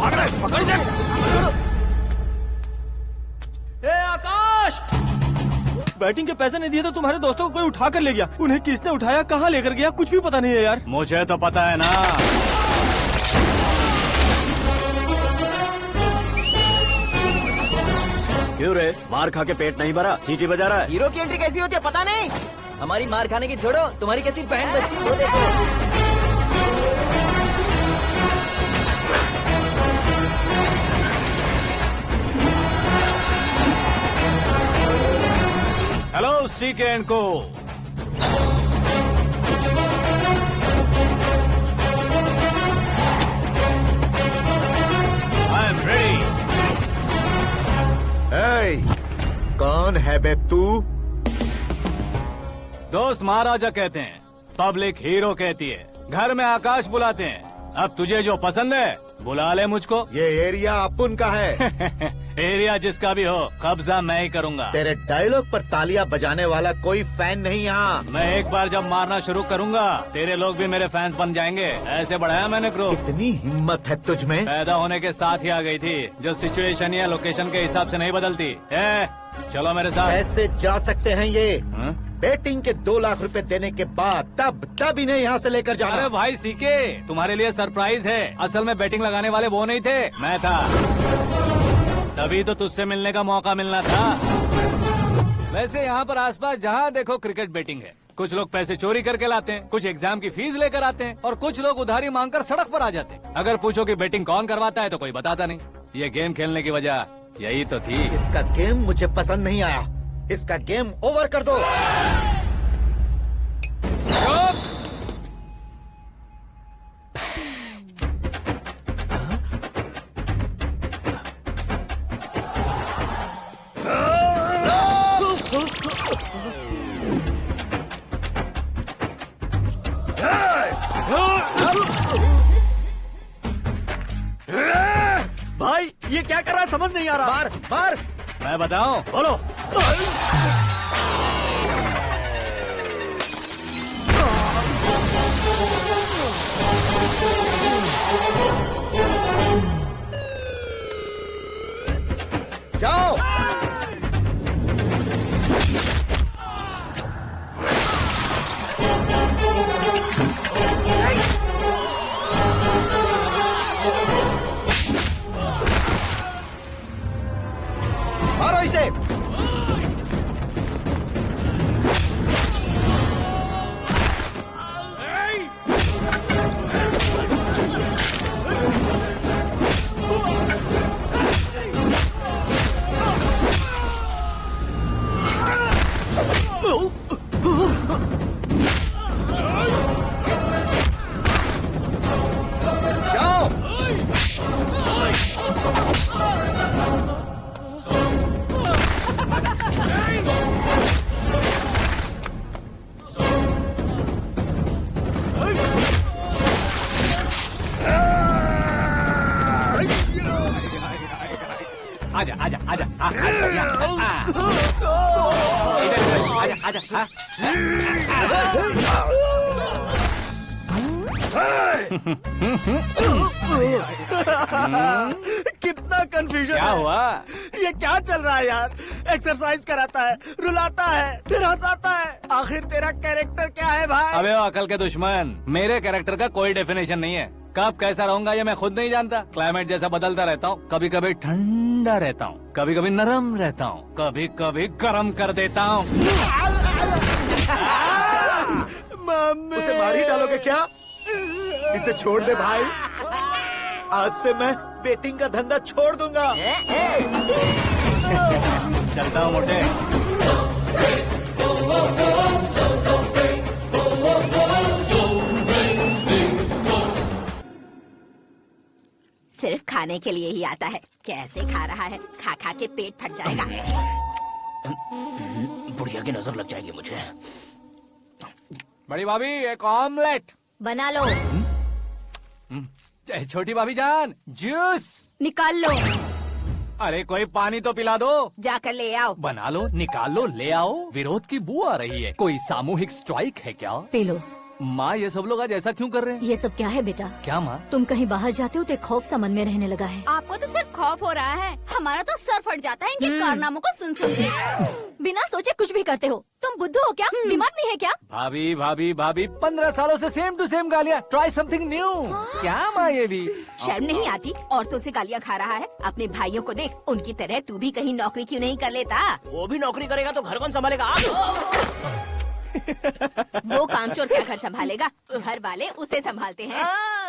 पकड़ दे। ए आकाश, बैटिंग के पैसे नहीं दिए तो तुम्हारे दोस्तों को कोई उठा कर ले गया। उन्हें किसने उठाया, कहाँ लेकर गया, कुछ भी पता नहीं है यार। मुझे तो पता है ना। क्यों रे, मार खा के पेट नहीं भरा, सीटी बजा रहा है? हीरो की एंट्री कैसी होती है पता नहीं। हमारी मार खाने की छोड़ो, तुम्हारी कैसी बैंड बजती है वो देखो। हेलो सीके एंड को। I am ready. कौन है बे तू? दोस्त महाराजा कहते हैं, पब्लिक हीरो कहती है, घर में आकाश बुलाते हैं। अब तुझे जो पसंद है बुला ले मुझको। ये एरिया अपुन का है। एरिया जिसका भी हो, कब्जा मैं ही करूंगा। तेरे डायलॉग पर तालियां बजाने वाला कोई फैन नहीं यहाँ। मैं एक बार जब मारना शुरू करूंगा, तेरे लोग भी मेरे फैंस बन जाएंगे। ऐसे बढ़ाया मैंने ग्रुप। इतनी हिम्मत है तुझ में? पैदा होने के साथ ही आ गई थी, जो सिचुएशन या लोकेशन के हिसाब से नहीं बदलती। चलो मेरे साथ। कैसे जा सकते हैं ये? हाँ? बेटिंग के 2 लाख रुपए देने के बाद तब इन्हें यहाँ से लेकर जाना। अरे भाई सीके, तुम्हारे लिए सरप्राइज है। असल में बैटिंग लगाने वाले वो नहीं थे, मैं था। तभी तो तुझसे मिलने का मौका मिलना था। वैसे यहाँ पर आसपास जहाँ देखो क्रिकेट बैटिंग है। कुछ लोग पैसे चोरी करके लाते हैं, कुछ एग्जाम की फीस लेकर आते हैं, और कुछ लोग उधारी मांगकर सड़क पर आ जाते हैं। अगर पूछो कि बैटिंग कौन करवाता है तो कोई बताता नहीं। ये गेम खेलने की वजह यही तो थी। इसका गेम मुझे पसंद नहीं आया। इसका गेम ओवर कर दो। भाई ये क्या कर रहा है, समझ नहीं आ रहा। मार मार। मैं बताऊं? बोलो। जाओ। मारो इसे। जाओ। आजा आजा आजा आजा आजा। कितना कंफ्यूजन क्या है। हुआ? ये क्या चल रहा है यार? एक्सरसाइज कराता है, रुलाता है, फिर हंसाता है। आखिर तेरा कैरेक्टर क्या है भाई? अबे ओ अकल के दुश्मन, मेरे कैरेक्टर का कोई डेफिनेशन नहीं है। कब कैसा रहूंगा ये मैं खुद नहीं जानता। क्लाइमेट जैसा बदलता रहता हूँ। कभी कभी ठंडा रहता हूँ, कभी कभी नरम रहता हूँ, कभी कभी गर्म कर देता हूँ। मम्मी। उसे मार ही डालोगे क्या? इसे छोड़ दे भाई। आज से मैं बेटिंग का धंधा छोड़ दूंगा। चलता हूँ मोटे। सिर्फ खाने के लिए ही आता है। कैसे खा रहा है, खा खा के पेट फट जाएगा। बुढ़िया की नजर लग जाएगी मुझे। बड़ी भाभी एक ऑमलेट। बना लो। छोटी भाभी जान जूस निकाल लो। अरे कोई पानी तो पिला दो। जाकर ले आओ। बना लो, निकाल लो, ले आओ। विरोध की बू आ रही है। कोई सामूहिक स्ट्राइक है क्या? P low. माँ ये सब लोग आज ऐसा क्यों कर रहे हैं? ये सब क्या है बेटा? क्या माँ? तुम कहीं बाहर जाते हो तो एक खौफ सा मन में रहने लगा है। आपको तो सिर्फ खौफ हो रहा है, हमारा तो सर फट जाता है इनके कारनामों को सुन सुन के। बिना सोचे कुछ भी करते हो। तुम बुद्धू हो क्या? दिमाग नहीं है क्या? भाभी भाभी भाभी 15 सालों से सेम टू सेम गालियाँ। Try something new. क्या माँ ये भी? शर्म नहीं आती? औरतों से गालियाँ खा रहा है। अपने भाइयों को देख, उनकी तरह तू भी कहीं नौकरी क्यों नहीं कर लेता? वो भी नौकरी करेगा तो घर कौन संभालेगा? वो कामचोर क्या घर संभालेगा? घर वाले उसे संभालते हैं।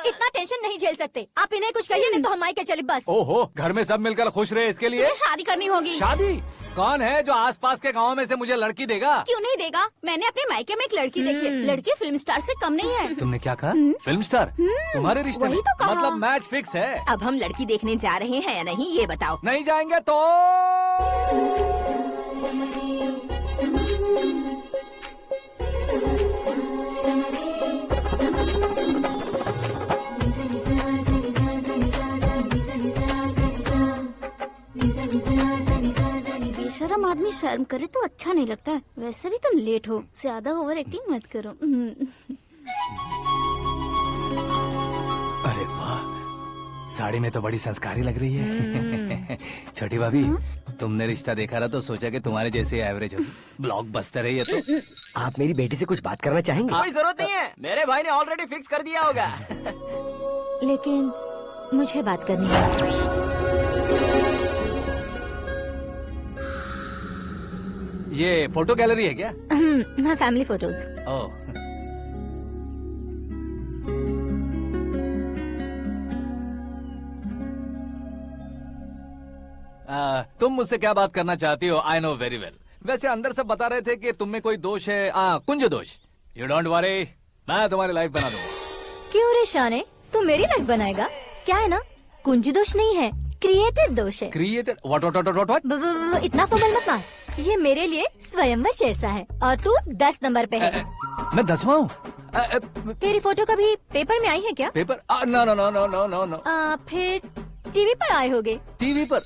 इतना टेंशन नहीं झेल सकते। आप इन्हें कुछ कहिए नहीं तो हम मायके चले बस। ओहो, घर में सब मिलकर खुश रहे इसके लिए। तुम्हें शादी करनी होगी। शादी? कौन है जो आसपास के गाँव में से मुझे लड़की देगा? क्यों नहीं देगा? मैंने अपने मायके में एक लड़की देखी है। लड़की फिल्म स्टार से कम नहीं है। तुमने क्या कहा? Film star? तुम्हारे रिश्ते में? वही तो कहा। मतलब मैच फिक्स है? अब हम लड़की देखने जा रहे हैं या नहीं ये बताओ। नहीं जाएंगे तो? बेशरम आदमी शर्म करे तो अच्छा नहीं लगता है। वैसे भी तुम लेट हो, ज्यादा ओवर एक्टिंग मत करो। अरे वाह, साड़ी में तो बड़ी संस्कारी लग रही है। छोटी भाभी, तुमने रिश्ता देखा ना तो सोचा कि तुम्हारे जैसे एवरेज हो। ब्लॉकबस्टर है ये तो। आप मेरी बेटी से कुछ बात करना चाहेंगे? कोई जरूरत नहीं है, मेरे भाई ने ऑलरेडी फिक्स कर दिया होगा। लेकिन मुझे बात करनी है। ये फोटो गैलरी है क्या? हाँ, फैमिली फोटोज। ओह, तुम मुझसे क्या बात करना चाहती हो? I know very well. वैसे अंदर सब बता रहे थे कि तुम में कोई दोष है। कुंज दोष। यू डोंट वरी, मैं तुम्हारी लाइफ बना दूंगा। क्यों रे शाने, तू मेरी लाइफ बनाएगा? क्या है ना, कुंज दोष नहीं है, क्रिएटेड दोष है। क्रिएटेड? व्हाट? इतना फबल मत मार। ये मेरे लिए स्वयंवर जैसा है और तू 10 नंबर पे है। मैं 10वां हूँ? तेरी फोटो कभी पेपर में आई है क्या? Paper? No no no no no no no. फिर टीवी पर आए होगे। टीवी पर?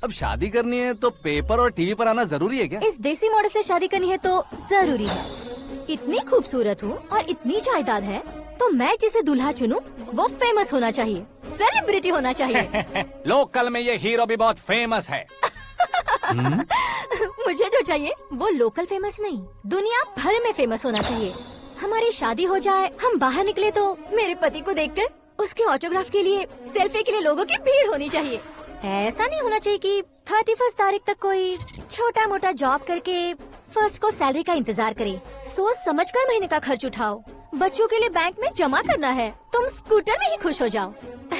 अब शादी करनी है तो पेपर और टीवी पर आना जरूरी है क्या? इस देसी मॉडल से शादी करनी है तो जरूरी है। इतनी खूबसूरत हूँ और इतनी जायदाद है तो मैं जिसे दूल्हा चुनूं वो फेमस होना चाहिए, सेलिब्रिटी होना चाहिए। लोकल में ये हीरो भी बहुत फेमस है। मुझे जो चाहिए वो लोकल फेमस नहीं, दुनिया भर में फेमस होना चाहिए। हमारी शादी हो जाए, हम बाहर निकले तो मेरे पति को देखकर उसके ऑटोग्राफ के लिए, सेल्फी के लिए लोगों की भीड़ होनी चाहिए। ऐसा नहीं होना चाहिए कि 31 तारीख तक कोई छोटा मोटा जॉब करके फर्स्ट को सैलरी का इंतजार करे। सोच समझकर महीने का खर्च उठाओ। बच्चों के लिए बैंक में जमा करना है, तुम स्कूटर में ही खुश हो जाओ।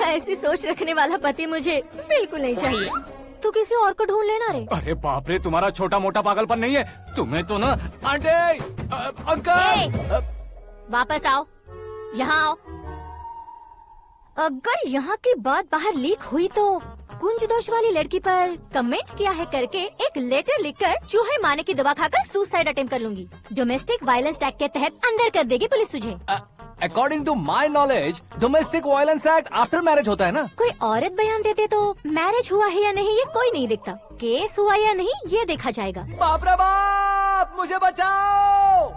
ऐसी सोच रखने वाला पति मुझे बिल्कुल नहीं चाहिए। तू किसी और को ढूंढ लेना रे। अरे बाप रे, तुम्हारा छोटा मोटा पागलपन नहीं है। तुम्हें तो ना आंटी, अंकल। वापस आओ, यहाँ आओ। अगर यहाँ की बात बाहर लीक हुई तो कुंज दोष वाली लड़की पर कमेंट किया है करके एक लेटर लिखकर चूहे मारने की दवा खाकर सुसाइड अटेम्प्ट कर लूंगी। डोमेस्टिक वायलेंस एक्ट के तहत अंदर कर देगी पुलिस तुझे। According to my knowledge domestic violence act after marriage होता है ना? कोई औरत बयान देते तो मैरिज हुआ है या नहीं ये कोई नहीं देखता, केस हुआ या नहीं ये देखा जाएगा। बाप रे बाप, मुझे बचाओ।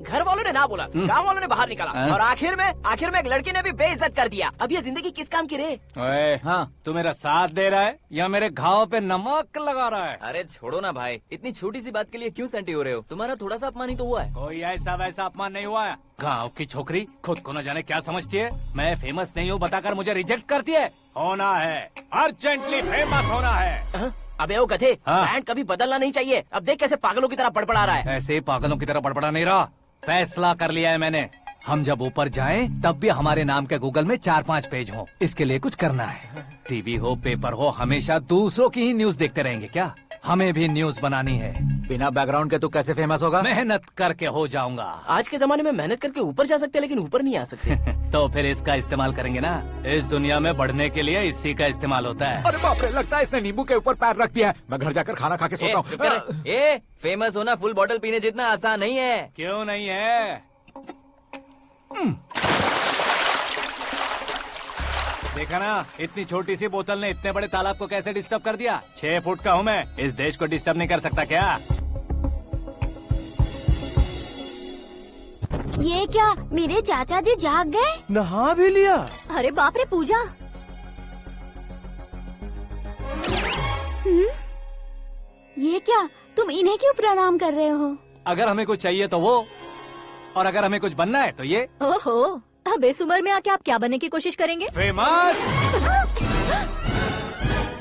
घर वालों ने ना बोला, गांव वालों ने बाहर निकाला और आखिर में एक लड़की ने भी बेइज्जत कर दिया। अब ये जिंदगी किस काम की रे? ओए, हाँ, तू मेरा साथ दे रहा है या मेरे घाव पे नमक लगा रहा है? अरे छोड़ो ना भाई, इतनी छोटी सी बात के लिए क्यों सेंटी हो रहे हो? तुम्हारा थोड़ा सा अपमान ही तो हुआ है। कोई ऐसा वैसा अपमान नहीं हुआ है। गाँव की छोकरी खुद को न जाने क्या समझती है। मैं फेमस नहीं हूँ बताकर मुझे रिजेक्ट करती है। होना है, अर्जेंटली फेमस होना है। अबे ओ गधे, हाँ। ब्रांड कभी बदलना नहीं चाहिए। अब देख कैसे पागलों की तरह बड़बड़ा रहा है। ऐसे पागलों की तरह बड़बड़ा नहीं रहा, फैसला कर लिया है मैंने। हम जब ऊपर जाएं तब भी हमारे नाम के गूगल में 4-5 पेज हो। इसके लिए कुछ करना है। टीवी हो, पेपर हो, हमेशा दूसरों की ही न्यूज देखते रहेंगे क्या? हमें भी न्यूज बनानी है। बिना बैकग्राउंड के तू कैसे फेमस होगा? मेहनत करके हो जाऊंगा। आज के जमाने में मेहनत करके ऊपर जा सकते हैं लेकिन ऊपर नहीं आ सकते। तो फिर इसका इस्तेमाल करेंगे ना। इस दुनिया में बढ़ने के लिए इसी का इस्तेमाल होता है। अरे बाप रे, लगता है इसने नींबू के ऊपर पैर रख दिया है। मैं घर जाकर खाना खा के सोता चुप कर। ए, फेमस होना फुल बोतल पीने जितना आसान नहीं है। क्यों नहीं है? देखा ना, इतनी छोटी सी बोतल ने इतने बड़े तालाब को कैसे डिस्टर्ब कर दिया। 6 फुट का हूँ मैं, इस देश को डिस्टर्ब नहीं कर सकता क्या? ये क्या, मेरे चाचा जी जाग गए? नहा भी लिया? अरे बाप रे पूजा। ये क्या, तुम इन्हें क्यों प्रणाम कर रहे हो? अगर हमें कुछ चाहिए तो वो, और अगर हमें कुछ बनना है तो ये। ओहो, अब इस उम्र में आके आप क्या बनने की कोशिश करेंगे? फेमस।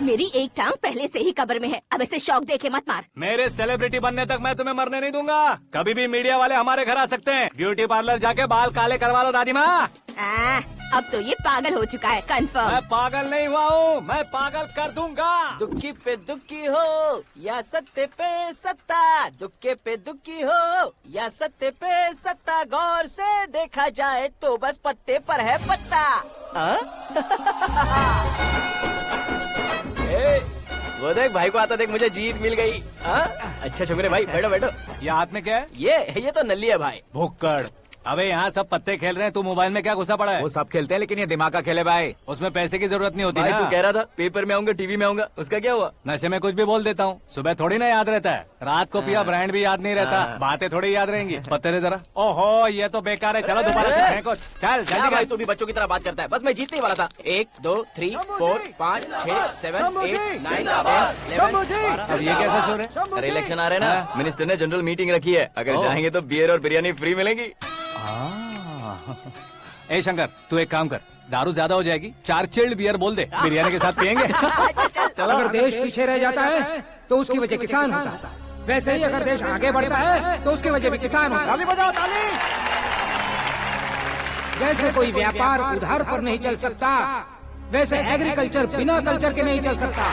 मेरी एक टांग पहले से ही कब्र में है, अब इसे शौक देके मत मार। मेरे सेलिब्रिटी बनने तक मैं तुम्हें मरने नहीं दूंगा। कभी भी मीडिया वाले हमारे घर आ सकते हैं। ब्यूटी पार्लर जाके बाल काले करवा लो दादी माँ। अब तो ये पागल हो चुका है, कंफर्म। मैं पागल नहीं हुआ हूँ, मैं पागल कर दूंगा। दुखी पे दुखी हो या सत्य पे सत्ता, दुखे पे दुखी हो या सत्य पे सत्ता, गौर से देखा जाए तो बस पत्ते पर है पत्ता। वो देख भाई को आता देख, मुझे जीत मिल गई। अच्छा शुक्र भाई, बैठो बैठो। ये हाथ में क्या है? ये तो नल्ली है भाई। भुक्कड़। अबे यहाँ सब पत्ते खेल रहे हैं, तू मोबाइल में क्या घुसा पड़ा है? वो सब खेलते हैं लेकिन ये दिमाग का खेल है भाई। उसमें पैसे की जरूरत नहीं होती भाई ना। तू कह रहा था पेपर में आऊंगा, टीवी में आऊंगा, उसका क्या हुआ? नशे में कुछ भी बोल देता हूँ, सुबह थोड़ी ना याद रहता है। रात को पिया ब्रांड भी याद नहीं रहता, बातें थोड़ी याद रहेंगी। पत्ते दे जरा। ओहो ये तो बेकार है, चलो दोबारा से फेंको। चल क्या जल्दी भाई कर। तू भी बच्चों की तरह बात करता है। बस मैं जीतने ही वाला था। 1 2 3 4 5 6 7 8 9 10 11 अब ये कैसा शोर है? अरे इलेक्शन आ रहे हैं ना, मिनिस्टर ने जनरल मीटिंग रखी है, अगर चाहेंगे तो बियर और बिरयानी फ्री मिलेगी। ए शंकर, तू एक काम कर, दारू ज्यादा हो जाएगी, 4 चिल्ड बियर बोल दे, बिरयानी के साथ पियेंगे। चलो। अगर देश पीछे रह जाता है तो उसकी वजह किसान होता है, वैसे ही अगर देश आगे बढ़ता है तो उसकी वजह भी किसान होता है। ताली बजाओ, ताली। जैसे कोई व्यापार उधार पर नहीं चल सकता, वैसे एग्रीकल्चर बिना कल्चर के नहीं चल सकता।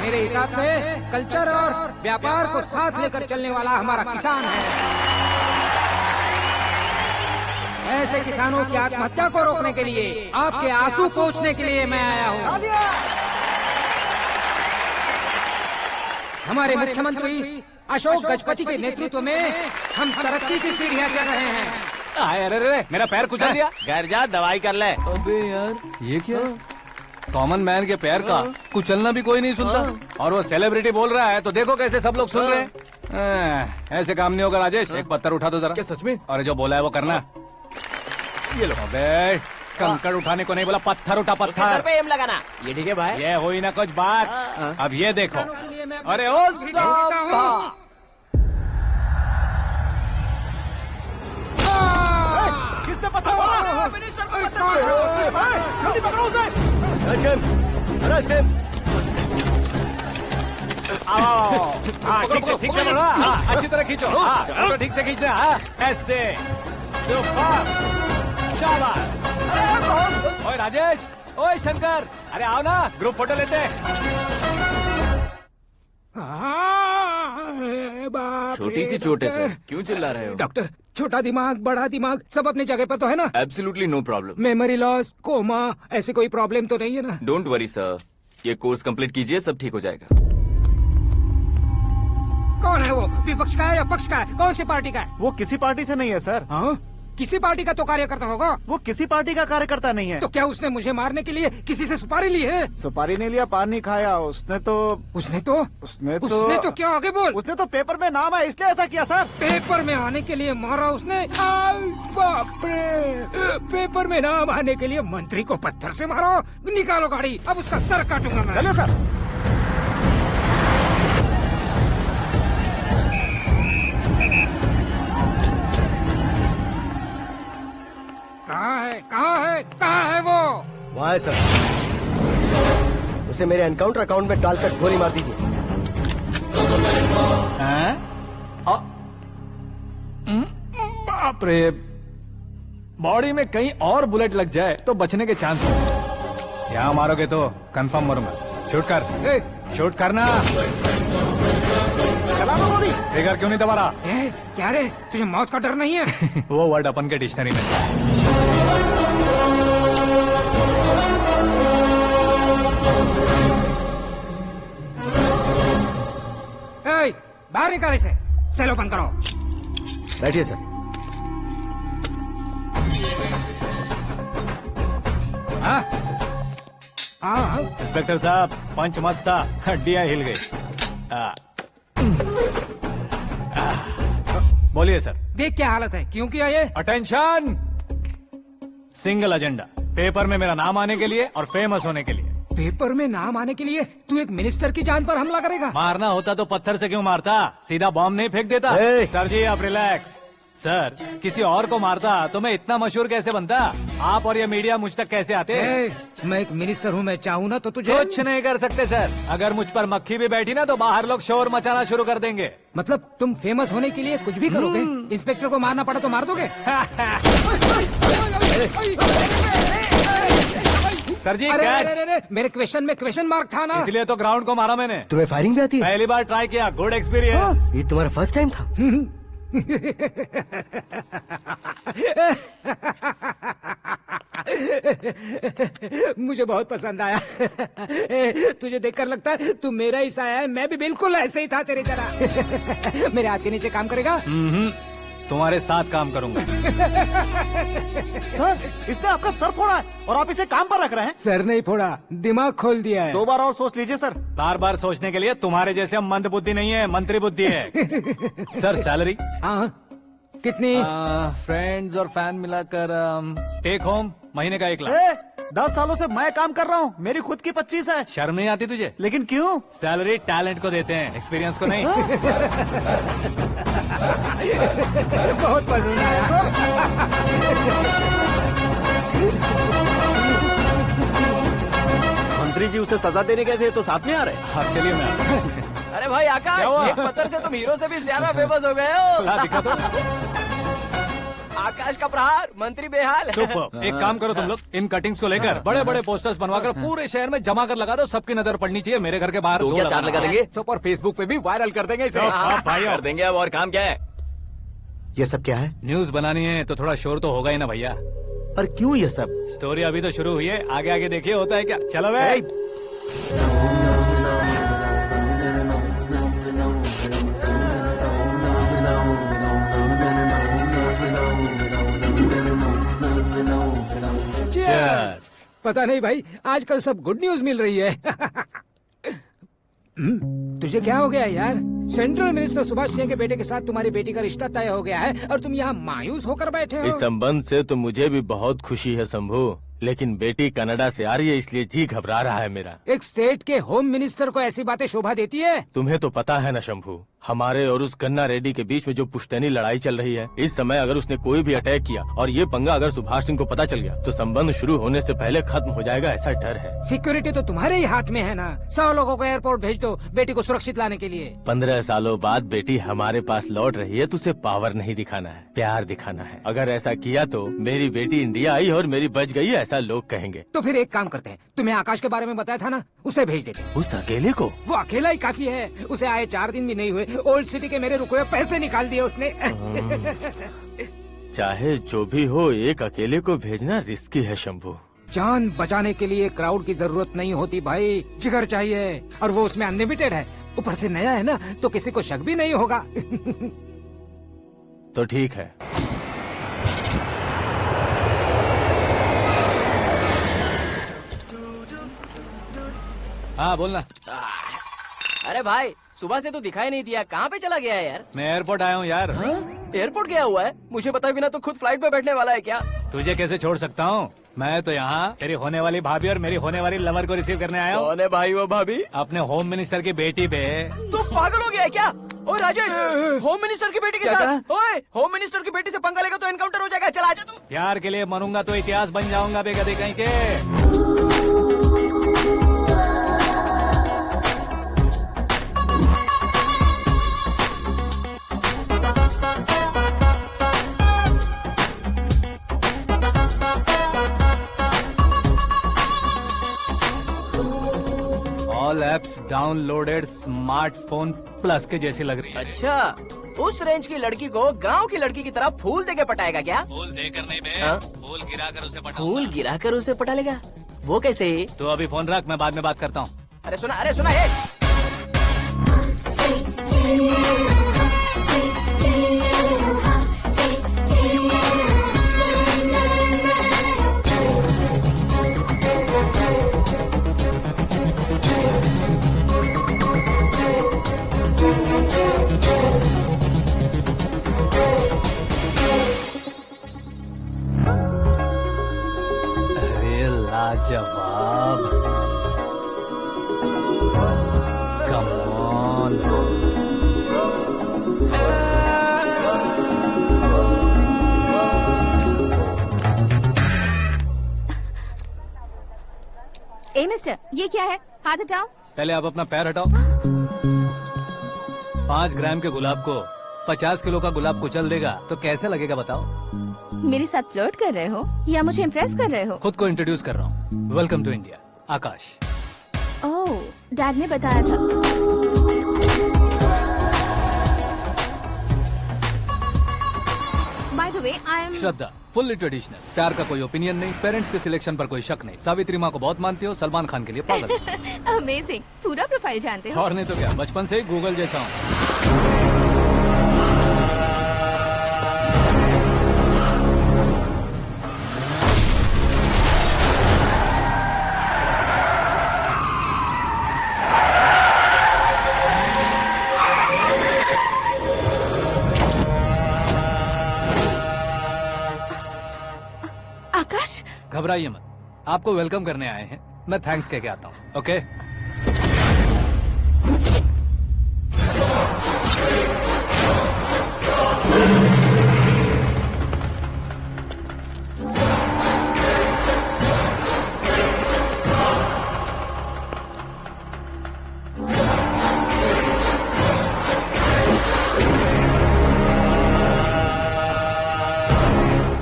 मेरे हिसाब से कल्चर और व्यापार को साथ लेकर चलने वाला हमारा किसान है। ऐसे किसानों की आत्महत्या को रोकने के लिए, आपके आंसू पोंछने के लिए मैं आया हूँ। हमारे मुख्यमंत्री अशोक गजपति के नेतृत्व में हम तरक्की की सीढ़ियाँ चढ़ रहे हैं। अरे अरे मेरा पैर कुचल दिया। घर जा, दवाई कर ले। अबे यार ये क्या? कॉमन मैन के पैर का कुचलना भी कोई नहीं सुनता, और वो सेलिब्रिटी बोल रहा है तो देखो कैसे सब लोग सुन रहे हैं। ऐसे काम नहीं होगा राजेश, एक पत्थर उठा दो जरा। क्या सच में? और जो बोला है वो करना। ये लो। अबे कंकड़ उठाने को नहीं बोला, पत्थर उठा, उसके सर पत्थर। पे एम लगाना। ये ठीक है भाई। ये हुई ना कुछ बात। अब ये देखो। अरे ओ साहब, किसने पत्थर मारा? मिनिस्टर को पत्थर मारा। जल्दी पकड़ो उसे। Arrest him. आओ। हाँ ठीक से पकड़ो। हाँ अच्छी तरह खींचो। हाँ तो ठीक से खींचना। हाँ ऐसे। सुपर। शाबाश। ओए राजेश, ओए शंकर, अरे आओ ना, ग्रुप फोटो लेते हैं। छोटी सी चोट है सर, क्यों चिल्ला रहे हो? डॉक्टर, छोटा दिमाग बड़ा दिमाग सब अपनी जगह पर तो है ना? Absolutely no problem. Memory loss, coma, ऐसी कोई प्रॉब्लम तो नहीं है ना? डोंट वरी सर, ये कोर्स कंप्लीट कीजिए, सब ठीक हो जाएगा। कौन है वो? विपक्ष का है या पक्ष का है? कौन सी पार्टी का है? वो किसी पार्टी से नहीं है सर। हाँ? किसी पार्टी का तो कार्यकर्ता होगा। वो किसी पार्टी का कार्यकर्ता नहीं है। तो क्या उसने मुझे मारने के लिए किसी से सुपारी ली है? सुपारी नहीं लिया, पान नहीं खाया। उसने तो क्या आगे बोल? उसने तो पेपर में नाम है इसलिए ऐसा किया सर। पेपर में आने के लिए मारा उसने? बाप रे! पेपर में नाम आने के लिए मंत्री को पत्थर से मारो? निकालो गाड़ी, अब उसका सर काटूंगा मैं। चलो सर। कहाँ है वो? वहाँ है सर। उसे मेरे एनकाउंटर अकाउंट में डालकर गोली मार दीजिए। बाप रे, बॉडी में कहीं और बुलेट लग जाए तो बचने के चांस हो। यहाँ मारोगे तो कंफर्म मरूंगा। शूट कर, शूट करना। फिगर क्यों नहीं दबा रहा? क्या रे, तुझे मौत का डर नहीं है? वो वर्ड अपन के डिक्शनरी में। बाहर निकाल इसे, सेल ओपन करो। बैठिए सर। हाँ हाँ इंस्पेक्टर साहब पंच मस्त था, हड्डियां हिल गई। बोलिए सर। देख क्या हालत है, क्यों किया ये? अटेंशन, सिंगल एजेंडा, पेपर में मेरा नाम आने के लिए और फेमस होने के लिए। पेपर में नाम आने के लिए तू एक मिनिस्टर की जान पर हमला करेगा? मारना होता तो पत्थर से क्यों मारता, सीधा बॉम्ब नहीं फेंक देता। सर जी आप रिलैक्स। सर किसी और को मारता तो मैं इतना मशहूर कैसे बनता, आप और ये मीडिया मुझ तक कैसे आते? मैं एक मिनिस्टर हूँ, मैं चाहूँ ना तो तुझे कुछ नहीं कर सकते सर। अगर मुझ पर मक्खी भी बैठी ना तो बाहर लोग शोर मचाना शुरू कर देंगे। मतलब तुम फेमस होने के लिए कुछ भी करोगे? इंस्पेक्टर को मारना पड़ा तो मार दोगे? सर जी अरे, कैच। अरे, अरे, मेरे क्वेश्चन में क्वेश्चन मार्क था ना, इसलिए तो ग्राउंड को मारा मैंने। तुम्हें फायरिंग भी आती है? पहली बार ट्राई किया, गुड एक्सपीरियंस। ये तुम्हारा फर्स्ट टाइम था? मुझे बहुत पसंद आया। तुझे देखकर लगता है तू मेरा ही साया है, मैं भी बिल्कुल ऐसे ही था तेरी तरह। मेरे हाथ के नीचे काम करेगा? तुम्हारे साथ काम करूंगा। सर इसने आपका सर फोड़ा है और आप इसे काम पर रख रहे हैं। सर नहीं फोड़ा, दिमाग खोल दिया है। 2 बार और सोच लीजिए सर। बार बार सोचने के लिए तुम्हारे जैसे मंद बुद्धि नहीं है, मंत्री बुद्धि है। सर सैलरी हाँ कितनी? फ्रेंड्स और फैन मिलाकर टेक होम महीने का 1 लाख। 10 सालों से मैं काम कर रहा हूँ, मेरी खुद की 25 है। शर्म नहीं आती तुझे? लेकिन क्यों? सैलरी टैलेंट को देते हैं, एक्सपीरियंस को नहीं। बहुत पसंद आया। मंत्री जी उसे सजा देने गए थे तो साथ में आ रहे। हाँ चलिए मैं आता हूं। अरे भाई आकाश, एक पत्थर से तुम हीरो से भी ज्यादा फेमस हो गए हो। ला दिखा दो। आकाश का प्रहार, मंत्री बेहाल। सुपर। एक काम करो तुम लोग, इन कटिंग्स को लेकर बड़े बड़े पोस्टर्स बनवाकर पूरे शहर में जमा कर लगा दो, सबकी नजर पड़नी चाहिए। मेरे घर के बाहर तो क्या 4 लगा देंगे? सब और फेसबुक पे भी वायरल कर देंगे इसे। भाई कर देंगे। अब और काम क्या है? ये सब क्या है? न्यूज बनानी है तो थोड़ा शोर तो होगा ही ना भैया। पर क्यों ये सब? स्टोरी अभी तो शुरू हुई है, आगे आगे देखिए होता है क्या। चलो भाई। पता नहीं भाई, आजकल सब गुड न्यूज मिल रही है। तुझे क्या हो गया यार? सेंट्रल मिनिस्टर सुभाष सिंह के बेटे के साथ तुम्हारी बेटी का रिश्ता तय हो गया है और तुम यहाँ मायूस होकर बैठे हो। इस संबंध से तो मुझे भी बहुत खुशी है शंभू, लेकिन बेटी कनाडा से आ रही है इसलिए जी घबरा रहा है मेरा। एक स्टेट के होम मिनिस्टर को ऐसी बातें शोभा देती है? तुम्हें तो पता है ना शंभू, हमारे और उस गन्ना रेड्डी के बीच में जो पुश्तैनी लड़ाई चल रही है, इस समय अगर उसने कोई भी अटैक किया और ये पंगा अगर सुभाष सिंह को पता चल गया तो संबंध शुरू होने से पहले खत्म हो जाएगा, ऐसा डर है। सिक्योरिटी तो तुम्हारे ही हाथ में है ना। 100 लोगों को एयरपोर्ट भेज दो बेटी को सुरक्षित लाने के लिए। 15 सालों बाद बेटी हमारे पास लौट रही है तो उसे पावर नहीं दिखाना है, प्यार दिखाना है। अगर ऐसा किया तो मेरी बेटी इंडिया आई और मेरी बच गई, ऐसा लोग कहेंगे। तो फिर एक काम करते हैं, तुम्हें आकाश के बारे में बताया था ना, उसे भेज देते। उस अकेले को? वो अकेला ही काफी है, उसे आए 4 दिन भी नहीं हुए, ओल्ड सिटी के मेरे रुके हुए पैसे निकाल दिए उसने। चाहे जो भी हो, एक अकेले को भेजना रिस्की है शंभू। जान बचाने के लिए क्राउड की जरूरत नहीं होती भाई, जिगर चाहिए, और वो उसमें अनलिमिटेड है। ऊपर से नया है ना, तो किसी को शक भी नहीं होगा। तो ठीक है। हाँ बोलना। अरे भाई सुबह से तो दिखाई नहीं दिया, कहाँ पे चला गया है यार? मैं एयरपोर्ट आया हूँ यार। एयरपोर्ट गया हुआ है? मुझे बताए बिना तो खुद फ्लाइट पे बैठने वाला है क्या? तुझे कैसे छोड़ सकता हूँ? मैं तो यहाँ तेरी होने वाली भाभी और मेरी होने वाली लवर को रिसीव करने आया हूँ। कौन है भाई वो भाभी? अपने होम मिनिस्टर की बेटी पे। तू पागल हो गया है क्या? ओए राजेश, होम मिनिस्टर की बेटी के साथ? ओए होम मिनिस्टर की बेटी से पंगा लेगा तो एनकाउंटर हो जाएगा, चल आजा तू। प्यार के लिए मरूंगा तो इतिहास बन जाऊंगा बेगदे कहीं के। All apps downloaded smartphone plus के जैसी लग रही है। अच्छा, उस रेंज की लड़की को गांव की लड़की की तरह फूल देके पटाएगा क्या? फूल देकर नहीं बे, हाँ? फूल गिराकर उसे पटा। फूल गिराकर उसे पटा लेगा? वो कैसे? तो अभी फोन रख, मैं बाद में बात करता हूँ। अरे सुना है। लाजवाब। Come on. ए मिस्टर, ये क्या है? हाथ हटाओ। पहले आप अपना पैर हटाओ। 5 ग्राम के गुलाब को 50 किलो का गुलाब कुचल देगा तो कैसे लगेगा बताओ? मेरे साथ फ्लर्ट कर रहे हो या मुझे इम्प्रेस कर रहे हो? खुद को इंट्रोड्यूस कर रहा हूँ। Welcome to India, Akash. Oh, dad ने बताया था। By the way, I am Shraddha, fully traditional. प्यार का कोई ओपिनियन नहीं, पेरेंट्स के सिलेक्शन पर कोई शक नहीं। सावित्री माँ को बहुत मानती हो, सलमान खान के लिए पागल हो। अमेजिंग, पूरा प्रोफाइल जानते हो। और नहीं तो क्या, बचपन से ही गूगल जैसा हूँ। आकाश, घबराइए मत, आपको वेलकम करने आए हैं। मैं थैंक्स कह के आता हूँ। ओके?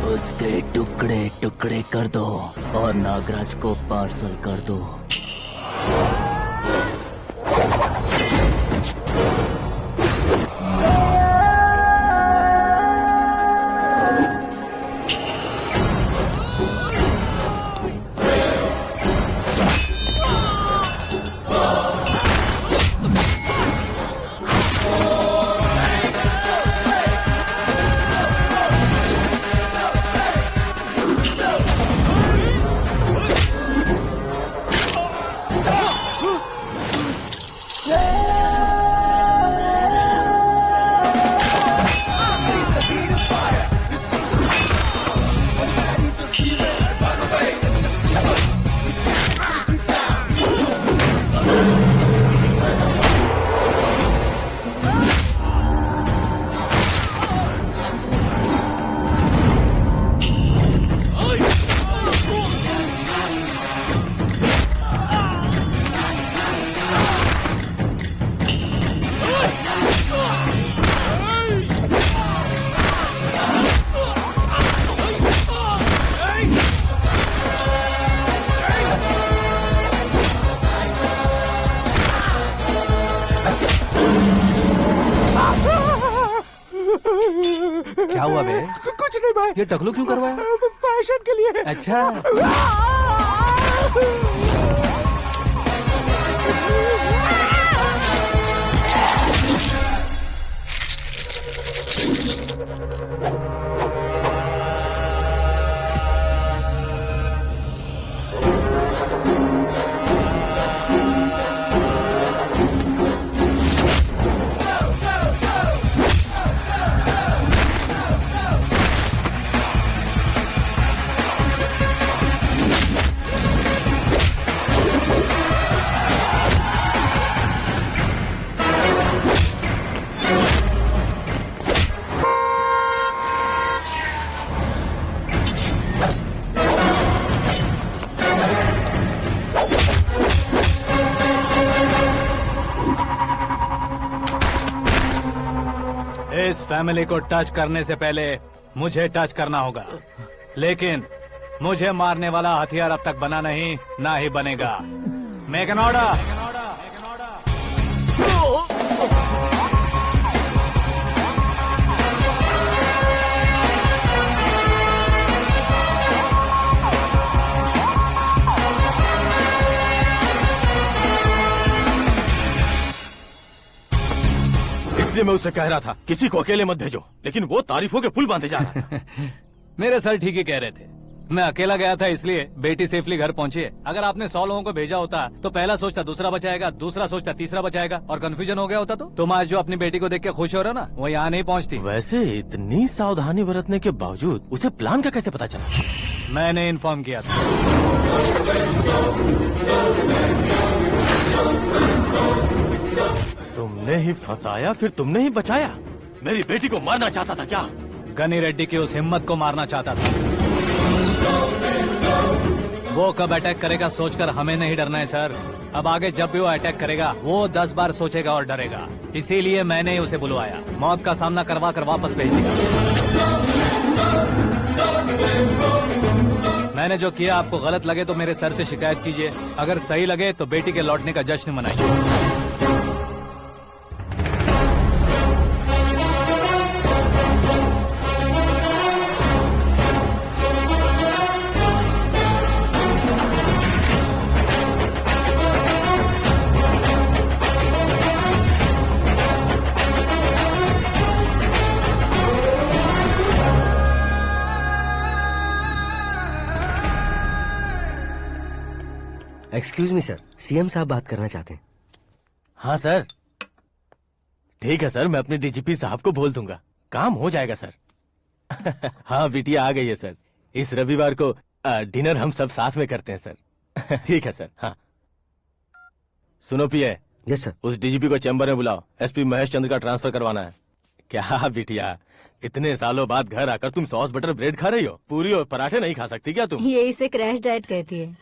उसके टुकड़े टुकड़े कर दो और नागराज को पार्सल कर दो। क्या हुआ बे? कुछ नहीं भाई। ये टकलू क्यों करवाया? फैशन के लिए। अच्छा। इस फैमिली को टच करने से पहले मुझे टच करना होगा, लेकिन मुझे मारने वाला हथियार अब तक बना नहीं, ना ही बनेगा। Make an order. इसलिए मैं उससे कह रहा था किसी को अकेले मत भेजो, लेकिन वो तारीफों के पुल बांधे जा रहा था। मेरे सर ठीक ही कह रहे थे। मैं अकेला गया था इसलिए बेटी सेफली घर पहुंची है। अगर आपने 100 लोगों को भेजा होता तो पहला सोचता दूसरा बचाएगा, दूसरा सोचता तीसरा बचाएगा, और कंफ्यूजन हो गया होता तो तुम आज जो अपनी बेटी को देख के खुश हो रहे हो ना, वो यहाँ नहीं पहुँचती। वैसे इतनी सावधानी बरतने के बावजूद उसे प्लान का कैसे पता चला? मैंने इन्फॉर्म किया था। तुमने ही फंसाया, फिर तुमने ही बचाया। मेरी बेटी को मारना चाहता था क्या? गनी रेड्डी की उस हिम्मत को मारना चाहता था। वो कब अटैक करेगा सोचकर हमें नहीं डरना है सर। अब आगे जब भी वो अटैक करेगा वो 10 बार सोचेगा और डरेगा। इसीलिए मैंने ही उसे बुलवाया। मौत का सामना करवा कर वापस भेज दिया। मैंने जो किया आपको गलत लगे तो मेरे सर से शिकायत कीजिए, अगर सही लगे तो बेटी के लौटने का जश्न मनाइए। एक्सक्यूज मी सर, सीएम साहब बात करना चाहते हैं। हाँ सर, ठीक है सर, मैं अपने डीजीपी साहब को बोल दूंगा, काम हो जाएगा सर। हाँ बिटिया आ गई है सर। इस रविवार को डिनर हम सब साथ में करते हैं सर। ठीक है सर। हाँ सुनो पिए। Yes sir. उस डीजीपी को चैम्बर में बुलाओ, एसपी महेश चंद्र का ट्रांसफर करवाना है। क्या बिटिया, इतने सालों बाद घर आकर तुम सॉस बटर ब्रेड खा रही हो? पूरी और पराठे नहीं खा सकती क्या तुम? ये इसे क्रैश डाइट कहती है।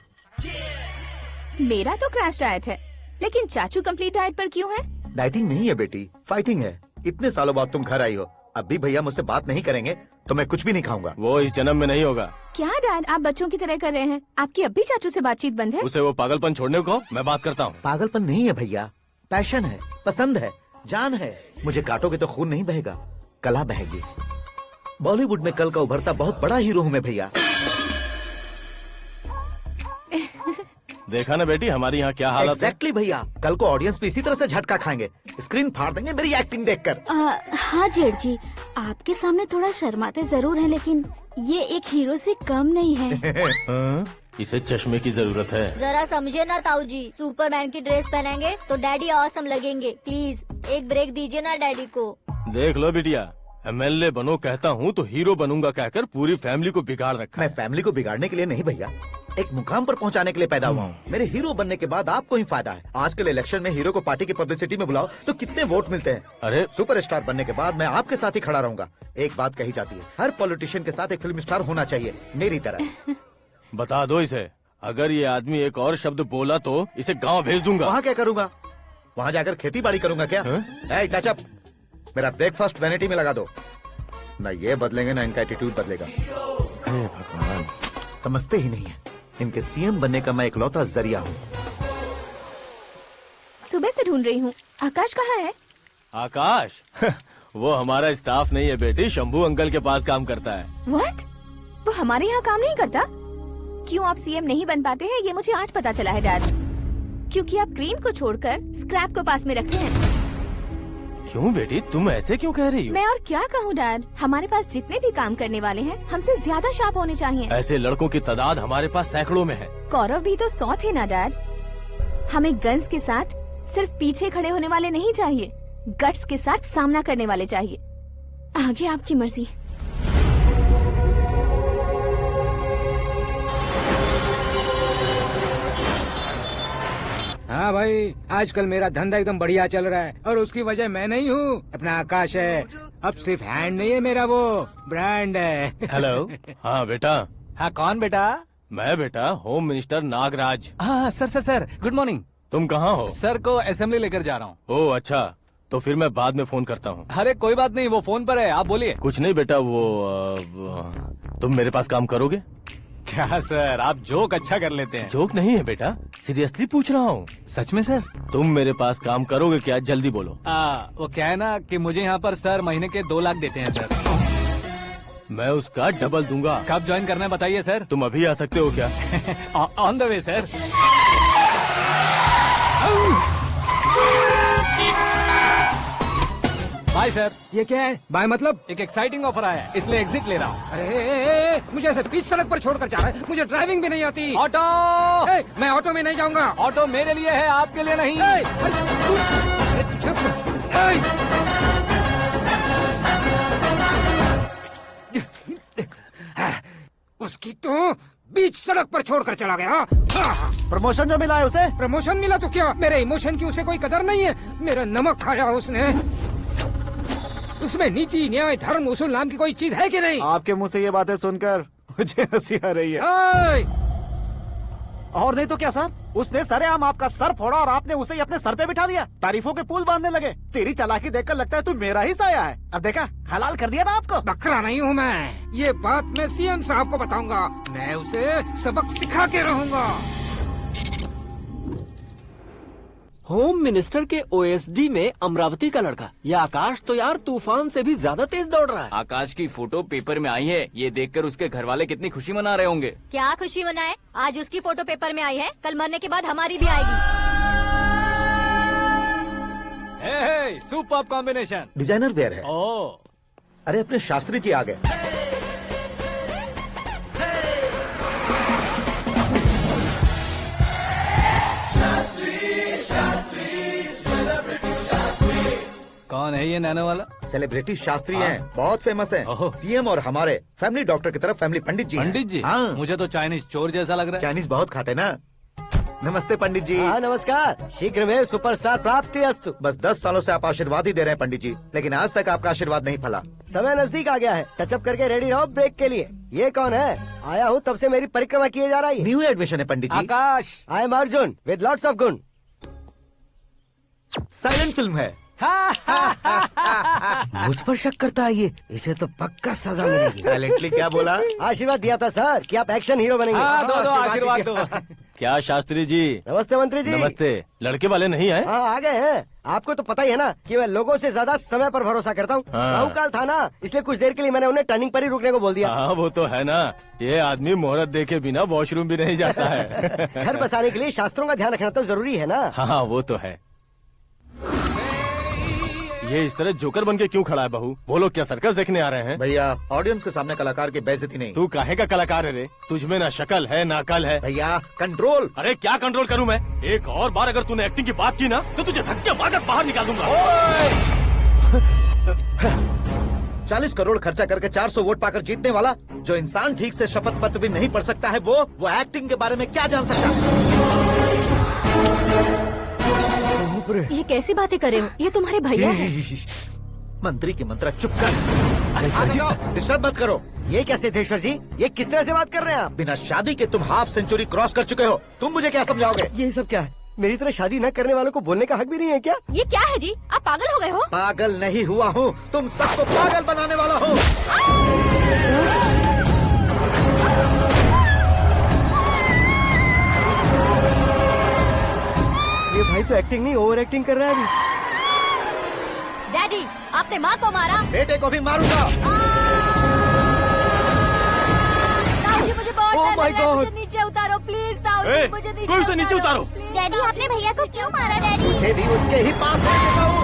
मेरा तो क्रैश डाइट है, लेकिन चाचू कंप्लीट डाइट पर क्यों है? डाइटिंग नहीं है बेटी, फाइटिंग है। इतने सालों बाद तुम घर आई हो, अब भी भैया मुझसे बात नहीं करेंगे तो मैं कुछ भी नहीं खाऊंगा। वो इस जन्म में नहीं होगा। क्या डैड, आप बच्चों की तरह कर रहे हैं? आपकी अब भी चाचू से बातचीत बंद है? उसे वो पागलपन छोड़ने को मैं बात करता हूँ। पागलपन नहीं है भैया, पैशन है, पसंद है, जान है। मुझे काटोगे तो खून नहीं बहेगा, कला बहेगी। बॉलीवुड में कल का उभरता बहुत बड़ा हीरो हूँ मैं भैया। देखा ना बेटी हमारी यहाँ क्या हालत है। एग्जैक्टली भैया, कल को ऑडियंस भी इसी तरह से झटका खाएंगे, स्क्रीन फाड़ देंगे मेरी एक्टिंग देखकर। हाँ जेठ जी, आपके सामने थोड़ा शर्माते जरूर हैं, लेकिन ये एक हीरो से कम नहीं है। इसे चश्मे की जरूरत है। जरा समझे ना ताऊ जी, सुपरमैन की ड्रेस पहनेंगे तो डैडी ऑसम लगेंगे। प्लीज एक ब्रेक दीजिए ना डैडी को। देख लो बिटिया, एमएलए बनो कहता हूँ तो हीरो बनूंगा कहकर पूरी फैमिली को बिगाड़ रखा। मैं फैमिली को बिगाड़ने के लिए नहीं भैया, एक मुकाम पर पहुंचाने के लिए पैदा हुआ हूँ। मेरे हीरो बनने के बाद आपको ही फायदा है। आजकल इलेक्शन में हीरो को पार्टी की पब्लिसिटी में बुलाओ तो कितने वोट मिलते हैं। अरे सुपरस्टार बनने के बाद मैं आपके साथ ही खड़ा रहूंगा। एक बात कही जाती है, हर पॉलिटिशियन के साथ एक फिल्म स्टार होना चाहिए, मेरी तरह। बता दो इसे, अगर ये आदमी एक और शब्द बोला तो इसे गाँव भेज दूंगा। वहाँ क्या करूँगा? वहाँ जाकर खेती बाड़ी करूँगा क्या? टच अप, मेरा ब्रेकफास्ट वैनिटी में लगा दो। न ये बदलेंगे न इनका एटीट्यूड बदलेगा। भगवान, समझते ही नहीं है, इनके सीएम बनने का मैं इकलौता जरिया हूँ। सुबह से ढूंढ रही हूँ, आकाश कहाँ है? आकाश? वो हमारा स्टाफ नहीं है बेटी, शंभू अंकल के पास काम करता है। व्हाट? वो हमारे यहाँ काम नहीं करता? क्यों आप सीएम नहीं बन पाते हैं ये मुझे आज पता चला है डैड। क्योंकि आप क्रीम को छोड़कर स्क्रैप को पास में रखते हैं। क्यों बेटी, तुम ऐसे क्यों कह रही हो? मैं और क्या कहूँ डैड, हमारे पास जितने भी काम करने वाले हैं हमसे ज्यादा शार्प होने चाहिए। ऐसे लड़कों की तादाद हमारे पास सैकड़ों में है। कौरव भी तो 100 थे ना डैड। हमें गन्स के साथ सिर्फ पीछे खड़े होने वाले नहीं चाहिए, गट्स के साथ सामना करने वाले चाहिए। आगे आपकी मर्जी। हाँ भाई, आजकल मेरा धंधा एकदम बढ़िया चल रहा है और उसकी वजह मैं नहीं हूँ, अपना आकाश है। अब सिर्फ हैंड नहीं है मेरा, वो ब्रांड है। हेलो। हाँ बेटा। हाँ कौन बेटा? मैं बेटा होम मिनिस्टर नागराज। हाँ सर गुड मॉर्निंग। तुम कहाँ हो? सर को असेंबली लेकर जा रहा हूँ। ओह अच्छा, तो फिर मैं बाद में फोन करता हूँ। अरे कोई बात नहीं, वो फोन पर है, आप बोलिए। कुछ नहीं बेटा, तुम मेरे पास काम करोगे? क्या सर, आप जोक अच्छा कर लेते हैं। जोक नहीं है बेटा, सीरियसली पूछ रहा हूँ। सच में सर? तुम मेरे पास काम करोगे क्या? जल्दी बोलो। वो क्या है ना कि मुझे यहाँ पर सर महीने के 2 लाख देते हैं सर। मैं उसका डबल दूंगा। कब ज्वाइन करना है बताइए सर। तुम अभी आ सकते हो क्या? On the way sir. Bye sir. ये क्या है? बाय मतलब? एक एक्साइटिंग ऑफर आया है, इसलिए एग्जिट ले रहा हूँ। अरे मुझे ऐसे बीच सड़क पर छोड़कर जा रहा है, मुझे ड्राइविंग भी नहीं आती। ऑटो। मैं ऑटो में नहीं जाऊंगा। ऑटो मेरे लिए है, आपके लिए नहीं। उसकी तो बीच सड़क पर छोड़कर चला गया। प्रमोशन जो मिला है उसे? प्रमोशन मिला तो क्या, मेरे इमोशन की उसे कोई कदर नहीं है। मेरा नमक खाया उसने। उसमें नीति, न्याय, धर्म, उसूल नाम की कोई चीज है कि नहीं? आपके मुंह से ये बातें सुनकर मुझे हंसी आ रही है। और नहीं तो क्या सर, उसने सरेआम आपका सर फोड़ा और आपने उसे ही अपने सर पे बिठा लिया। तारीफों के पुल बांधने लगे। तेरी चालाकी देखकर लगता है तू मेरा ही साया है। अब देखा, हलाल कर दिया ना आपको। बकरा नहीं हूँ मैं। ये बात मैं सीएम साहब को बताऊंगा। मैं उसे सबक सिखा के रहूंगा। होम मिनिस्टर के ओएसडी में अमरावती का लड़का, ये आकाश तो यार तूफान से भी ज्यादा तेज दौड़ रहा है। आकाश की फोटो पेपर में आई है, ये देखकर उसके घर वाले कितनी खुशी मना रहे होंगे। क्या खुशी मनाए, आज उसकी फोटो पेपर में आई है, कल मरने के बाद हमारी भी आएगी। Super combination. डिजाइनर वेयर है। ओह, अरे अपने शास्त्री जी आ गए। कौन है ये नैनो वाला? सेलिब्रिटी शास्त्री हैं, बहुत फेमस हैं। सीएम और हमारे फैमिली डॉक्टर की तरफ फैमिली पंडित जी हैं। पंडित जी? हाँ। मुझे तो चाइनीज चोर जैसा लग रहा है। चाइनीज बहुत खाते ना। नमस्ते पंडित जी। हाँ नमस्कार, शीघ्र में सुपरस्टार प्राप्ति अस्तु। बस 10 सालों से आप आशीर्वाद ही दे रहे हैं पंडित जी, लेकिन आज तक आपका आशीर्वाद नहीं फला। समय नजदीक आ गया है, टचअप करके रेडी रहो ब्रेक के लिए। ये कौन है? आया हूँ तब से मेरी परिक्रमा किए जा रही है। न्यू एडमिशन है Pandit ji. Akash. I am Arjun with lots of गुण। साइलेंट फिल्म है। मुझ पर शक करता है ये, इसे तो पक्का सजा मिलेगी। साइलेंटली क्या बोला? आशीर्वाद दिया था सर कि आप एक्शन हीरो बनेंगे। हाँ, दो आशीर्वाद दो। क्या शास्त्री जी? नमस्ते मंत्री जी। नमस्ते। लड़के वाले नहीं आए? हाँ आ गए हैं। आपको तो पता ही है ना कि मैं लोगों से ज्यादा समय पर भरोसा करता हूँ। हाँ। राहु काल था ना, इसलिए कुछ देर के लिए मैंने उन्हें टर्निंग पर ही रुकने को बोल दिया। हाँ वो तो है ना, ये आदमी मुहूर्त देखे बिना वॉशरूम भी नहीं जाता है। घर बसाने के लिए शास्त्रों का ध्यान रखना तो जरूरी है ना। हाँ वो तो है। ये इस तरह जोकर बन के क्यों खड़ा है बहू? वो लोग क्या सर्कस देखने आ रहे हैं? भैया ऑडियंस के सामने कलाकार की बेइज्जती नहीं। तू काहे का कलाकार है रे? तुझमें ना शक्ल है ना अकल है। भैया कंट्रोल। अरे क्या कंट्रोल करूं मैं? एक और बार अगर तूने एक्टिंग की बात की ना तो तुझे धक्के मारकर बाहर निकाल दूंगा। 40 करोड़ खर्चा करके 400 वोट पाकर जीतने वाला, जो इंसान ठीक से शपथ पत्र भी नहीं पढ़ सकता है, वो एक्टिंग के बारे में क्या जान सकता है? ये कैसी बातें कर रहे हो? ये तुम्हारे भैया हैं। मंत्री की मंत्रा चुप कर। डिस्टर्ब मत करो। ये क्या सिद्धेश्वर जी, ये किस तरह से बात कर रहे हैं आप? बिना शादी के तुम हाफ सेंचुरी क्रॉस कर चुके हो, तुम मुझे क्या समझाओगे? ये सब क्या है? मेरी तरह शादी न करने वालों को बोलने का हक भी नहीं है क्या? ये क्या है जी, आप पागल हो गए हो? पागल नहीं हुआ हूँ, तुम सबको पागल बनाने वाला हूँ। ये भाई तो एक्टिंग नहीं ओवर एक्टिंग कर रहा है अभी। डैडी, आपने माँ को मारा। बेटे को भी मारूंगा। ताऊ जी मुझे बहुत Oh डर my लग रहा है, God! मुझे नीचे उतारो प्लीज। ताऊ जी मुझे नीचे कोई उसे नीचे उतारो। डैडी आपने भैया को क्यों मारा डैडी? मुझे भी उसके ही पास लेके जाऊं।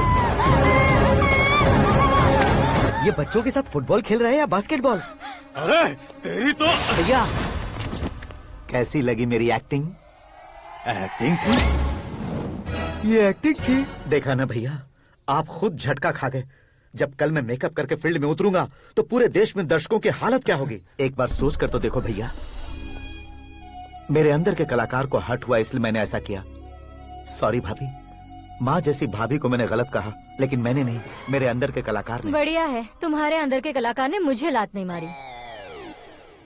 ये बच्चों के साथ फुटबॉल खेल रहे हैं या बास्केटबॉल? अरे तेरी तो भैया कैसी लगी मेरी एक्टिंग? एक्टिंग थी। ये एक्टिंग थी। देखा ना भैया, आप खुद झटका खा गए। जब कल मैं मेकअप करके फील्ड में उतरूंगा तो पूरे देश में दर्शकों की हालत क्या होगी? एक बार सोच कर तो देखो भैया। मेरे अंदर के कलाकार को हर्ट हुआ इसलिए मैंने ऐसा किया। सॉरी भाभी। माँ जैसी भाभी को मैंने गलत कहा, लेकिन मैंने नहीं, मेरे अंदर के कलाकार ने। बढ़िया है, तुम्हारे अंदर के कलाकार ने मुझे लात नहीं मारी।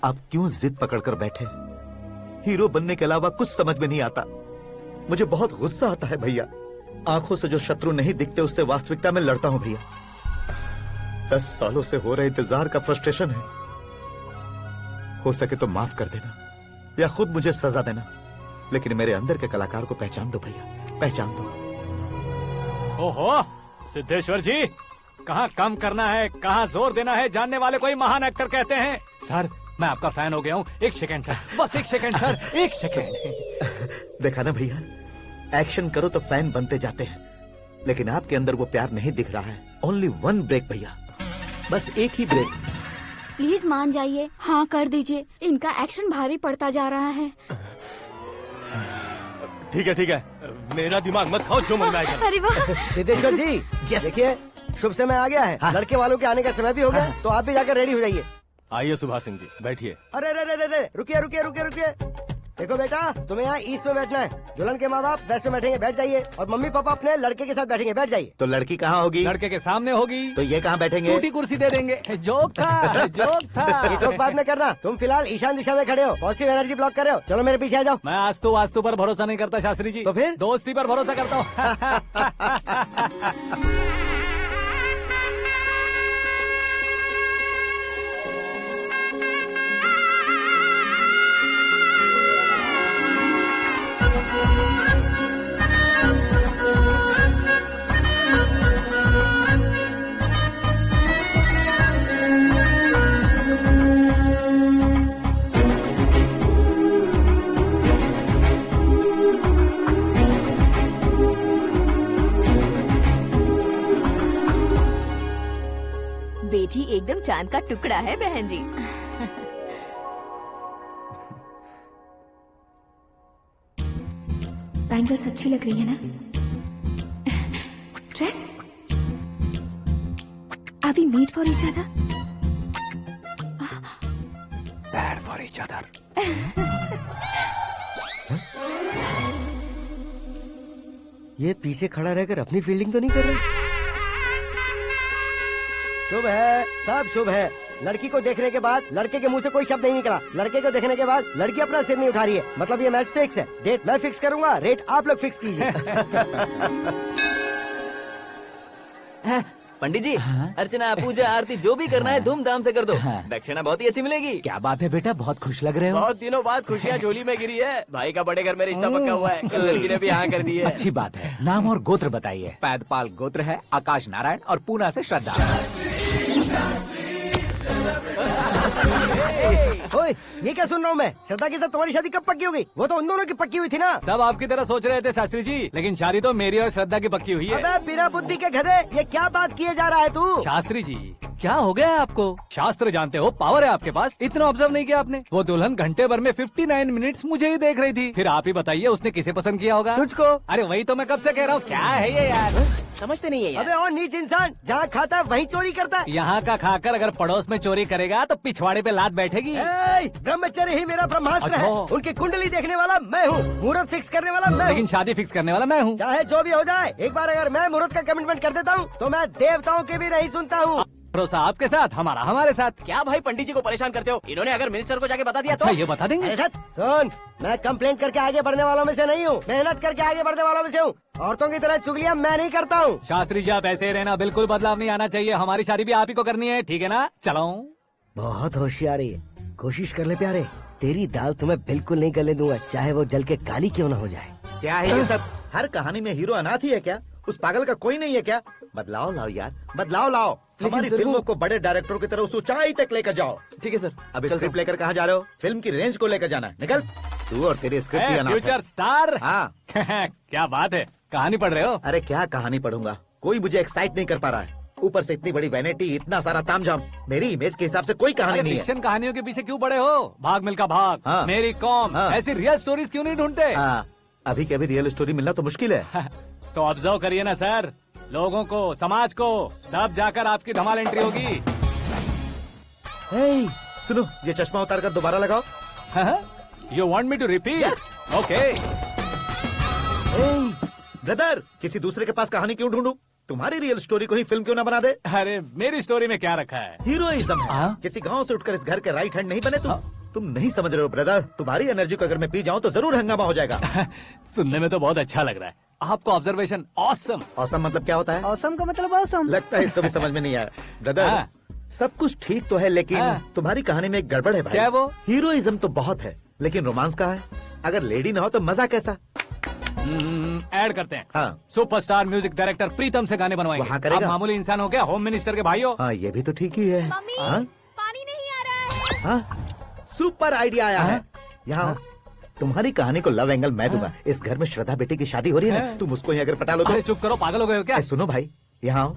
आप क्यों जिद पकड़कर बैठे? हीरो बनने के अलावा कुछ समझ में नहीं आता। मुझे बहुत गुस्सा आता है भैया। आंखों से जो शत्रु नहीं दिखते उससे वास्तविकता में लड़ता हूँ भैया। 10 सालों से हो रहे इंतजार का फ्रस्ट्रेशन है। हो सके तो माफ कर देना या खुद मुझे सजा देना, लेकिन मेरे अंदर के कलाकार को पहचान दो भैया, पहचान दो। ओहो सिद्धेश्वर जी, कहाँ कम करना है कहाँ जोर देना है जानने वाले को ही महान एक्टर कहते हैं। सर मैं आपका फैन हो गया हूँ। एक सेकंड सर, बस एक सेकंड सर, एक सेकंड। देखा ना भैया, एक्शन करो तो फैन बनते जाते हैं, लेकिन आपके अंदर वो प्यार नहीं दिख रहा है। ओनली 1 ब्रेक भैया, बस एक ही ब्रेक। प्लीज मान जाइए, हाँ कर दीजिए। इनका एक्शन भारी पड़ता जा रहा है। ठीक है, मेरा दिमाग मत खाओ, जो मन में आएगा। अरे वाह सिद्धेश्वर जी, देखिए शुभ समय आ गया है। लड़के वालों के आने का समय भी हो गया, तो आप भी जाकर रेडी हो जाइए। आइए सुभाष सिंह जी, बैठिए। अरे रुकिए रुकिए रुकिए रुकिए। देखो बेटा, तुम्हें यहाँ ईस्ट में बैठना है। दुल्हन के माँ बाप वेस्ट में बैठेंगे, बैठ जाइए। और मम्मी पापा अपने लड़के के साथ बैठेंगे, बैठ जाइए। तो लड़की कहाँ होगी? लड़के के सामने होगी। तो ये कहाँ बैठेंगे? टूटी कुर्सी दे देंगे। जोक था, जोक था। ये जोक बाद में करना। तुम फिलहाल ईशान दिशा में खड़े हो, पॉजिटिव एनर्जी ब्लॉक कर रहे हो। चलो मेरे पीछे आ जाओ। मैं आस्तु वास्तु पर भरोसा नहीं करता शास्त्री जी। तो फिर? दोस्ती पर भरोसा करता हूँ। बेटी एकदम चांद का टुकड़ा है बहन जी। बैंगल्स अच्छी लग रही है ना? Dress? Are we meet for each other? Bad for each other. ये पीछे खड़ा रहकर अपनी फील्डिंग तो नहीं कर रहा? शुभ है, सब शुभ है। लड़की को देखने के बाद लड़के के मुंह से कोई शब्द नहीं निकला। लड़के को देखने के बाद लड़की अपना सिर नहीं उठा रही है। मतलब ये मैच फिक्स है। डेट मैं फिक्स करूंगा, रेट आप लोग फिक्स कीजिए। पंडित जी, अर्चना पूजा आरती जो भी करना है धूमधाम से कर दो। दक्षिणा बहुत ही अच्छी मिलेगी। क्या बात है बेटा, बहुत खुश लग रहे हो। बहुत दिनों बाद खुशियाँ झोली में गिरी है। भाई का बड़े घर में रिश्ता पक्का हुआ है। कल लड़की ने भी हाँ कर दी है। अच्छी बात है। नाम और गोत्र बताइए। पैदपाल गोत्र है, आकाश नारायण, और पूना से श्रद्धा। ओए, ये क्या सुन रहा हूँ मैं? श्रद्धा के साथ तुम्हारी शादी कब पक्की हो गई? वो तो उन दोनों की पक्की हुई थी ना। सब आपकी तरह सोच रहे थे शास्त्री जी, लेकिन शादी तो मेरी और श्रद्धा की पक्की हुई है। अबे बिना बुद्धि के गधे, ये क्या बात किए जा रहा है तू? शास्त्री जी, क्या हो गया है आपको? शास्त्र जानते हो, पावर है आपके पास। इतना ऑब्जर्व नहीं किया आपने? वो दुल्हन घंटे भर में 59 मिनट्स मुझे ही देख रही थी। फिर आप ही बताइए उसने किसे पसंद किया होगा? तुझको। अरे वही तो मैं कब से कह रहा हूँ, क्या है ये यार? समझते नहीं है यार। अबे और नीच इंसान, जहाँ खाता है वहीं चोरी करता है। यहाँ का खाकर अगर पड़ोस में चोरी करेगा तो पिछवाड़े पे लात बैठेगी। ब्रह्मचर्य ही मेरा ब्रह्मास्त्र है। अच्छा। उनकी कुंडली देखने वाला मैं हूँ, मुहूर्त फिक्स करने वाला मैं हूँ। लेकिन शादी फिक्स करने वाला मैं हूँ। चाहे जो भी हो जाए, एक बार अगर मैं मुहूर्त का कमिटमेंट कर देता हूँ तो मैं देवताओं के भी नहीं सुनता हूँ। भरोसा आपके साथ, हमारा हमारे साथ। क्या भाई पंडित जी को परेशान करते हो? इन्होंने अगर मिनिस्टर को जाके बता दिया अच्छा, तो ये बता देंगे? सुन, मैं कंप्लेंट करके आगे बढ़ने वालों में से नहीं हूँ, मेहनत करके आगे बढ़ने वालों में से हूँ। औरतों की तरह चुगलियाँ मैं नहीं करता हूँ। शास्त्री जी आप ऐसे ही रहना, बिल्कुल बदलाव नहीं आना चाहिए। हमारी शादी भी आप ही को करनी है, ठीक है ना? चलो। बहुत होशियारी है, कोशिश कर ले प्यारे। तेरी दाल तुम्हें बिल्कुल नहीं गलने दूंगा, चाहे वो जल के काली क्यों न हो जाए। क्या है ये सब? हर कहानी में हीरो अनाथ ही है क्या? उस पागल का कोई नहीं है क्या? बदलाव लाओ यार, बदलाव लाओ। हमारी फिल्मों को बड़े डायरेक्टरों की तरह उस ऊंचाई तक लेकर जाओ। ठीक है सर। अब स्क्रिप्ट लेकर कहाँ जा रहे हो? फिल्म की रेंज को लेकर जाना है। निकल तू और तेरी स्क्रिप्ट भी अनाथ है। Future star. हाँ। क्या बात है, कहानी पढ़ रहे हो? अरे क्या कहानी पढ़ूंगा, कोई मुझे एक्साइट नहीं कर पा रहा है। ऊपर से इतनी बड़ी वैनिटी, इतना सारा तामझाम। मेरी इमेज के हिसाब से कोई कहानी नहीं है। फिक्शन कहानियों के पीछे क्यों पड़े हो? भाग मिल्खा भाग, हाँ। मेरी कॉम, हाँ। ऐसी रियल स्टोरीज क्यों नहीं ढूंढते? हाँ, अभी के अभी रियल स्टोरी मिलना तो मुश्किल है। तो ऑब्जर्व करिए ना सर, लोगों को, समाज को, तब जाकर आपकी धमाल एंट्री होगी। सुनो, ये चश्मा उतार कर दोबारा लगाओ। You want me to repeat? Okay. Brother, किसी दूसरे के पास कहानी क्यों ढूंढूं? तुम्हारी रियल स्टोरी को ही फिल्म क्यों ना बना दे? अरे मेरी स्टोरी में क्या रखा है? हीरोइज्म है। किसी गांव से उठकर इस घर के राइट हैंड नहीं बने तुम। तुम नहीं समझ रहे हो ब्रदर, तुम्हारी एनर्जी को अगर मैं पी जाऊं तो जरूर हंगामा हो जाएगा। सुनने में तो बहुत अच्छा लग रहा है। आपको ऑब्जर्वेशन ऑसम। ऑसम मतलब क्या होता है? औसम का मतलब औसम। लगता है इसको भी समझ में नहीं आया। ब्रदर, सब कुछ ठीक तो है, लेकिन तुम्हारी कहानी में एक गड़बड़ है भाई। क्या वो? हीरोइज्म तो बहुत है, लेकिन रोमांस का है। अगर लेडी ना हो तो मजा कैसा? ऐड करते हैं। हाँ। सुपरस्टार म्यूजिक डायरेक्टर प्रीतम से गाने बनवाएंगे। वहाँ करेगा? आप मामूली इंसान हो क्या, होम मिनिस्टर के भाई हो? हाँ, ये भी तो ठीक ही है। मम्मी, हाँ? पानी नहीं आ रहा है। हाँ? सुपर आइडिया आया है। यहाँ तुम्हारी कहानी को लव एंगल मैं दूंगा। इस घर में श्रद्धा बेटी की शादी हो रही है ना, तुम उसको ही अगर पटा लो तो। अरे चुप करो, पागल हो गए हो क्या? सुनो भाई, यहाँ आओ।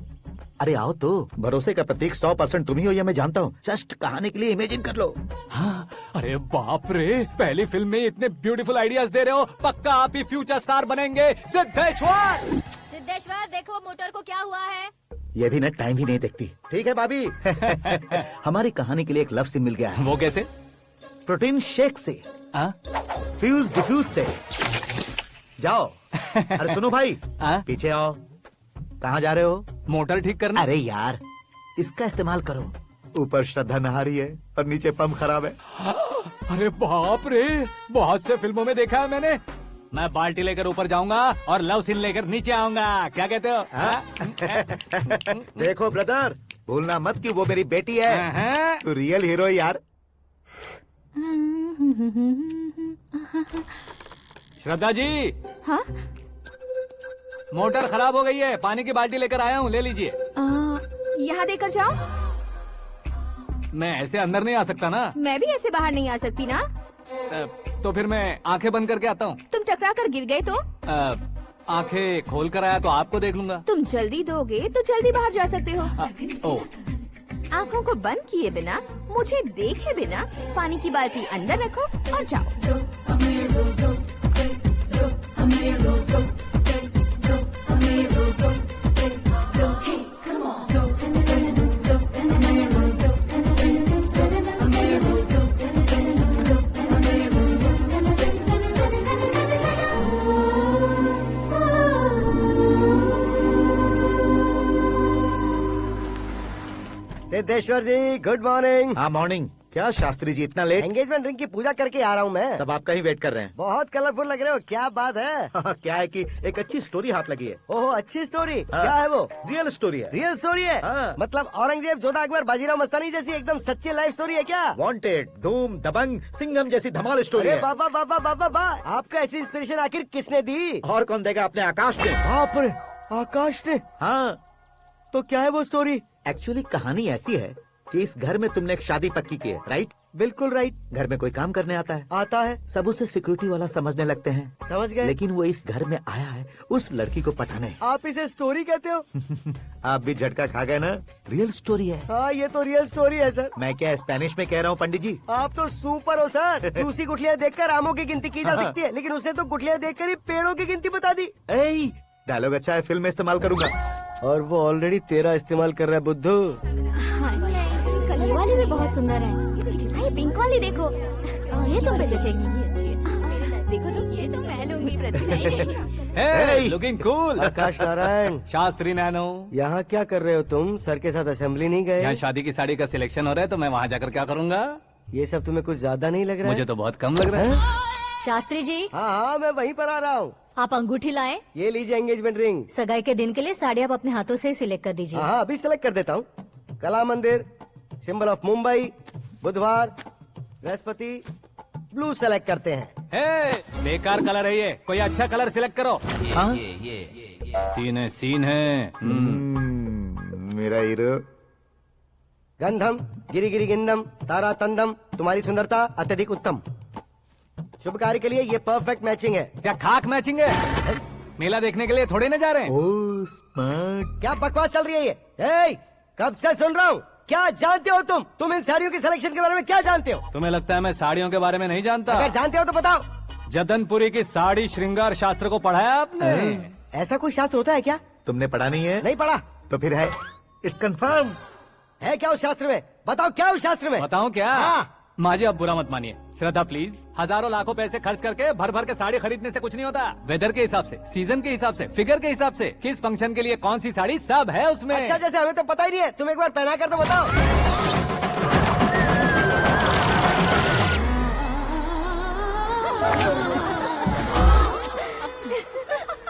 अरे आओ तो, भरोसे का प्रतीक 100% तुम ही हो, ये मैं जानता हूँ। जस्ट कहानी के लिए इमेजिन कर लो। हाँ, अरे बाप रे, पहली फिल्म में इतने ब्यूटीफुल आइडियाज दे रहे हो। पक्का आप ही फ्यूचर स्टार बनेंगे। सिद्धेश्वर, सिद्धेश्वर देखो मोटर को क्या हुआ है। ये भी ना टाइम ही नहीं देखती। ठीक है भाभी। हमारी कहानी के लिए एक लव सीन मिल गया है। वो कैसे? प्रोटीन शेक से, फ्यूज डिफ्यूज से। जाओ। अरे सुनो भाई, पीछे आओ। कहाँ जा रहे हो? मोटर ठीक करना। अरे यार, इसका इस्तेमाल करो। ऊपर श्रद्धा नहा रही है और नीचे पंप खराब है। अरे बाप रे, बहुत से फिल्मों में देखा है मैंने। मैं बाल्टी लेकर ऊपर जाऊंगा और लव सीन लेकर नीचे आऊंगा। क्या कहते हो? देखो ब्रदर, भूलना मत कि वो मेरी बेटी है। तू रियल हीरो है यार। श्रद्धा जी। हाँ? मोटर खराब हो गई है, पानी की बाल्टी लेकर आया हूँ, ले लीजिए। यहाँ देकर जाओ। मैं ऐसे अंदर नहीं आ सकता ना। मैं भी ऐसे बाहर नहीं आ सकती ना। तो फिर मैं आंखें बंद करके आता हूँ। तुम टकरा कर गिर गए तो? आंखें खोल कर आया तो आपको देख लूंगा। तुम जल्दी दोगे तो जल्दी बाहर जा सकते हो। आँखों को बंद किए बिना, मुझे देखे बिना पानी की बाल्टी अंदर रखो और जाओ। सिद्धेश्वर जी, गुड मॉर्निंग। हाँ मॉर्निंग। क्या शास्त्री जी इतना लेट? एंगेजमेंट रिंग की पूजा करके आ रहा हूँ मैं। सब आपका ही वेट कर रहे हैं। बहुत कलरफुल लग रहे हो, क्या बात है? क्या है कि एक अच्छी स्टोरी हाथ लगी है। ओहो, अच्छी स्टोरी। क्या है वो? रियल स्टोरी है। रियल स्टोरी है? मतलब औरंगजेब, जोधा अकबर, बाजीराव मस्तानी जैसी एकदम सच्ची लाइफ स्टोरी है क्या? वांटेड, धूम, दबंग, सिंघम जैसी धमाल स्टोरी है। बाबा बाबा बाबा बा, आपका ऐसी इंस्पिरेशन आखिर किसने दी? और कौन देगा? अपने आकाश ने। बाप रे, आकाश ने? हाँ। तो क्या है वो स्टोरी? एक्चुअली कहानी ऐसी है कि इस घर में तुमने एक शादी पक्की की है, राइट? बिल्कुल राइट। घर में कोई काम करने आता है? आता है। सब उसे सिक्योरिटी वाला समझने लगते हैं। समझ गए। लेकिन वो इस घर में आया है उस लड़की को पटाने। आप इसे स्टोरी कहते हो? आप भी झटका खा गए ना। रियल स्टोरी है। हाँ, ये तो रियल स्टोरी है सर। मैं क्या स्पेनिश में कह रहा हूँ पंडित जी? आप तो सुपर हो सर। चूसी गुठलियाँ देखकर आमों की गिनती की जा सकती है, लेकिन उसने तो गुठलियाँ देखकर ही पेड़ों की गिनती बता दी। डायलॉग अच्छा है, फिल्म में इस्तेमाल करूंगा। और वो ऑलरेडी तेरा इस्तेमाल कर रहा है बुद्धू। कलर वाली भी बहुत सुंदर है। ये पिंक वाली देखो, और ये तुम पे जचेगी। देखो तो, ये तो मैं लूंगी। Hey, looking cool। आकाश नारायण। शास्त्री नैनो। यहाँ क्या कर रहे हो तुम? सर के साथ असेंबली नहीं गए? यहाँ शादी की साड़ी का सिलेक्शन हो रहा है, तो मैं वहाँ जाकर क्या करूँगा? ये सब तुम्हें कुछ ज्यादा नहीं लग रहा है? मुझे तो बहुत कम लग रहा है। शास्त्री जी। हाँ हाँ, मैं वहीं पर आ रहा हूँ। आप अंगूठी लाएं। ये लीजिए एंगेजमेंट रिंग। सगाई के दिन के लिए साड़ी आप अपने हाथों से ही सिलेक्ट कर दीजिए। हाँ, अभी सिलेक्ट कर देता हूँ। कला मंदिर, सिंबल ऑफ मुंबई, बुधवार, बृहस्पति, ब्लू सेलेक्ट करते हैं। बेकार कलर है ये, कोई अच्छा कलर सिलेक्ट करो। सीन है। मेरा हीरो। गंधम, गिरी गिरी गिंदम, तारा तंदम, तुम्हारी सुंदरता अत्यधिक उत्तम। शुभ कार्य के लिए ये परफेक्ट मैचिंग है। क्या खाक मैचिंग है? मेला देखने के लिए थोड़े न जा रहे हैं। Oh smart. क्या बकवास चल रही है ये? कब से सुन रहा हूँ। क्या जानते हो तुम इन साड़ियों की सिलेक्शन के बारे में क्या जानते हो? तुम्हें लगता है मैं साड़ियों के बारे में नहीं जानता? अगर जानते हो तो बताओ। जदनपुरी की साड़ी श्रृंगार शास्त्र को पढ़ा है आपने? ऐसा कोई शास्त्र होता है क्या? तुमने पढ़ा नहीं है? नहीं पढ़ा। तो फिर है। It's confirm. है क्या उस शास्त्र में? बताओ क्या उस शास्त्र में? बताऊं क्या? हाँ। माजी, अब बुरा मत मानिए। श्रद्धा प्लीज, हजारों लाखों पैसे खर्च करके भर भर के साड़ी खरीदने से कुछ नहीं होता। वेदर के हिसाब से, सीजन के हिसाब से, फिगर के हिसाब से, किस फंक्शन के लिए कौन सी साड़ी, सब है उसमें। अच्छा, जैसे हमें तो पता ही नहीं है। तुम एक बार पहना कर तो बताओ।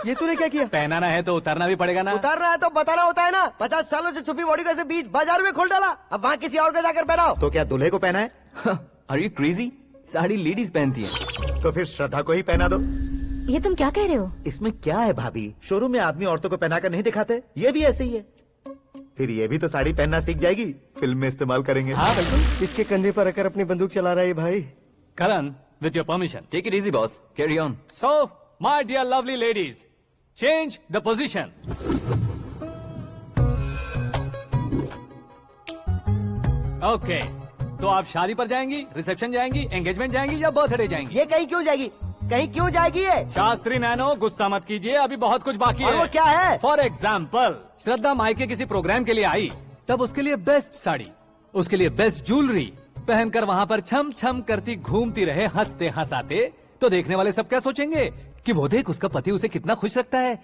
ये तूने क्या किया? पहनाना है तो उतारना भी पड़ेगा ना। उतारना है तो बताना होता है ना। 50 सालों से छुपी बॉडी को ऐसे बीच बाजार में खोल डाला, अब वहाँ किसी और को जाकर पहनाओ। तो क्या दूल्हे को पहना है? Are you crazy? Sari ladies पहनती है। तो फिर श्रद्धा को ही पहना दो। ये तुम क्या कह रहे हो? इसमें क्या है भाभी? शोरूम में आदमी औरतों को पहनाकर नहीं दिखाते? ये भी ऐसे ही है। फिर ये भी तो साड़ी पहनना सीख जाएगी, फिल्म में इस्तेमाल करेंगे। हाँ बिल्कुल। इसके कंधे पर रखकर अपनी बंदूक चला रहा है भाई। करण, with your permission. Take it easy, boss. Carry on. So, my dear lovely ladies, change the position. Okay. तो आप शादी पर जाएंगी, रिसेप्शन जाएंगी, एंगेजमेंट जाएंगी या बर्थडे जाएंगी? ये कहीं क्यों जाएगी? कहीं क्यों जाएगी ये? शास्त्री नैनो, गुस्सा मत कीजिए, अभी बहुत कुछ बाकी है। और वो क्या है? फॉर एग्जाम्पल, श्रद्धा मायके किसी प्रोग्राम के लिए आई, तब उसके लिए बेस्ट साड़ी, उसके लिए बेस्ट ज्वेलरी, पहनकर वहाँ पर छम छम करती घूमती रहे हंसते हंसाते, तो देखने वाले सब क्या सोचेंगे कि वो देख उसका पति उसे कितना खुश रखता है।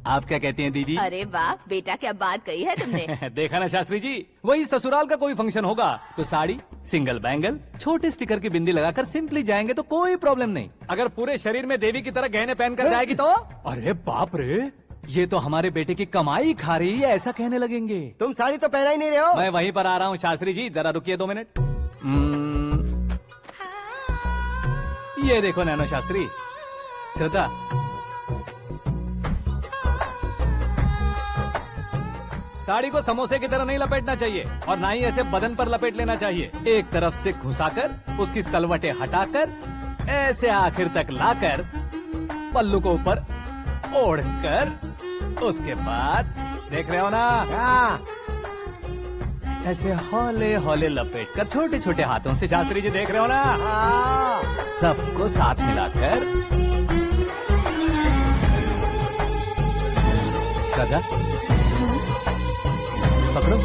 आप क्या कहती हैं दीदी? अरे वाह बेटा, क्या बात कही है तुमने। देखा ना शास्त्री जी, वही ससुराल का कोई फंक्शन होगा तो साड़ी, सिंगल बैंगल, छोटे स्टिकर की बिंदी लगाकर सिंपली जाएंगे तो कोई प्रॉब्लम नहीं। अगर पूरे शरीर में देवी की तरह गहने पहन कर जाएगी तो अरे बाप रे, ये तो हमारे बेटे की कमाई खा रही है, ऐसा कहने लगेंगे। तुम साड़ी तो पहना ही नहीं रहे हो। मैं वहीं पर आ रहा हूँ शास्त्री जी, जरा रुकिए 2 मिनट। ये देखो नैनो शास्त्री, श्रद्धा, साड़ी को समोसे की तरह नहीं लपेटना चाहिए और ना ही ऐसे बदन पर लपेट लेना चाहिए। एक तरफ से घुसाकर उसकी सलवटें हटाकर ऐसे आखिर तक लाकर पल्लू को ऊपर ओढ़कर, उसके बाद देख रहे हो ना, ऐसे हौले हौले लपेट कर छोटे छोटे हाथों से, शास्त्री जी देख रहे हो ना, सबको साथ मिलाकर सदा पकड़ो।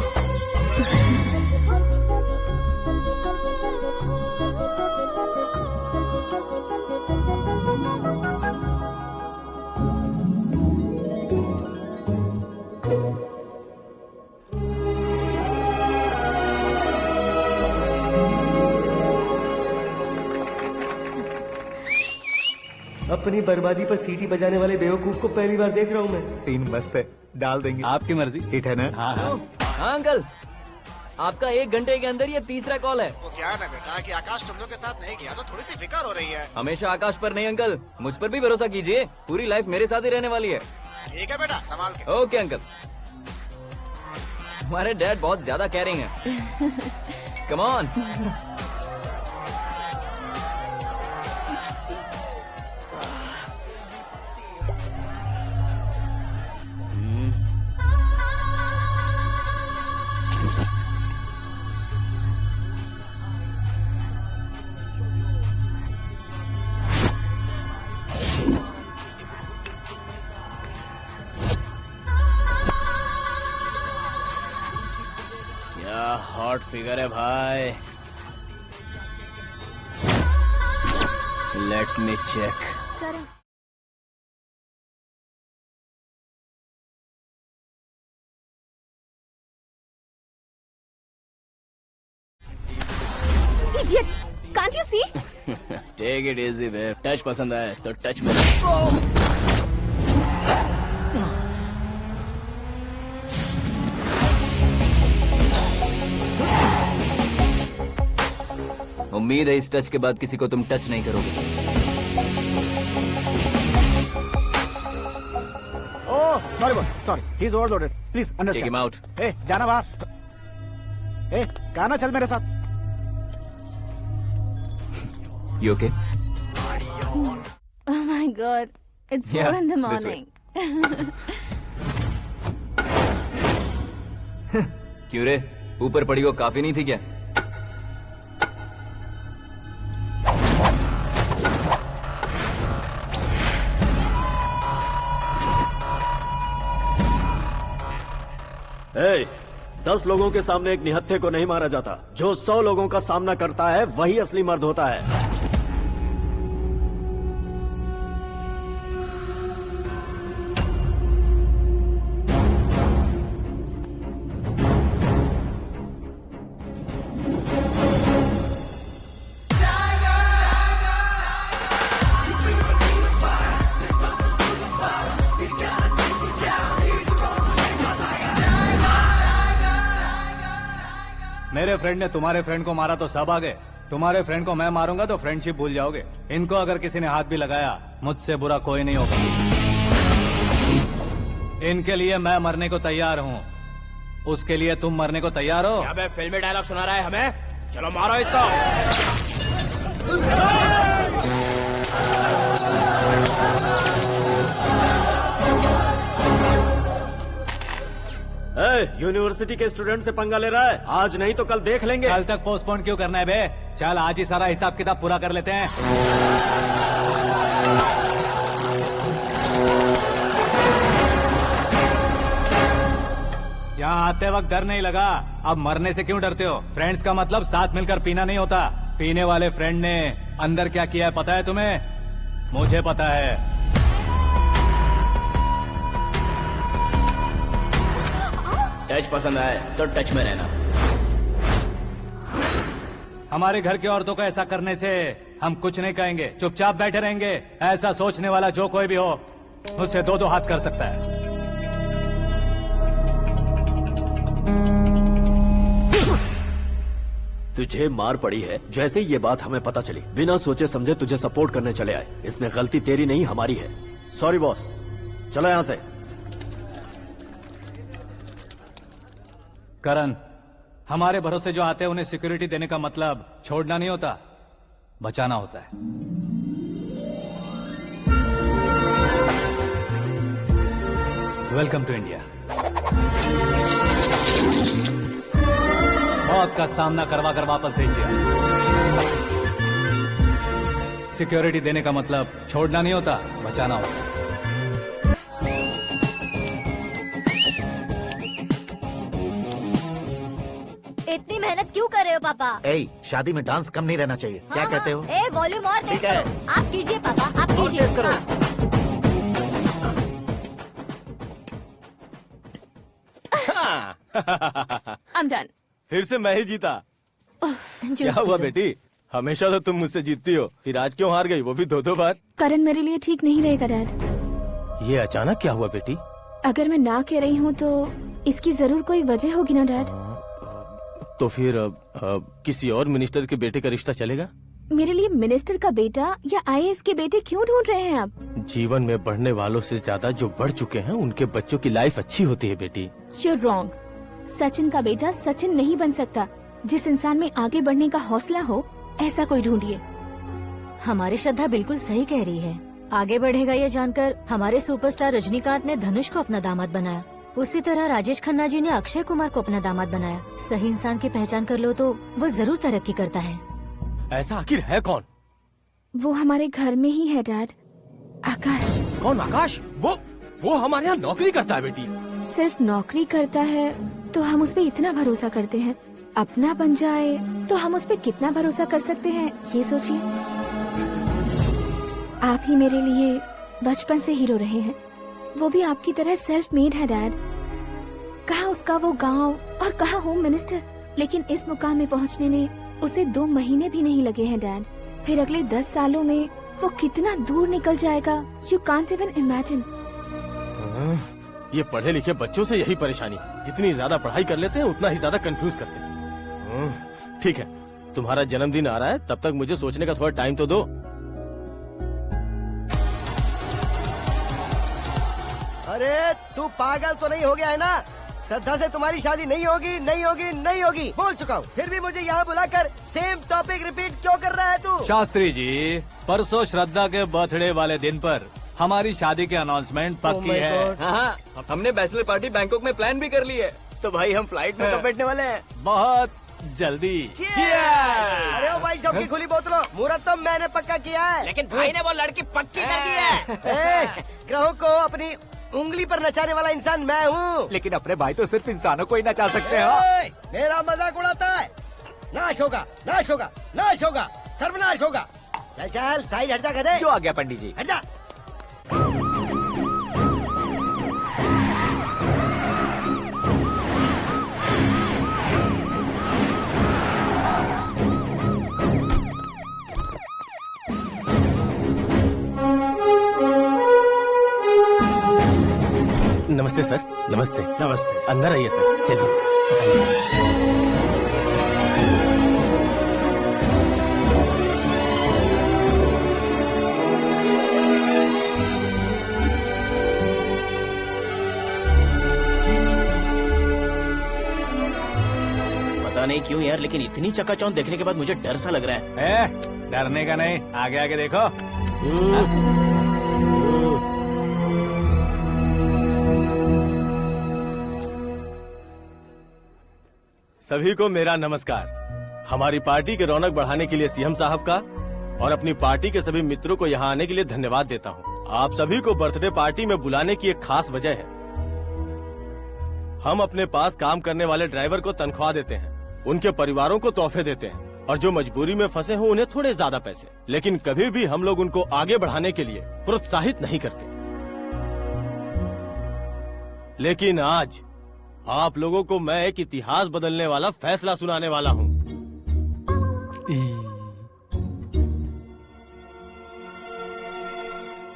अपनी बर्बादी पर सीटी बजाने वाले बेवकूफ को पहली बार देख रहा हूँ मैं। सीन मस्त है, डाल देंगे। आपकी मर्जी। हिट है ना? हाँ हाँ। हाँ अंकल, आपका 1 घंटे के अंदर ये तीसरा कॉल है। वो क्या है ना बेटा कि आकाश तुम लोग के साथ नहीं गया तो थोड़ी सी फिक्र हो रही है। हमेशा आकाश पर नहीं अंकल, मुझ पर भी भरोसा कीजिए, पूरी लाइफ मेरे साथ ही रहने वाली है। ठीक है बेटा, संभाल के। Okay uncle. हमारे डैड बहुत ज्यादा केयरिंग है। Come on. क्या हॉट फिगर है भाई। Let me check. Idiot! Can't you see? Take it easy babe, touch पसंद आए तो टच में। उम्मीद है इस टच के बाद किसी को तुम टच नहीं करोगे। Oh sorry sorry, he is overloaded, please take understand. Him out. ए जाना बाहर। ए गाना चल मेरे साथ। You okay? Oh my God! It's 4 in the morning. क्यों रे, ऊपर पड़ी वो काफी नहीं थी क्या? ए, 10 लोगों के सामने एक निहत्थे को नहीं मारा जाता। जो 100 लोगों का सामना करता है वही असली मर्द होता है। मेरे फ्रेंड ने तुम्हारे फ्रेंड को मारा तो सब आ गए, तुम्हारे फ्रेंड को मैं मारूंगा तो फ्रेंडशिप भूल जाओगे। इनको अगर किसी ने हाथ भी लगाया, मुझसे बुरा कोई नहीं होगा। इनके लिए मैं मरने को तैयार हूँ, उसके लिए तुम मरने को तैयार हो? क्या बे फिल्मी डायलॉग सुना रहा है हमें? चलो मारो इसको। यूनिवर्सिटी के स्टूडेंट से पंगा ले रहा है, आज नहीं तो कल देख लेंगे। कल तक पोस्टपोन क्यों करना है बे? चल आज ही सारा हिसाब किताब पूरा कर लेते हैं। यहाँ आते वक्त डर नहीं लगा, अब मरने से क्यों डरते हो? फ्रेंड्स का मतलब साथ मिलकर पीना नहीं होता। पीने वाले फ्रेंड ने अंदर क्या किया है पता है तुम्हें? मुझे पता है। टच पसंद आए तो टच में रहना। हमारे घर की औरतों को ऐसा करने से हम कुछ नहीं कहेंगे, चुपचाप बैठे रहेंगे। ऐसा सोचने वाला जो कोई भी हो उससे दो हाथ कर सकता है। तुझे मार पड़ी है। जैसे ही ये बात हमें पता चली, बिना सोचे समझे तुझे सपोर्ट करने चले आए। इसमें गलती तेरी नहीं हमारी है। सॉरी बॉस, चलो यहाँ से। करण, हमारे भरोसे जो आते हैं उन्हें सिक्योरिटी देने का मतलब छोड़ना नहीं होता, बचाना होता है। Welcome to India. मौत का सामना करवा कर वापस भेज दिया। सिक्योरिटी देने का मतलब छोड़ना नहीं होता, बचाना होता। इतनी मेहनत क्यों कर रहे हो पापा? शादी में डांस कम नहीं रहना चाहिए। क्या कहते हो? ए वॉल्यूम और तेज ठीक है। करो। आप कीजिए पापा, आप और कीजिए। तेज करो। I'm done. फिर से मैं ही जीता। क्या हुआ बेटी? हमेशा तो तुम मुझसे जीतती हो, फिर आज क्यों हार गई, वो भी दो बार? करण मेरे लिए ठीक नहीं रहेगा डैड। ये अचानक क्या हुआ बेटी? अगर मैं ना कह रही हूँ तो इसकी जरूर कोई वजह होगी ना डैड। तो फिर किसी और मिनिस्टर के बेटे का रिश्ता चलेगा? मेरे लिए मिनिस्टर का बेटा या आईएएस के बेटे क्यों ढूंढ रहे हैं आप? जीवन में बढ़ने वालों से ज्यादा जो बढ़ चुके हैं उनके बच्चों की लाइफ अच्छी होती है बेटी। You're wrong. सचिन का बेटा सचिन नहीं बन सकता। जिस इंसान में आगे बढ़ने का हौसला हो ऐसा कोई ढूंढिए। हमारी श्रद्धा बिल्कुल सही कह रही है। आगे बढ़ेगा ये जानकर हमारे सुपरस्टार रजनीकांत ने धनुष को अपना दामाद बनाया। उसी तरह राजेश खन्ना जी ने अक्षय कुमार को अपना दामाद बनाया। सही इंसान की पहचान कर लो तो वो जरूर तरक्की करता है। ऐसा आखिर है कौन? वो हमारे घर में ही है डैड। आकाश। कौन आकाश? वो हमारे यहाँ नौकरी करता है बेटी। सिर्फ नौकरी करता है तो हम उस पे इतना भरोसा करते हैं। अपना बन जाए तो हम उस पे कितना भरोसा कर सकते हैं ये सोचिए। आप ही मेरे लिए बचपन से हीरो रहे हैं। वो भी आपकी तरह सेल्फ मेड है डैड। कहाँ उसका वो गांव और कहाँ होम मिनिस्टर। लेकिन इस मुकाम में पहुँचने में उसे 2 महीने भी नहीं लगे हैं डैड। फिर अगले 10 सालों में वो कितना दूर निकल जाएगा, यू कांट इवन इमेजिन। ये पढ़े लिखे बच्चों से यही परेशानी, जितनी ज्यादा पढ़ाई कर लेते हैं उतना ही ज्यादा कंफ्यूज करते हैं। ठीक है, तुम्हारा जन्मदिन आ रहा है, तब तक मुझे सोचने का थोड़ा टाइम तो दो। अरे तू पागल तो नहीं हो गया है ना? श्रद्धा से तुम्हारी शादी नहीं होगी, नहीं होगी, नहीं होगी, बोल चुका हूँ। फिर भी मुझे यहाँ बुलाकर सेम टॉपिक रिपीट क्यों कर रहा है तू? शास्त्री जी, परसों श्रद्धा के बर्थडे वाले दिन पर हमारी शादी की अनाउंसमेंट पक्की है। हाँ, हमने बैचलर पार्टी बैंकॉक में प्लान भी कर ली है। तो भाई हम फ्लाइट में कब बैठने वाले हैं? बहुत जल्दी। अरे ओ भाई, सबकी खुली बोतलों, मुहूर्त तो मैंने पक्का किया है। लेकिन भाई ने वो लड़की पक्की कर दी है। ग्रहों को अपनी उंगली पर नचाने वाला इंसान मैं हूँ। लेकिन अपने भाई तो सिर्फ इंसानों को ही नचा सकते हैं। मेरा मजाक उड़ाता है। नाश होगा, नाश होगा, नाश होगा, सर्वनाश होगा। चल चल साइड हट जा गधे। जो आ गया पंडित जी। हट जा। नमस्ते सर। नमस्ते। नमस्ते। अंदर आइए सर, चलिए। पता नहीं क्यों यार, लेकिन इतनी चकाचौंध देखने के बाद मुझे डर सा लग रहा है। डरने का नहीं, आगे आगे देखो। सभी को मेरा नमस्कार। हमारी पार्टी के रौनक बढ़ाने के लिए सीएम साहब का और अपनी पार्टी के सभी मित्रों को यहाँ आने के लिए धन्यवाद देता हूँ। आप सभी को बर्थडे पार्टी में बुलाने की एक खास वजह है। हम अपने पास काम करने वाले ड्राइवर को तनख्वाह देते हैं, उनके परिवारों को तोहफे देते हैं, और जो मजबूरी में फंसे हो उन्हें थोड़े ज्यादा पैसे। लेकिन कभी भी हम लोग उनको आगे बढ़ाने के लिए प्रोत्साहित नहीं करते। लेकिन आज आप लोगों को मैं एक इतिहास बदलने वाला फैसला सुनाने वाला हूँ।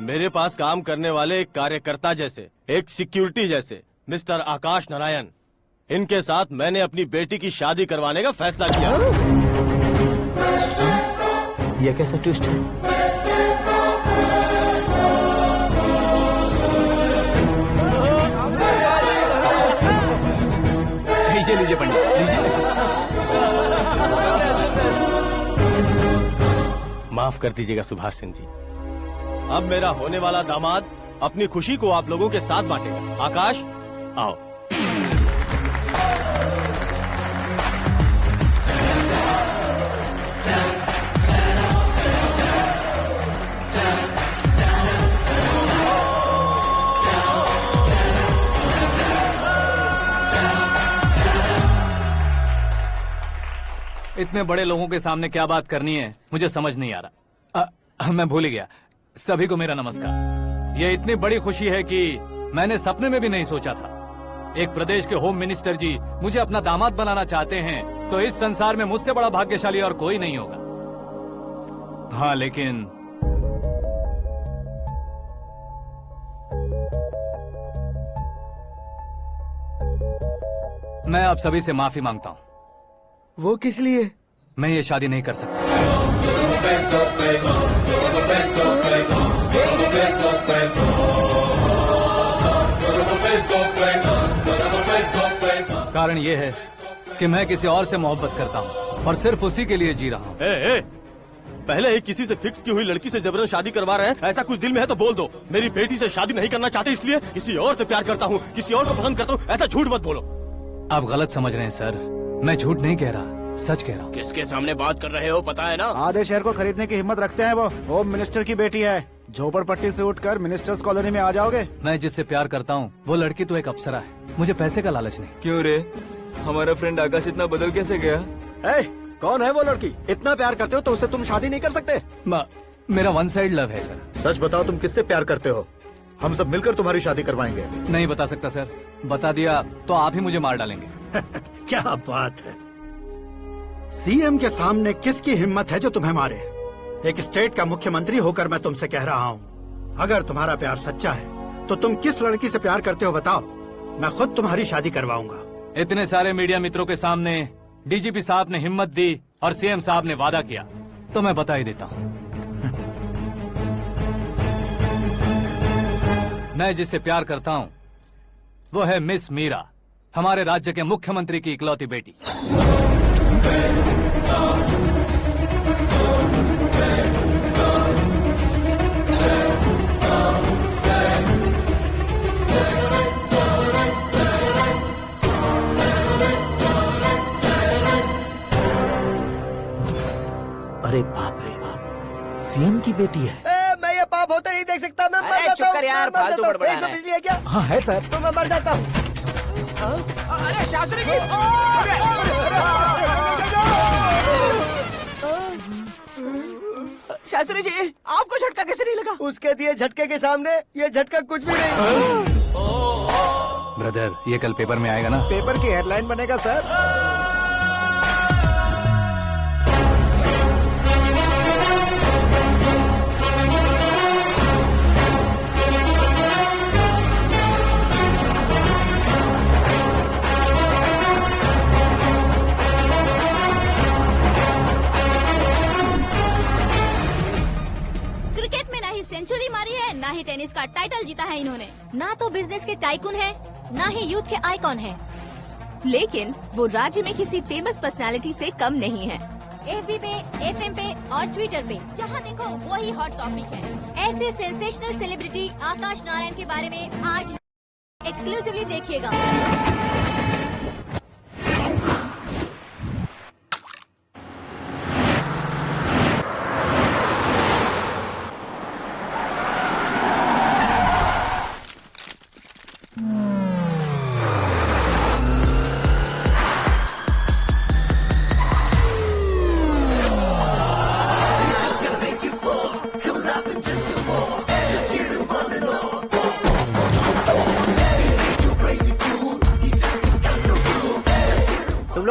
मेरे पास काम करने वाले एक कार्यकर्ता जैसे, एक सिक्योरिटी जैसे मिस्टर आकाश नारायण, इनके साथ मैंने अपनी बेटी की शादी करवाने का फैसला किया। यह कैसा ट्विस्ट है? लीजिए पंडित, लीजिए। माफ कर दीजिएगा सुभाष सिंह जी। अब मेरा होने वाला दामाद अपनी खुशी को आप लोगों के साथ बांटेगा। आकाश, आओ। इतने बड़े लोगों के सामने क्या बात करनी है मुझे समझ नहीं आ रहा। मैं भूल ही गया। सभी को मेरा नमस्कार। ये इतनी बड़ी खुशी है कि मैंने सपने में भी नहीं सोचा था। एक प्रदेश के होम मिनिस्टर जी मुझे अपना दामाद बनाना चाहते हैं तो इस संसार में मुझसे बड़ा भाग्यशाली और कोई नहीं होगा। हाँ, लेकिन मैं आप सभी से माफी मांगता हूँ। वो किस लिए? मैं ये शादी नहीं कर सकता। कारण ये है कि मैं किसी और से मोहब्बत करता हूँ और सिर्फ उसी के लिए जी रहा हूँ। पहले ही किसी से फिक्स की हुई लड़की से जबरन शादी करवा रहे हैं। ऐसा कुछ दिल में है तो बोल दो। मेरी बेटी से शादी नहीं करना चाहते इसलिए किसी और से प्यार करता हूँ, किसी और को पसंद करता हूँ, ऐसा झूठ मत बोलो। आप गलत समझ रहे हैं सर, मैं झूठ नहीं कह रहा, सच कह रहा हूँ। किसके सामने बात कर रहे हो पता है ना? आधे शहर को खरीदने की हिम्मत रखते हैं वो। होम मिनिस्टर की बेटी है। झोपड़पट्टी से उठकर मिनिस्टर्स कॉलोनी में आ जाओगे। मैं जिससे प्यार करता हूँ वो लड़की तो एक अप्सरा है। मुझे पैसे का लालच नहीं। क्यों रे, हमारा फ्रेंड आकाश इतना बदल कैसे गया? कौन है वो लड़की? इतना प्यार करते हो तो उससे तुम शादी नहीं कर सकते? मेरा वन साइड लव है सर। सच बताओ, तुम किससे प्यार करते हो? हम सब मिलकर तुम्हारी शादी करवाएंगे। नहीं बता सकता सर, बता दिया तो आप ही मुझे मार डालेंगे। क्या बात है, सीएम के सामने किसकी हिम्मत है जो तुम्हें मारे? एक स्टेट का मुख्यमंत्री होकर मैं तुमसे कह रहा हूँ, अगर तुम्हारा प्यार सच्चा है तो तुम किस लड़की से प्यार करते हो बताओ, मैं खुद तुम्हारी शादी करवाऊंगा। इतने सारे मीडिया मित्रों के सामने डीजीपी साहब ने हिम्मत दी और सीएम साहब ने वादा किया तो मैं बता ही देता हूँ। मैं जिससे प्यार करता हूँ वो है मिस मीरा, हमारे राज्य के मुख्यमंत्री की इकलौती बेटी। अरे बाप रे बाप, सीएम की बेटी है। मैं ये पाप होते नहीं देख सकता। मैं मर जाता चुप कर यार, फालतू बड़बड़ा रहा है। बिजली है क्या? हाँ है सर। तो मैं मर जाता हूँ। अरे शास्त्री जी, शास्त्री जी आपको झटका कैसे नहीं लगा? उसके दिए झटके के सामने ये झटका कुछ भी नहीं। ब्रदर, ये कल पेपर में आएगा ना? पेपर की हेडलाइन बनेगा सर। सेंचुरी मारी है, ना ही टेनिस का टाइटल जीता है इन्होंने। ना तो बिजनेस के टाइकून है, ना ही यूथ के आइकॉन है। लेकिन वो राज्य में किसी फेमस पर्सनालिटी से कम नहीं है। एफबी पे, एफएम पे और ट्विटर पे जहाँ देखो वही हॉट टॉपिक है। ऐसे सेंसेशनल सेलिब्रिटी आकाश नारायण के बारे में आज एक्सक्लूसिवली देखिएगा।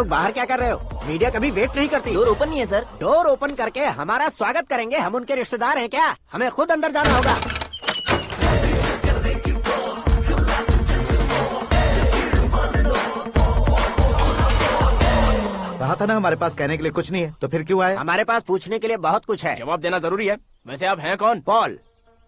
लोग बाहर क्या कर रहे हो? मीडिया कभी वेट नहीं करती। डोर ओपन नहीं है सर। डोर ओपन करके हमारा स्वागत करेंगे? हम उनके रिश्तेदार हैं क्या? हमें खुद अंदर जाना होगा। कहा था ना हमारे पास कहने के लिए कुछ नहीं है, तो फिर क्यों आए? हमारे पास पूछने के लिए बहुत कुछ है। जवाब देना जरूरी है। वैसे आप हैं कौन? पॉल,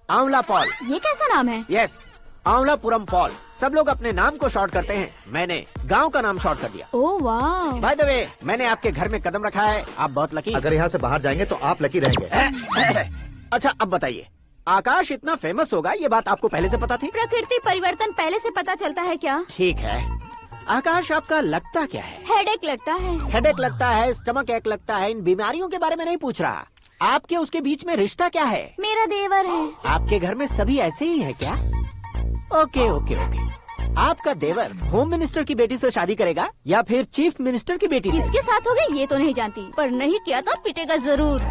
आंवला पॉल। ये कैसा नाम है? Yes, Aanvalapuram Paul. सब लोग अपने नाम को शॉर्ट करते हैं, मैंने गांव का नाम शॉर्ट कर दिया। ओह वाह। बाय द वे, मैंने आपके घर में कदम रखा है, आप बहुत लकी। अगर यहाँ से बाहर जाएंगे तो आप लकी रहेंगे। अच्छा अब बताइए, आकाश इतना फेमस होगा ये बात आपको पहले से पता थी? प्रकृति परिवर्तन पहले से पता चलता है क्या? ठीक है, आकाश आपका लगता क्या है? हेडेक लगता है। हेडेक लगता है, स्टमक एक लगता है, इन बीमारियों के बारे में नहीं पूछ रहा। आपके उसके बीच में रिश्ता क्या है? मेरा देवर है। आपके घर में सभी ऐसे ही है क्या? Okay okay okay. आपका देवर होम मिनिस्टर की बेटी से शादी करेगा या फिर चीफ मिनिस्टर की बेटी से? किसके साथ होगा ये तो नहीं जानती, पर नहीं किया तो पिटेगा जरूर।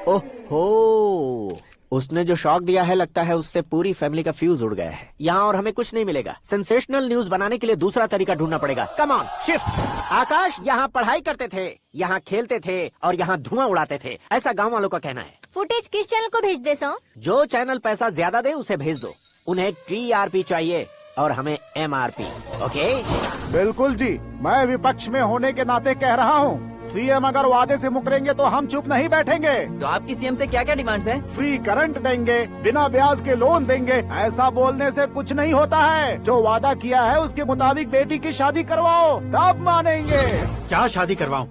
ओहो, उसने जो शॉक दिया है लगता है उससे पूरी फैमिली का फ्यूज उड़ गया है। यहाँ और हमें कुछ नहीं मिलेगा। सेंसेशनल न्यूज बनाने के लिए दूसरा तरीका ढूंढना पड़ेगा। Come on, shift. आकाश यहाँ पढ़ाई करते थे, यहाँ खेलते थे और यहाँ धुआं उड़ाते थे, ऐसा गाँव वालों का कहना है। फुटेज किस चैनल को भेज दे सो? जो चैनल पैसा ज्यादा दे उसे भेज दो। उन्हें TRP चाहिए और हमें MRP। ओके? बिल्कुल जी, मैं विपक्ष में होने के नाते कह रहा हूँ, सीएम अगर वादे से मुकरेंगे तो हम चुप नहीं बैठेंगे। तो आपकी सीएम से क्या क्या डिमांड्स हैं? फ्री करंट देंगे, बिना ब्याज के लोन देंगे। ऐसा बोलने से कुछ नहीं होता है। जो वादा किया है उसके मुताबिक बेटी की शादी करवाओ, तब मानेंगे। क्या शादी करवाऊं?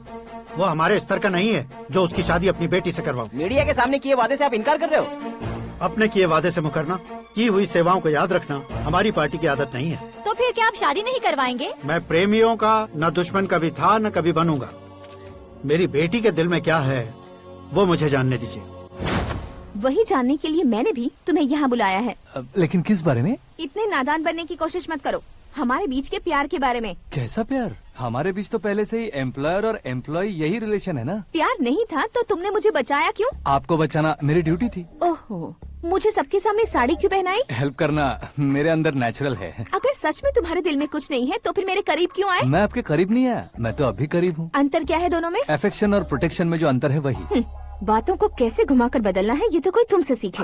वो हमारे स्तर का नहीं है जो उसकी शादी अपनी बेटी से करवाऊं। मीडिया के सामने किए वादे से आप इनकार कर रहे हो? अपने किए वादे से मुकरना, की हुई सेवाओं को याद रखना हमारी पार्टी की आदत नहीं है। तो फिर क्या आप शादी नहीं करवाएंगे? मैं प्रेमियों का न दुश्मन कभी था न कभी बनूंगा। मेरी बेटी के दिल में क्या है वो मुझे जानने दीजिए। वही जानने के लिए मैंने भी तुम्हें यहाँ बुलाया है। लेकिन किस बारे में? इतने नादान बनने की कोशिश मत करो। हमारे बीच के प्यार के बारे में। कैसा प्यार? हमारे बीच तो पहले से ही एम्प्लॉयर और एम्प्लॉय यही रिलेशन है ना। प्यार नहीं था तो तुमने मुझे बचाया क्यों? आपको बचाना मेरी ड्यूटी थी। ओहो, मुझे सबके सामने साड़ी क्यों पहनाई? हेल्प करना मेरे अंदर नेचुरल है। अगर सच में तुम्हारे दिल में कुछ नहीं है तो फिर मेरे करीब क्यों आए? मैं आपके करीब नहीं आया, मैं तो अभी करीब हूँ। अंतर क्या है दोनों में? अफेक्शन और प्रोटेक्शन में जो अंतर है वही। बातों को कैसे घुमाकर बदलना है ये तो कोई तुमसे सीखे।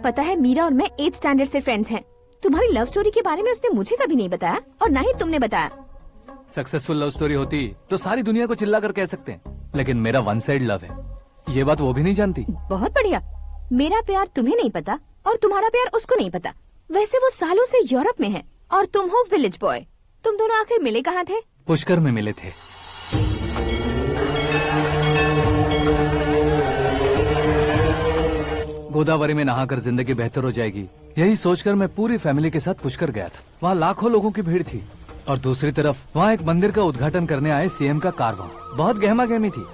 पता है, मीरा और मैं 8th स्टैंडर्ड से फ्रेंड्स हैं। तुम्हारी लव स्टोरी के बारे में उसने मुझे कभी नहीं बताया और ना ही तुमने बताया। सक्सेसफुल लव स्टोरी होती तो सारी दुनिया को चिल्ला कर कह सकते हैं, लेकिन मेरा वन साइड लव है, ये बात वो भी नहीं जानती। बहुत बढ़िया। मेरा प्यार तुम्हें नहीं पता और तुम्हारा प्यार उसको नहीं पता। वैसे वो सालों से यूरोप में है और तुम हो विलेज बॉय। तुम दोनों आखिर मिले कहाँ थे? पुष्कर में मिले थे। गोदावरी में नहाकर जिंदगी बेहतर हो जाएगी, यही सोचकर मैं पूरी फैमिली के साथ पुष्कर गया था। वहाँ लाखों लोगों की भीड़ थी और दूसरी तरफ वहाँ एक मंदिर का उद्घाटन करने आए सीएम का कारवां। बहुत गहमा गहमी थी।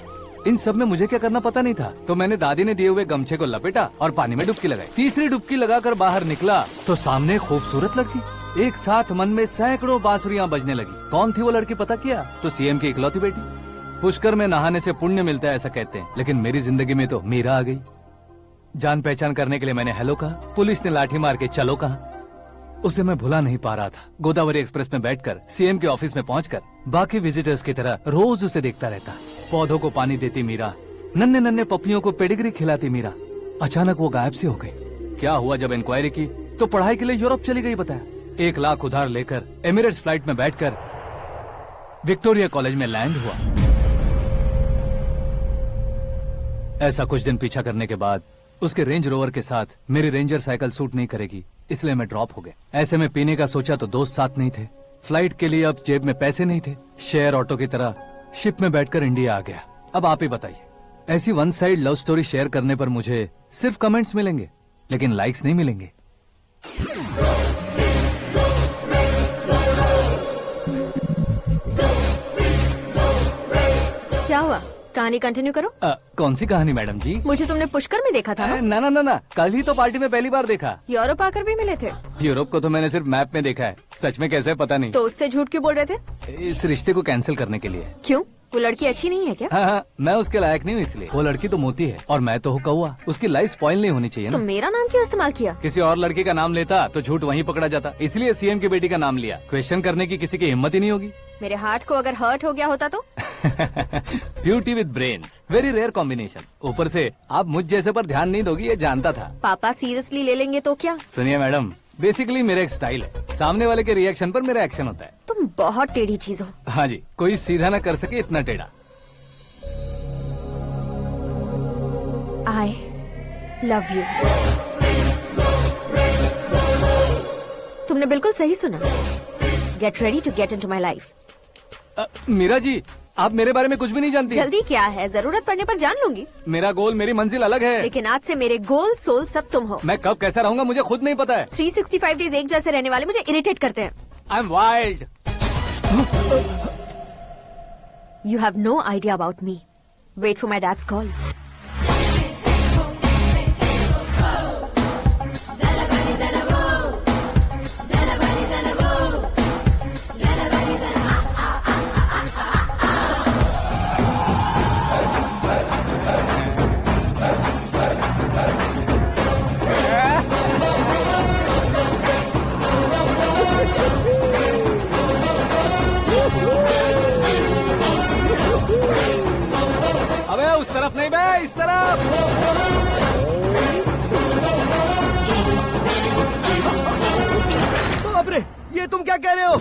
इन सब में मुझे क्या करना पता नहीं था, तो मैंने दादी ने दिए हुए गमछे को लपेटा और पानी में डुबकी लगाई। तीसरी डुबकी लगाकर बाहर निकला तो सामने खूबसूरत लड़की। एक साथ मन में सैकड़ों बांसुरियां बजने लगी। कौन थी वो लड़की पता किया? तो सीएम की इकलौती बेटी। पुष्कर में नहाने से पुण्य मिलता है ऐसा कहते हैं, लेकिन मेरी जिंदगी में तो मीरा आ गई। जान पहचान करने के लिए मैंने हेलो कहा, पुलिस ने लाठी मार के चलो कहा। उसे मैं भुला नहीं पा रहा था। गोदावरी एक्सप्रेस में बैठकर सीएम के ऑफिस में पहुंचकर बाकी विजिटर्स की तरह रोज उसे देखता रहता। पौधों को पानी देती मीरा, नन्हे नन्हे पपियों को पेडिग्री खिलाती मीरा। अचानक वो गायब सी हो गई। क्या हुआ? जब इंक्वायरी की तो पढ़ाई के लिए यूरोप चली गई बताया। 1 लाख उधार लेकर एमिरेट्स फ्लाइट में बैठकर विक्टोरिया कॉलेज में लैंड हुआ। ऐसा कुछ दिन पीछा करने के बाद उसके रेंज रोवर के साथ मेरी रेंजर साइकिल सूट नहीं करेगी, इसलिए मैं ड्रॉप हो गया। ऐसे में पीने का सोचा तो दोस्त साथ नहीं थे। फ्लाइट के लिए अब जेब में पैसे नहीं थे। शेयर ऑटो की तरह शिप में बैठकर इंडिया आ गया। अब आप ही बताइए, ऐसी one side love story share करने पर मुझे सिर्फ कमेंट्स मिलेंगे, लेकिन लाइक्स नहीं मिलेंगे। क्या हुआ? कहानी कंटिन्यू करो। कौन सी कहानी मैडम जी? मुझे तुमने पुष्कर में देखा था ना? ना, कल ही तो पार्टी में पहली बार देखा। यूरोप आकर भी मिले थे? यूरोप को तो मैंने सिर्फ मैप में देखा है, सच में कैसे पता नहीं। तो उससे झूठ क्यों बोल रहे थे? इस रिश्ते को कैंसिल करने के लिए। क्यों? वो लड़की अच्छी नहीं है क्या? हाँ, मैं उसके लायक नहीं हूँ इसलिए। वो लड़की तो मोती है और मैं तो हूँ कौवा। उसकी लाइफ स्पॉइल नहीं होनी चाहिए ना। तो मेरा नाम क्यों इस्तेमाल किया? किसी और लड़की का नाम लेता तो झूठ वहीं पकड़ा जाता, इसलिए सीएम की बेटी का नाम लिया। क्वेश्चन करने की किसी की हिम्मत ही नहीं होगी। मेरे हार्ट को अगर हर्ट हो गया होता तो? Beauty with brains, very rare combination. ऊपर से आप मुझ जैसे पर ध्यान नहीं दोगी ये जानता था। पापा सीरियसली ले लेंगे तो क्या? सुनिए मैडम, बेसिकली मेरा एक स्टाइल है, सामने वाले के रिएक्शन पर मेरा एक्शन होता है। तुम बहुत टेढ़ी चीज हो। हाँ जी, कोई सीधा न कर सके इतना टेढ़ा। I love you. तुमने बिल्कुल सही सुना। Get ready to get into my life. Meera ji, आप मेरे बारे में कुछ भी नहीं जानती। जल्दी क्या है, जरूरत पड़ने पर जान लूंगी। मेरा गोल, मेरी मंजिल अलग है। लेकिन आज से मेरे गोल सोल सब तुम हो। मैं कब कैसा रहूंगा मुझे खुद नहीं पता है। 365 डेज एक जैसे रहने वाले मुझे इरिटेट करते हैं। I am wild. You have no idea about me. Wait for my dad's call. अबे उस तरफ नहीं बे, इस तरफ। बाप रे, ये तुम क्या कह रहे हो?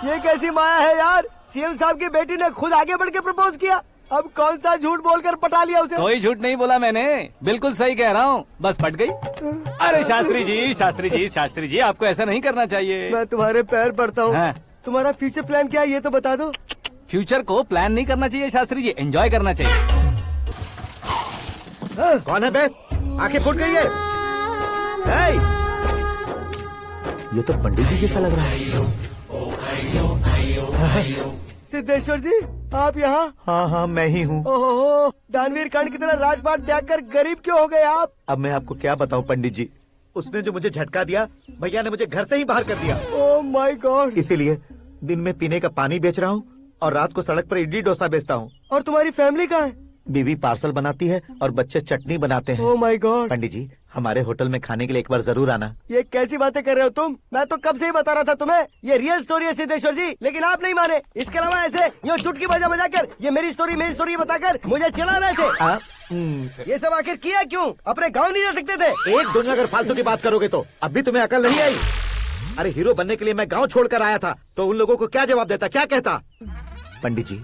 ये कैसी माया है यार? सीएम साहब की बेटी ने खुद आगे बढ़ के प्रपोज किया। अब कौन सा झूठ बोलकर पटा लिया उसे? कोई झूठ नहीं बोला मैंने, बिल्कुल सही कह रहा हूँ, बस पट गई। अरे शास्त्री जी, शास्त्री जी, शास्त्री जी, आपको ऐसा नहीं करना चाहिए। मैं तुम्हारे पैर पड़ता हूँ। हाँ। तुम्हारा फ्यूचर प्लान क्या है ये तो बता दो। फ्यूचर को प्लान नहीं करना चाहिए शास्त्री जी, एंजॉय करना चाहिए। कौन है बे? आंखें फूट गई है। हे! ये तो पंडित जी जैसा लग रहा है। सिद्धेश्वर जी, आप यहाँ? हाँ हाँ, मैं ही हूँ। ओहो, दानवीर कांड की तरह राजपाट त्याग कर गरीब क्यों हो गए आप? अब मैं आपको क्या बताऊँ पंडित जी, उसने जो मुझे झटका दिया, भैया ने मुझे घर से ही बाहर कर दिया। ओह माय गॉड। इसीलिए दिन में पीने का पानी बेच रहा हूँ और रात को सड़क पर इडली डोसा बेचता हूँ। और तुम्हारी फैमिली कहाँ है? बीवी पार्सल बनाती है और बच्चे चटनी बनाते हैं। ओह माय गॉड। पंडित जी, हमारे होटल में खाने के लिए एक बार जरूर आना। ये कैसी बातें कर रहे हो तुम? मैं तो कब से ही बता रहा था तुम्हें, ये रियल स्टोरी है सिद्धेश्वर जी, लेकिन आप नहीं माने। इसके अलावा ऐसे यूँ चुटकी बजा बजा कर ये मेरी स्टोरी बताकर मुझे चिढ़ा रहे थे। ये सब आखिर किया क्यों? अपने गाँव नहीं जा सकते थे? एक दिन अगर फालतू की बात करोगे तो अब भी तुम्हें अकल नहीं आई। अरे हीरो बनने के लिए मैं गाँव छोड़कर आया था, तो उन लोगों को क्या जवाब देता, क्या कहता? पंडित जी,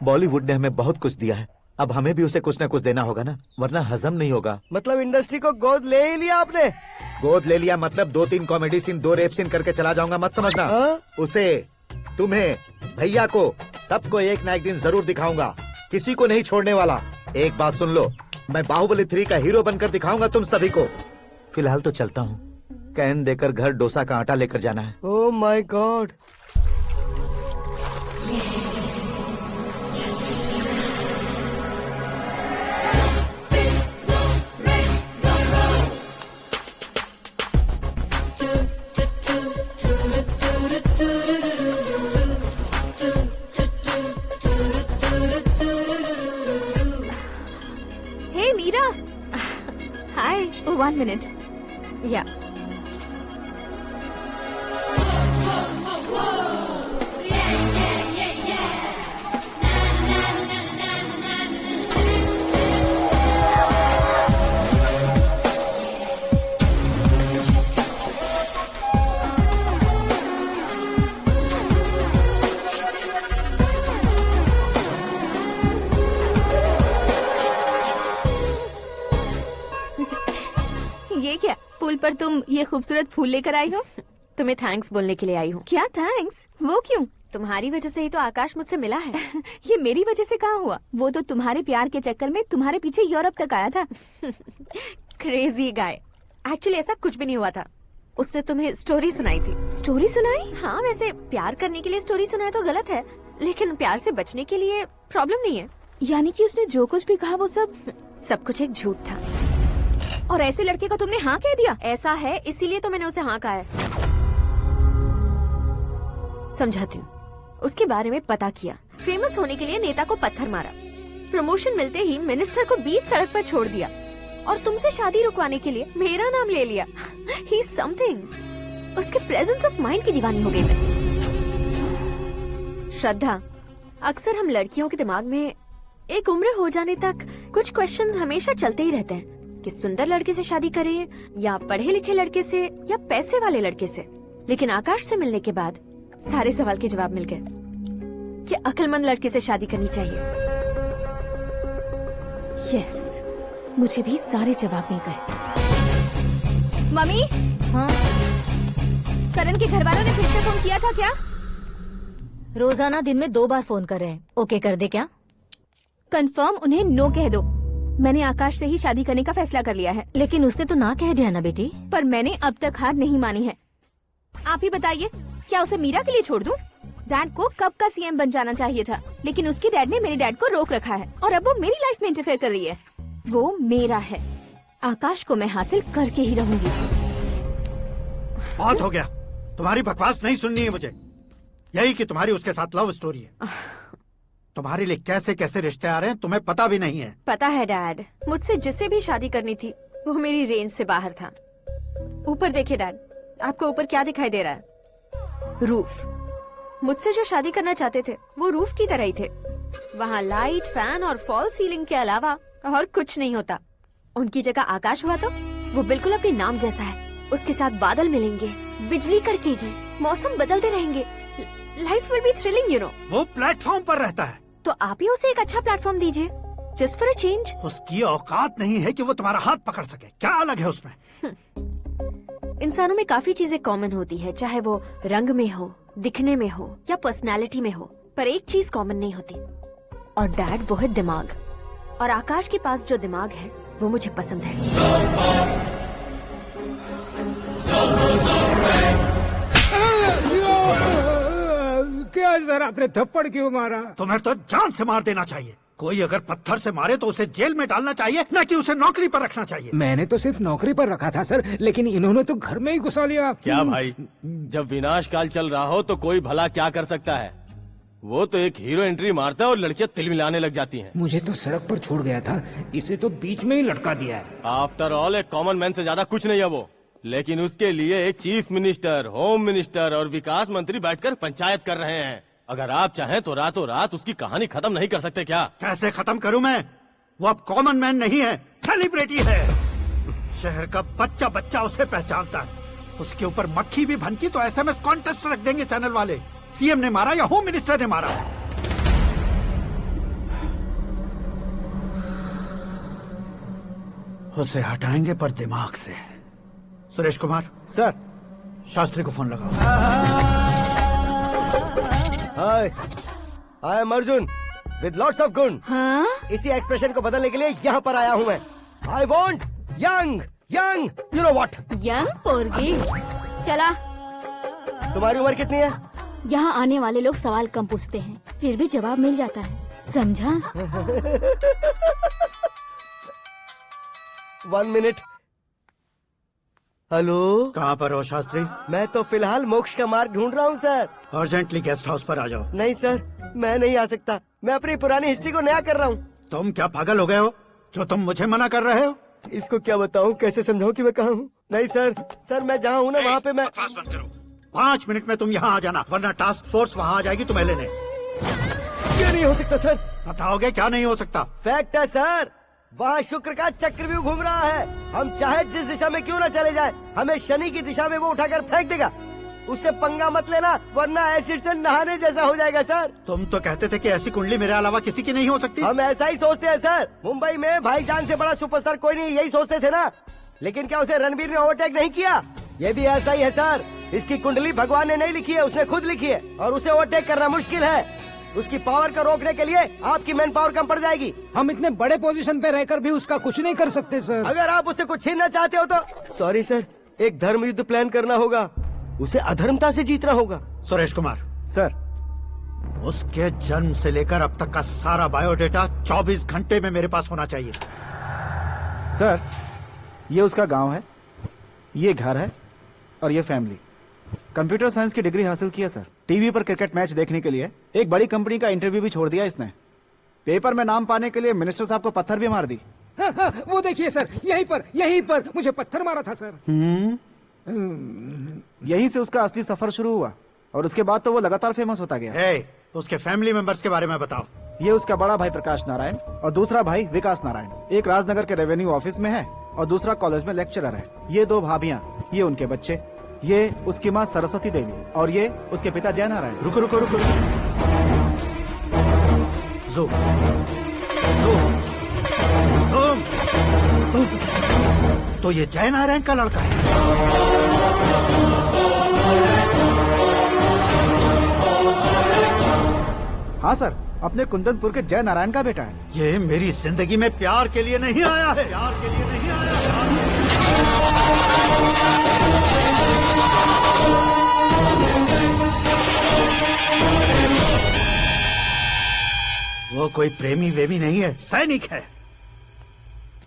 बॉलीवुड ने हमें बहुत कुछ दिया है, अब हमें भी उसे कुछ न कुछ देना होगा ना, वरना हजम नहीं होगा। मतलब इंडस्ट्री को गोद ले ही लिया आपने? गोद ले लिया मतलब 2-3 कॉमेडी सीन, 2 रेप सीन करके चला जाऊंगा मत समझना। उसे, तुम्हें, भैया को, सबको एक ना एक दिन जरूर दिखाऊंगा, किसी को नहीं छोड़ने वाला। एक बात सुन लो, मैं बाहुबली 3 का हीरो बनकर दिखाऊंगा तुम सभी को। फिलहाल तो चलता हूँ, कैन देकर घर डोसा का आटा लेकर जाना है। Oh my God. Hey Meera, hi. 1 minute. या ये क्या, पुल पर तुम ये खूबसूरत फूल लेकर आई हो? तुम्हें थैंक्स बोलने के लिए आई हूँ। क्या थैंक्स? वो क्यों? तुम्हारी वजह से ही तो आकाश मुझसे मिला है। ये मेरी वजह से कहाँ हुआ? वो तो तुम्हारे प्यार के चक्कर में तुम्हारे पीछे यूरोप तक आया था। Crazy guy. एक्चुअली ऐसा कुछ भी नहीं हुआ था, उसने तुम्हें स्टोरी सुनाई थी। स्टोरी सुनाई? हाँ, वैसे प्यार करने के लिए स्टोरी सुनाए तो गलत है, लेकिन प्यार से बचने के लिए प्रॉब्लम नहीं है। यानी कि उसने जो कुछ भी कहा वो सब कुछ एक झूठ था। और ऐसे लड़के को तुमने हाँ कह दिया? ऐसा है, इसीलिए तो मैंने उसे हाँ कहा है। समझाती हूँ। उसके बारे में पता किया, फेमस होने के लिए नेता को पत्थर मारा, प्रमोशन मिलते ही मिनिस्टर को बीच सड़क पर छोड़ दिया, और तुमसे शादी रुकवाने के लिए मेरा नाम ले लिया। ही समथिंग। उसके प्रेजेंस ऑफ माइंड की दीवानी हो गई मैं। श्रद्धा, अक्सर हम लड़कियों के दिमाग में एक उम्र हो जाने तक कुछ क्वेश्चंस हमेशा चलते ही रहते हैं कि सुंदर लड़के से शादी करें या पढ़े लिखे लड़के से या पैसे वाले लड़के से। लेकिन आकाश से मिलने के बाद सारे सवाल के जवाब मिल गए कि अक्लमंद लड़के से शादी करनी चाहिए। यस, मुझे भी सारे जवाब मिल गए। मम्मी, हाँ, करण के घर वालों ने फिर से फोन किया था क्या? रोजाना दिन में 2 बार फोन कर रहे हैं। ओके कर दे क्या? कंफर्म उन्हें नो कह दो। मैंने आकाश से ही शादी करने का फैसला कर लिया है। लेकिन उसने तो ना कह दिया ना बेटी। पर मैंने अब तक हार नहीं मानी है। आप ही बताइए, क्या उसे मीरा के लिए छोड़ दूं? डैड को कब का सीएम बन जाना चाहिए था, लेकिन उसकी डैड ने मेरे डैड को रोक रखा है और अब वो मेरी लाइफ में इंटरफेयर कर रही है। वो मेरा है। आकाश को मैं हासिल करके ही रहूंगी। बहुत हो गया, तुम्हारी बकवास नहीं सुननी है मुझे। यही कि तुम्हारी उसके साथ लव स्टोरी है। तुम्हारे लिए कैसे कैसे रिश्ते आ रहे हैं तुम्हें पता भी नहीं है। पता है डैड, मुझसे जिसे भी शादी करनी थी वो मेरी रेंज से बाहर था। ऊपर देखिए डैड, आपको ऊपर क्या दिखाई दे रहा है? रूफ। मुझसे जो शादी करना चाहते थे वो रूफ की तरह ही थे। वहाँ लाइट, फैन और फॉल सीलिंग के अलावा और कुछ नहीं होता। उनकी जगह आकाश हुआ तो वो बिल्कुल अपने नाम जैसा है। उसके साथ बादल मिलेंगे, बिजली कड़केगी, मौसम बदलते रहेंगे। Life will be thrilling, you know. वो प्लेटफॉर्म पर रहता है तो आप ही उसे एक अच्छा प्लेटफॉर्म दीजिए, जस्ट फॉर अ चेंज। उसकी औकात नहीं है कि वो तुम्हारा हाथ पकड़ सके। क्या अलग है उसमें? इंसानों में काफी चीजें कॉमन होती है, चाहे वो रंग में हो, दिखने में हो या पर्सनालिटी में हो, पर एक चीज कॉमन नहीं होती, और डैड वो है दिमाग। और आकाश के पास जो दिमाग है वो मुझे पसंद है। क्या सर, आपने थप्पड़ क्यों मारा? तुम्हें तो जान से मार देना चाहिए। कोई अगर पत्थर से मारे तो उसे जेल में डालना चाहिए, न कि उसे नौकरी पर रखना चाहिए। मैंने तो सिर्फ नौकरी पर रखा था सर, लेकिन इन्होंने तो घर में ही घुसा लिया। क्या भाई, जब विनाश काल चल रहा हो तो कोई भला क्या कर सकता है? वो तो एक हीरो एंट्री मारता है और लड़कियां तिल मिलाने लग जाती हैं। मुझे तो सड़क पर छोड़ गया था, इसे तो बीच में ही लटका दिया है। आफ्टर ऑल एक कॉमन मैन से ज्यादा कुछ नहीं है वो। लेकिन उसके लिए एक चीफ मिनिस्टर, होम मिनिस्टर और विकास मंत्री बैठकर पंचायत कर रहे हैं। अगर आप चाहें तो रातों रात उसकी कहानी खत्म नहीं कर सकते क्या? कैसे खत्म करूं मैं? वो अब कॉमन मैन नहीं है, सेलिब्रिटी है। शहर का बच्चा बच्चा उसे पहचानता है। उसके ऊपर मक्खी भी भनकी तो एसएमएस कॉन्टेस्ट रख देंगे चैनल वाले। सीएम ने मारा या होम मिनिस्टर ने मारा। उसे हटाएंगे पर दिमाग से। सुरेश कुमार सर, शास्त्री को फोन लगाओ। Hi, I am Arjun with lots of गुण। हाँ? इसी एक्सप्रेशन को बदलने के लिए यहाँ पर आया हूँ मैं। I want young young, you know what? Young पोरगी। चला। तुम्हारी उम्र कितनी है? यहाँ आने वाले लोग सवाल कम पूछते हैं, फिर भी जवाब मिल जाता है, समझा? 1 मिनट। हेलो, कहाँ पर हो शास्त्री? मैं तो फिलहाल मोक्ष का मार्ग ढूंढ रहा हूँ सर। अर्जेंटली गेस्ट हाउस पर आ जाओ। नहीं सर, मैं नहीं आ सकता। मैं अपनी पुरानी हिस्ट्री को नया कर रहा हूँ। तुम क्या पागल हो गए हो जो तुम मुझे मना कर रहे हो? इसको क्या बताऊँ, कैसे समझाऊँ कि मैं कहाँ हूँ? नहीं सर मैं जहाँ हूँ ना वहाँ पे मैं। 5 मिनट में तुम यहाँ आ जाना, वरना टास्क फोर्स वहाँ आ जाएगी तुम्हें लेने। क्या नहीं हो सकता सर? बताओगे क्या नहीं हो सकता? फैक्ट है सर, वहाँ शुक्र का चक्रव्यूह घूम रहा है। हम चाहे जिस दिशा में क्यों न चले जाए, हमें शनि की दिशा में वो उठाकर फेंक देगा। उससे पंगा मत लेना, वरना एसिड से नहाने जैसा हो जाएगा सर। तुम तो कहते थे कि ऐसी कुंडली मेरे अलावा किसी की नहीं हो सकती। हम ऐसा ही सोचते हैं सर। मुंबई में भाईजान से बड़ा सुपरस्टार कोई नहीं, यही सोचते थे ना। लेकिन क्या उसे रणवीर ने ओवरटेक नहीं किया? ये भी ऐसा ही है सर। इसकी कुंडली भगवान ने नहीं लिखी है, उसने खुद लिखी है, और उसे ओवरटेक करना मुश्किल है। उसकी पावर को रोकने के लिए आपकी मैन पावर कम पड़ जाएगी। हम इतने बड़े पोजीशन पे रहकर भी उसका कुछ नहीं कर सकते सर। अगर आप उससे कुछ छीनना चाहते हो तो सॉरी सर, एक धर्म युद्ध प्लान करना होगा। उसे अधर्मता से जीतना होगा। सुरेश कुमार सर, उसके जन्म से लेकर अब तक का सारा बायोडेटा 24 घंटे में मेरे पास होना चाहिए। सर, ये उसका गांव है, ये घर है और ये फैमिली। कंप्यूटर साइंस की डिग्री हासिल की है सर। टीवी पर क्रिकेट मैच देखने के लिए एक बड़ी कंपनी का इंटरव्यू भी छोड़ दिया इसने। पेपर में नाम पाने के लिए मिनिस्टर साहब को पत्थर भी मार दी। हाँ, वो देखिए सर, यहीं पर मुझे पत्थर मारा था सर। यहीं से उसका असली सफर शुरू हुआ और उसके बाद तो वो लगातार फेमस होता गया। उसके फैमिली मेंबर्स के बारे में बताओ। ये उसका बड़ा भाई प्रकाश नारायण और दूसरा भाई विकास नारायण। एक राजनगर के रेवेन्यू ऑफिस में है और दूसरा कॉलेज में लेक्चरर है। ये 2 भाभियाँ, ये उनके बच्चे, ये उसकी माँ सरस्वती देवी और ये उसके पिता जय नारायण। रुको रुको रुको, तो ये जय नारायण का लड़का है। हाँ सर, अपने कुंदनपुर के जय नारायण का बेटा है। ये मेरी जिंदगी में प्यार के लिए नहीं आया है, प्यार के लिए नहीं आया है। वो कोई प्रेमी वेमी नहीं है, सैनिक है।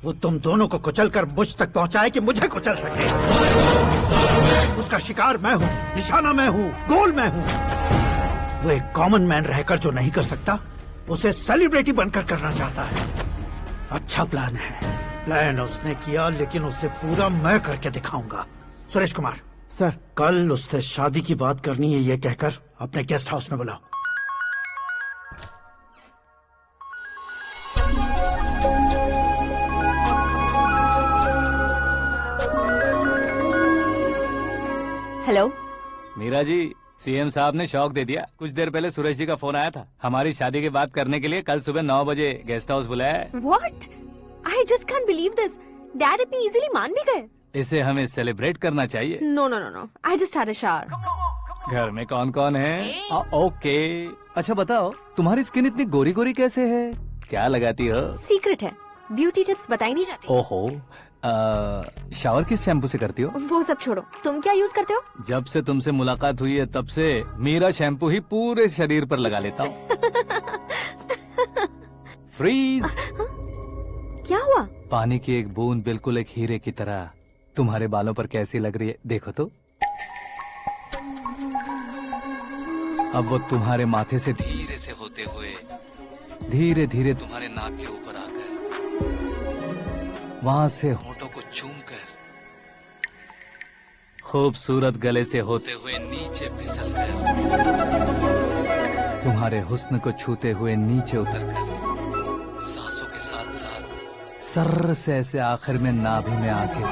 वो तुम दोनों को कुचलकर मुझ तक पहुंचाए कि मुझे कुचल सके। उसका शिकार मैं हूँ, निशाना मैं हूँ, गोल मैं हूँ। वो एक कॉमन मैन रहकर जो नहीं कर सकता, उसे सेलिब्रिटी बनकर करना चाहता है। अच्छा प्लान है। प्लान उसने किया, लेकिन उसे पूरा मैं करके दिखाऊंगा। सुरेश कुमार सर, कल उससे शादी की बात करनी है, ये कहकर अपने गेस्ट हाउस में बुलाओ। हेलो मीरा जी, सीएम साहब ने शौक दे दिया। कुछ देर पहले सुरेश जी का फोन आया था, हमारी शादी की बात करने के लिए कल सुबह 9 बजे गेस्ट हाउस बुलाया है। What? I just can't believe this. Dad इतनी इजीली मान भी गए। इसे हमें सेलिब्रेट करना चाहिए। No, no, no, no. I just had a shower. घर में कौन कौन है? ओके। अच्छा बताओ, तुम्हारी स्किन इतनी गोरी गोरी कैसे है? क्या लगाती हो? सीक्रेट है, ब्यूटी टिप्स बताई नहीं जाती। ओहो, शावर किस शैम्पू से करती हो? वो सब छोड़ो, तुम क्या यूज करते हो? जब से तुमसे मुलाकात हुई है तब से मेरा शैम्पू ही पूरे शरीर पर लगा लेता हूँ। फ्रीज। क्या हुआ? पानी की एक बूंद बिल्कुल एक हीरे की तरह तुम्हारे बालों पर कैसी लग रही है, देखो तो। अब वो तुम्हारे माथे से धीरे से होते हुए धीरे धीरे तुम्हारे नाक के ऊपर आकर वहां से होठों को चूमकर खूबसूरत गले से होते हुए नीचे फिसलकर तुम्हारे हुस्न को छूते हुए नीचे उतरकर सांसों के साथ साथ सर्र से ऐसे आखिर में नाभि में आके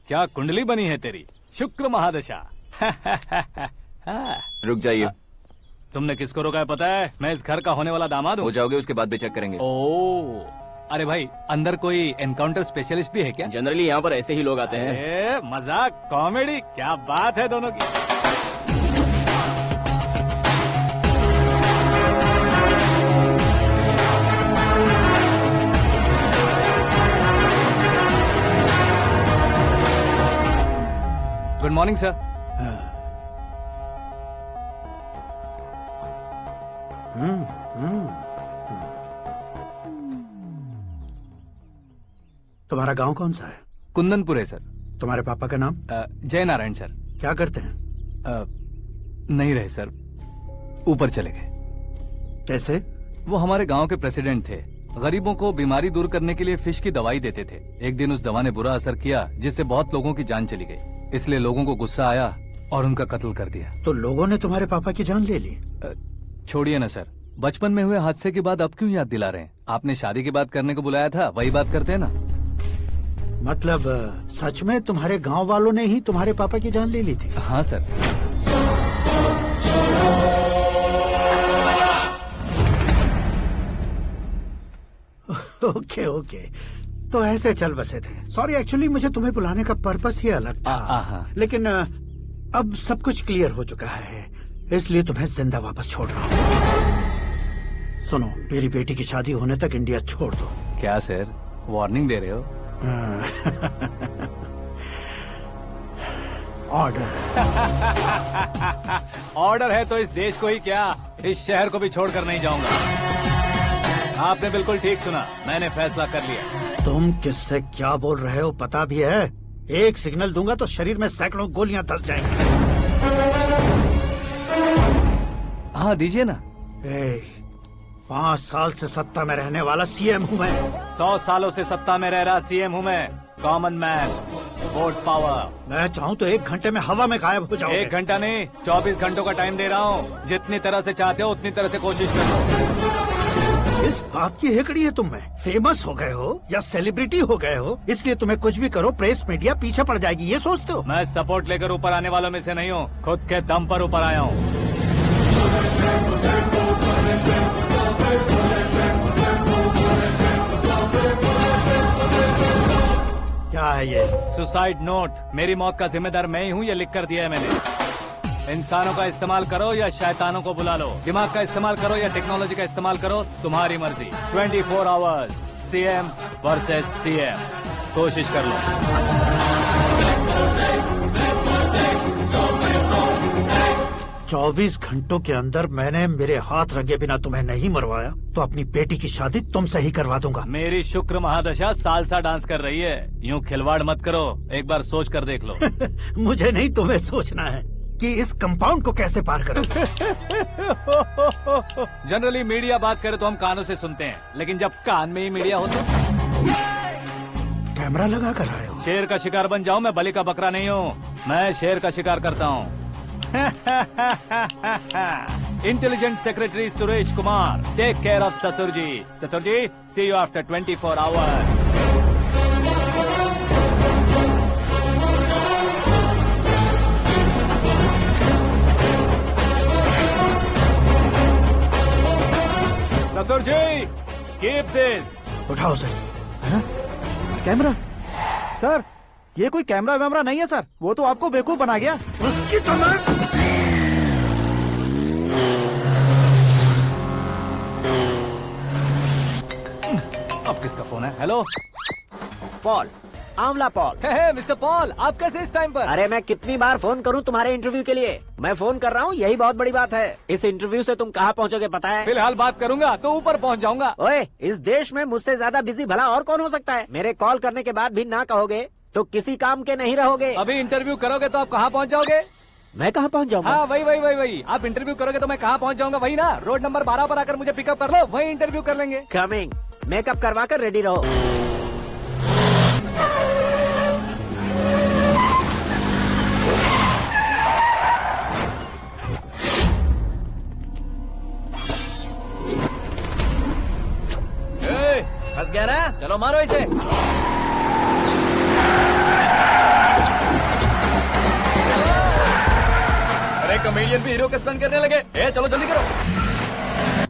क्या कुंडली बनी है तेरी, शुक्र महादशा। रुक जाइए। तुमने किसको रोका है पता है? मैं इस घर का होने वाला दामाद हूँ। हो जाओगे उसके बाद भी चेक करेंगे। ओ, अरे भाई, अंदर कोई एनकाउंटर स्पेशलिस्ट भी है क्या? जनरली यहाँ पर ऐसे ही लोग आते हैं। मजाक, कॉमेडी, क्या बात है दोनों की। Good morning sir. तुम्हारा गांव कौन सा है? कुंदनपुर है सर। तुम्हारे पापा का नाम? जय नारायण सर। क्या करते हैं? नहीं रहे सर, ऊपर चले गए। कैसे? वो हमारे गांव के प्रेसिडेंट थे। गरीबों को बीमारी दूर करने के लिए फिश की दवाई देते थे। एक दिन उस दवा ने बुरा असर किया जिससे बहुत लोगों की जान चली गई। इसलिए लोगों को गुस्सा आया और उनका कत्ल कर दिया। तो लोगों ने तुम्हारे पापा की जान ले ली? छोड़िए ना सर, बचपन में हुए हादसे के बाद अब क्यों याद दिला रहे हैं? आपने शादी की बात करने को बुलाया था, वही बात करते हैं ना। मतलब सच में तुम्हारे गांव वालों ने ही तुम्हारे पापा की जान ले ली थी? हाँ सर। ओके ओके, तो ऐसे चल बसे थे। सॉरी, एक्चुअली मुझे तुम्हें बुलाने का पर्पस ही अलग था। लेकिन अब सब कुछ क्लियर हो चुका है, इसलिए तुम्हें जिंदा वापस छोड़ रहा हूँ। सुनो, मेरी बेटी की शादी होने तक इंडिया छोड़ दो। क्या सर, वार्निंग दे रहे हो? ऑर्डर। ऑर्डर है तो इस देश को ही क्या, इस शहर को भी छोड़कर नहीं जाऊंगा। आपने बिल्कुल ठीक सुना, मैंने फैसला कर लिया। तुम किससे क्या बोल रहे हो पता भी है? एक सिग्नल दूंगा तो शरीर में सैकड़ों गोलियां धस जाएंगी। हाँ दीजिए ना। 5 साल से सत्ता में रहने वाला सीएम हूँ मैं। 100 सालों से सत्ता में रह रहा सीएम हूँ मैं। Common man, vote power. मैं चाहूँ तो 1 घंटे में हवा में गायब हो जाओगे। 1 घंटा नहीं, 24 घंटों का टाइम दे रहा हूँ। जितनी तरह से चाहते हो उतनी तरह से कोशिश कर लो। इस बात की हेकड़ी है तुम में। फेमस हो गए हो या सेलिब्रिटी हो गए हो, इसलिए तुम्हें कुछ भी करो प्रेस मीडिया पीछे पड़ जाएगी, ये सोचते हो? मैं सपोर्ट लेकर ऊपर आने वालों में से नहीं हूँ, खुद के दम पर ऊपर आया हूँ। क्या है ये? Suicide note. मेरी मौत का जिम्मेदार मैं ही हूँ, ये लिख कर दिया है मैंने। इंसानों का इस्तेमाल करो या शैतानों को बुला लो, दिमाग का इस्तेमाल करो या टेक्नोलॉजी का इस्तेमाल करो, तुम्हारी मर्जी। 24 आवर्स, सीएम वर्सेस सीएम। कोशिश कर लो। 24 घंटों के अंदर मैंने मेरे हाथ रंगे बिना तुम्हें नहीं मरवाया तो अपनी बेटी की शादी तुमसे ही करवा दूंगा। मेरी शुक्र महादशा सालसा डांस कर रही है, यूँ खिलवाड़ मत करो, एक बार सोच कर देख लो। मुझे नहीं, तुम्हें सोचना है कि इस कंपाउंड को कैसे पार करो। जनरली मीडिया बात करे तो हम कानों से सुनते हैं, लेकिन जब कान में ही मीडिया हो तो कैमरा लगा कर आए हो। शेर का शिकार बन जाऊं, मैं बलि का बकरा नहीं हूँ, मैं शेर का शिकार करता हूँ। Intelligent secretary Suresh Kumar, take care of sasur ji. Sasur ji, see you after 24 hours. Sasur ji, keep this. उठाओ सर। कैमरा? सर, ये कोई कैमरा वैमरा नहीं है सर, वो तो आपको बेवकूफ बना गया। उसकी तो मैं... अब किसका फोन है? हेलो पॉल, आंवला पॉल। मिस्टर पॉल, आप कैसे इस टाइम पर? अरे मैं कितनी बार फोन करूं तुम्हारे इंटरव्यू के लिए? मैं फोन कर रहा हूं, यही बहुत बड़ी बात है। इस इंटरव्यू से तुम कहां पहुंचोगे पता है? फिलहाल बात करूंगा तो ऊपर पहुंच जाऊंगा। ओए, इस देश में मुझसे ज्यादा बिजी भला और कौन हो सकता है? मेरे कॉल करने के बाद भी ना कहोगे तो किसी काम के नहीं रहोगे। अभी इंटरव्यू करोगे तो आप कहाँ पहुँच जाओगे? मैं कहाँ पहुँच जाऊंगा? हाँ, वही। आप इंटरव्यू करोगे तो मैं कहाँ पहुँच जाऊंगा? वही ना, रोड नंबर 12 पर आकर मुझे पिकअप कर लो, वही इंटरव्यू कर लेंगे। कमिंग। मेकअप करवा कर रेडी रहो। फंस गया ना? चलो मारो इसे। अरे कॉमेडियन भी हीरो के स्टंट करने लगे। चलो जल्दी करो।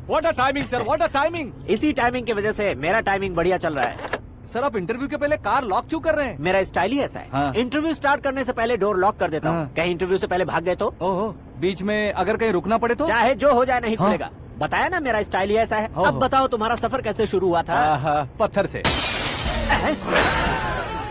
What a timing sir, what a timing. इसी टाइमिंग की वजह से मेरा टाइमिंग बढ़िया चल रहा है। सर, आप इंटरव्यू के पहले कार लॉक क्यों कर रहे हैं? मेरा स्टाइल ही ऐसा है। हाँ। इंटरव्यू स्टार्ट करने से पहले डोर लॉक कर देता हूँ। कहीं इंटरव्यू से पहले भाग गए तो? ओहो, बीच में अगर कहीं रुकना पड़े तो? चाहे जो हो जाए नहीं खुलेगा। बताया ना, मेरा स्टाइल ही ऐसा है। अब बताओ तुम्हारा सफर कैसे शुरू हुआ था? पत्थर से।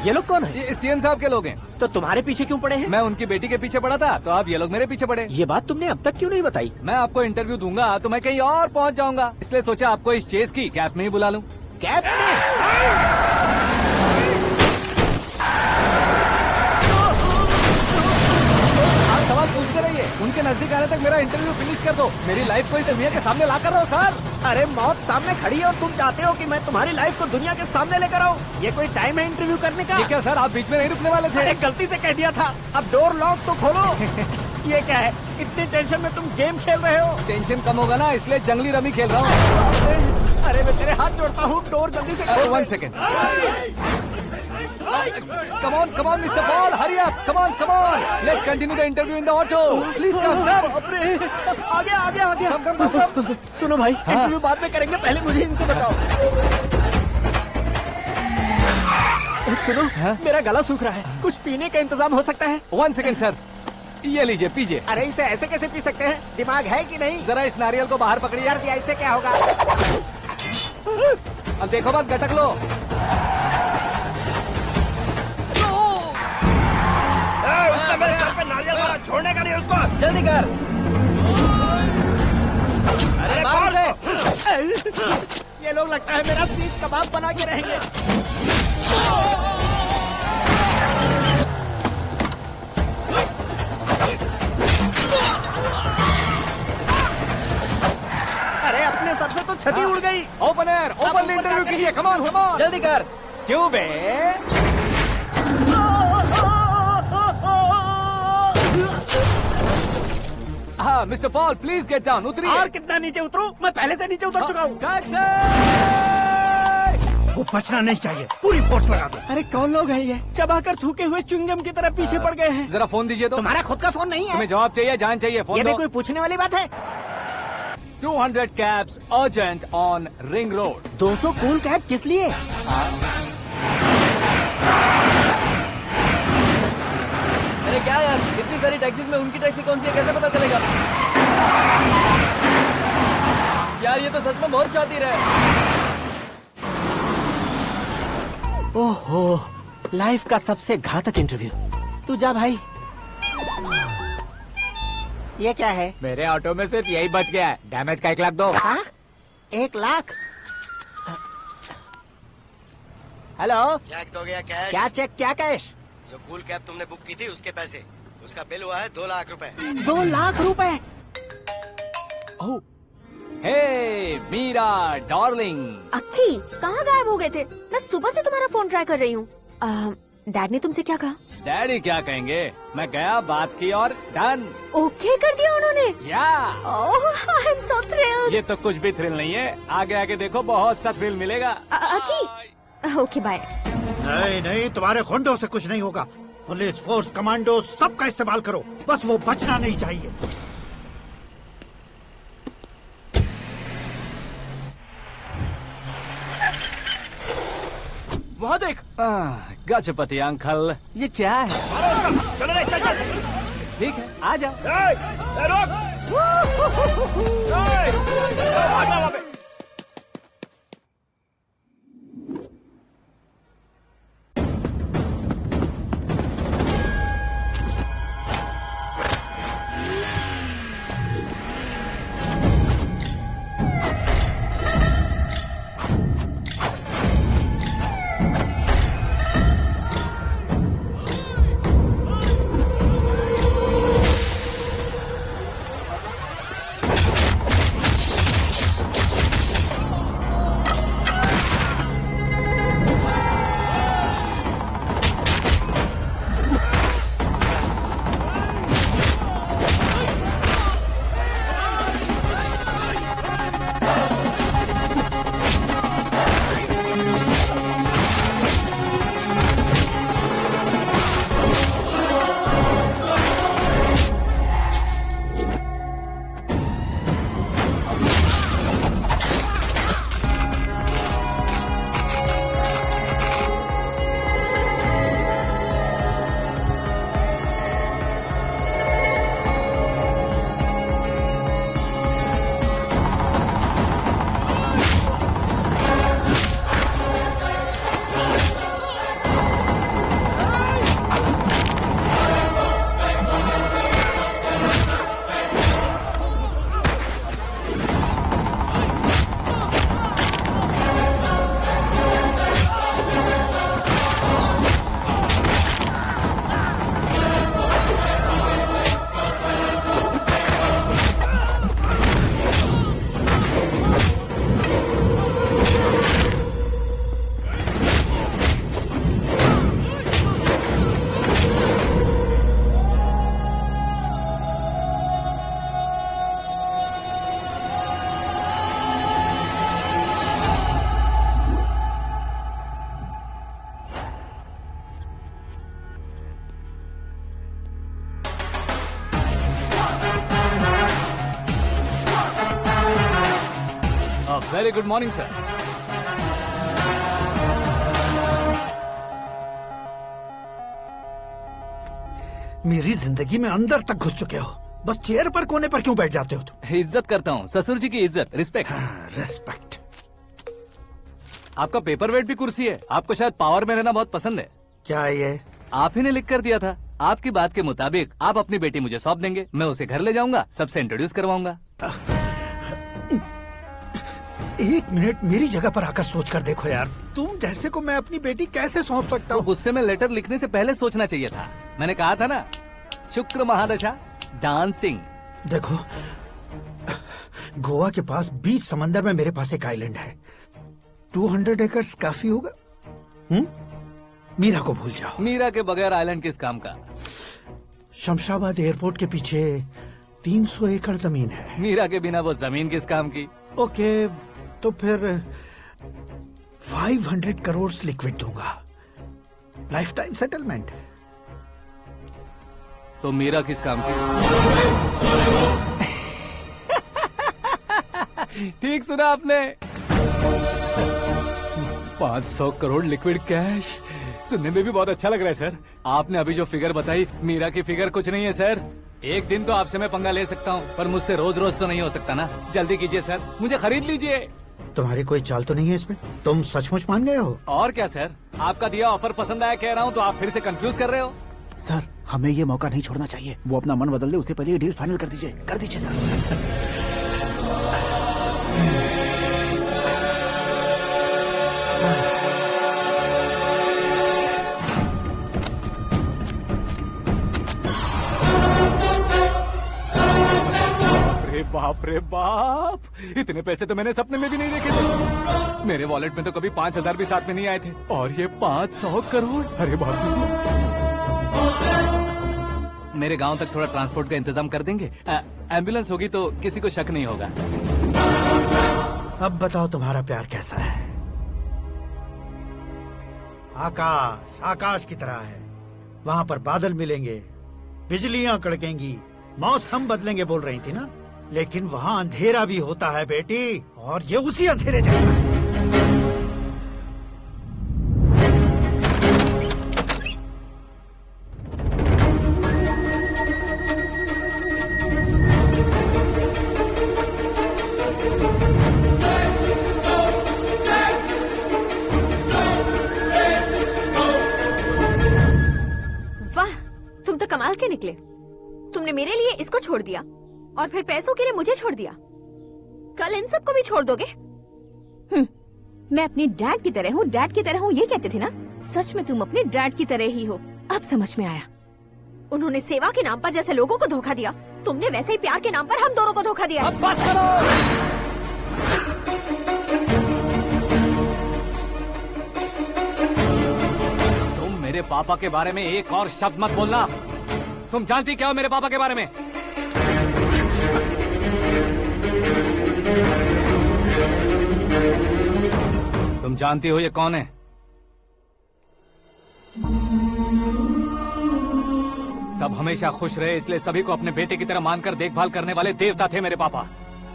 ये लोग कौन है? ये सीएम साहब के लोग हैं। तो तुम्हारे पीछे क्यों पड़े हैं? मैं उनकी बेटी के पीछे पड़ा था, तो आप ये लोग मेरे पीछे पड़े। ये बात तुमने अब तक क्यों नहीं बताई? मैं आपको इंटरव्यू दूंगा तो मैं कहीं और पहुंच जाऊंगा, इसलिए सोचा आपको इस चेस की कैप में ही बुला लूं। कैप में? सवाल पूछते रहिए, उनके नजदीक आने तक मेरा इंटरव्यू फिनिश कर दो। मेरी लाइफ को इस दुनिया के सामने ला कर रहो सर। अरे मौत सामने खड़ी है और तुम चाहते हो कि मैं तुम्हारी लाइफ को दुनिया के सामने लेकर आऊं? ये कोई टाइम है इंटरव्यू करने का? ये क्या सर, आप बीच में नहीं रुकने वाले थे? अरे गलती से कह दिया था। अब डोर लॉक तो खोलो। ये क्या है? इतनी टेंशन में तुम गेम खेल रहे हो? टेंशन कम होगा ना, इसलिए जंगली रमी खेल रहा हूँ। अरे मैं तेरे हाथ जोड़ता हूँ, डोर जल्दी से खोल। 1 second. Come on, Mr. Paul, hurry up! Come on! Let's continue the interview in the auto. Please come. आगे। Come. सुनो भाई, इंटरव्यू बाद में करेंगे, पहले मुझे इनसे बताओ। सुनो, मेरा गला सूख रहा है, कुछ पीने का इंतजाम हो सकता है? 1 सेकेंड सर, ये लीजिए, पीजिए। अरे इसे ऐसे कैसे पी सकते हैं? दिमाग है कि नहीं? जरा इस नारियल को बाहर पकड़िए। यार दिया, इससे क्या होगा? अब देखो मत, गटक लो। उसने मेरे सर पे नारियल मारा, छोड़ने का नहीं उसको। जल्दी कर। अरे मार उसे। ये लोग लगता है मेरा सीख कबाब बना के रहेंगे। छतरी उड़ गई। ओपनर ओपन इंटरव्यू कीजिए, कम ऑन जल्दी कर। क्यों बे? हाँ mister Paul please get down, उतरिए। और कितना नीचे उतरूं? मैं पहले से नीचे उतर चुका हूँ। वो बचना नहीं चाहिए, पूरी फोर्स लगा दो। अरे कौन लोग हैं ये? चबाकर थूके हुए च्युइंगम की तरह पीछे पड़ गए हैं। जरा फोन दीजिए तो। तुम्हारा खुद का फोन नहीं है? तुम्हें जवाब चाहिए, जान चाहिए, फोन ये भी दो। कोई पूछने वाली बात है? 200 cabs urgent on Ring Road. 200 cool cab किस लिए? अरे क्या यार, इतनी सारी टैक्सीज में उनकी टैक्सी कौन सी है, कैसे पता चलेगा? यार ये तो सच में बहुत शातिर है। ओहो, लाइफ का सबसे घातक इंटरव्यू। तू जा भाई। ये क्या है? मेरे ऑटो में सिर्फ यही बच गया है, डैमेज का 1 लाख दो। 1 लाख? हेलो, चेक तो गया कैश। क्या चेक, क्या कैश? जो कूल कैब तुमने बुक की थी उसके पैसे, उसका बिल हुआ है 2 लाख रुपए। 2 लाख रुपए? हे मीरा डार्लिंग। अक्की, कहाँ गायब हो गए थे? मैं सुबह से तुम्हारा फोन ट्राई कर रही हूँ। डैड ने तुमसे क्या कहा? डैडी क्या कहेंगे, मैं गया, बात की और डन। ओके कर दिया उन्होंने? या ओह, आई एम सो थ्रिल्ड। ये तो कुछ भी थ्रिल नहीं है, आगे आगे देखो बहुत सा थ्रिल मिलेगा। अक्की, ओके बाय। नहीं, तुम्हारे गुंडों से कुछ नहीं होगा। पुलिस फोर्स, कमांडो, सबका इस्तेमाल करो, बस वो बचना नहीं चाहिए। वहाँ देख। गजपति अंकल, ये क्या है? चलो रे, चल। ठीक है, आ जाओ। Very good morning sir. मेरी जिंदगी में अंदर तक घुस चुके हो, बस चेयर पर कोने पर क्यों बैठ जाते हो तुम? इज्जत करता हूँ, ससुर जी की इज्जत, रिस्पेक्ट। रिस्पेक्ट। आपका पेपर वेट भी कुर्सी है, आपको शायद पावर में रहना बहुत पसंद है। क्या ये? आप ही ने लिख कर दिया था। आपकी बात के मुताबिक आप अपनी बेटी मुझे सौंप देंगे, मैं उसे घर ले जाऊंगा, सबसे इंट्रोड्यूस करवाऊंगा। 1 मिनट मेरी जगह पर आकर सोच कर देखो यार, तुम जैसे को मैं अपनी बेटी कैसे सौंप सकता हूँ? गुस्से में लेटर लिखने से पहले सोचना चाहिए था। मैंने कहा था ना, शुक्र महादशा डांसिंग। देखो गोवा के पास बीच समंदर में मेरे पास एक आइलैंड है। 200 एकर्स काफी होगा। मीरा को भूल जाओ। मीरा के बगैर आइलैंड किस काम का? शमशाबाद एयरपोर्ट के पीछे 300 एकड़ जमीन है। मीरा के बिना वो जमीन किस काम की? ओके, तो फिर 500 करोड़ लिक्विड दूंगा, लाइफ टाइम सेटलमेंट। तो मीरा किस काम की? ठीक सुना आपने। 500 करोड़ लिक्विड कैश सुनने में भी बहुत अच्छा लग रहा है सर। आपने अभी जो फिगर बताई, मीरा की फिगर कुछ नहीं है सर। एक दिन तो आपसे मैं पंगा ले सकता हूँ, पर मुझसे रोज रोज तो नहीं हो सकता ना। जल्दी कीजिए सर, मुझे खरीद लीजिए। तुम्हारी कोई चाल तो नहीं है इसमें? तुम सचमुच मान गए हो? और क्या सर, आपका दिया ऑफर पसंद आया कह रहा हूँ, तो आप फिर से कंफ्यूज कर रहे हो। सर, हमें ये मौका नहीं छोड़ना चाहिए। वो अपना मन बदल दे, उससे पहले ये डील फाइनल कर दीजिए। कर दीजिए सर। बाप रे बाप, इतने पैसे तो मैंने सपने में भी नहीं देखे थे। मेरे वॉलेट में तो कभी 5,000 भी साथ में नहीं आए थे, और ये 500 करोड़। अरे बाप रे। मेरे गांव तक थोड़ा ट्रांसपोर्ट का इंतजाम कर देंगे? एम्बुलेंस होगी तो किसी को शक नहीं होगा। अब बताओ तुम्हारा प्यार कैसा है? आकाश आकाश की तरह है। वहाँ पर बादल मिलेंगे, बिजलियां कड़केंगी, मौसम बदलेंगे बोल रही थी ना। लेकिन वहाँ अंधेरा भी होता है बेटी, और ये उसी अंधेरे जैसा है। वाह, तुम तो कमाल के निकले। तुमने मेरे लिए इसको छोड़ दिया और फिर पैसों के लिए मुझे छोड़ दिया। कल इन सबको भी छोड़ दोगे? मैं अपने डैड की तरह हूँ, डैड की तरह हूँ, ये कहते थे ना। सच में तुम अपने डैड की तरह ही हो। अब समझ में आया। उन्होंने सेवा के नाम पर जैसे लोगों को धोखा दिया, तुमने वैसे ही प्यार के नाम पर हम दोनों को धोखा दिया। अब बस करो। तुम मेरे पापा के बारे में एक और शब्द मत बोलना। तुम जानती क्या हो मेरे पापा के बारे में? तुम जानती हो ये कौन है? सब हमेशा खुश रहे इसलिए सभी को अपने बेटे की तरह मानकर देखभाल करने वाले देवता थे मेरे पापा।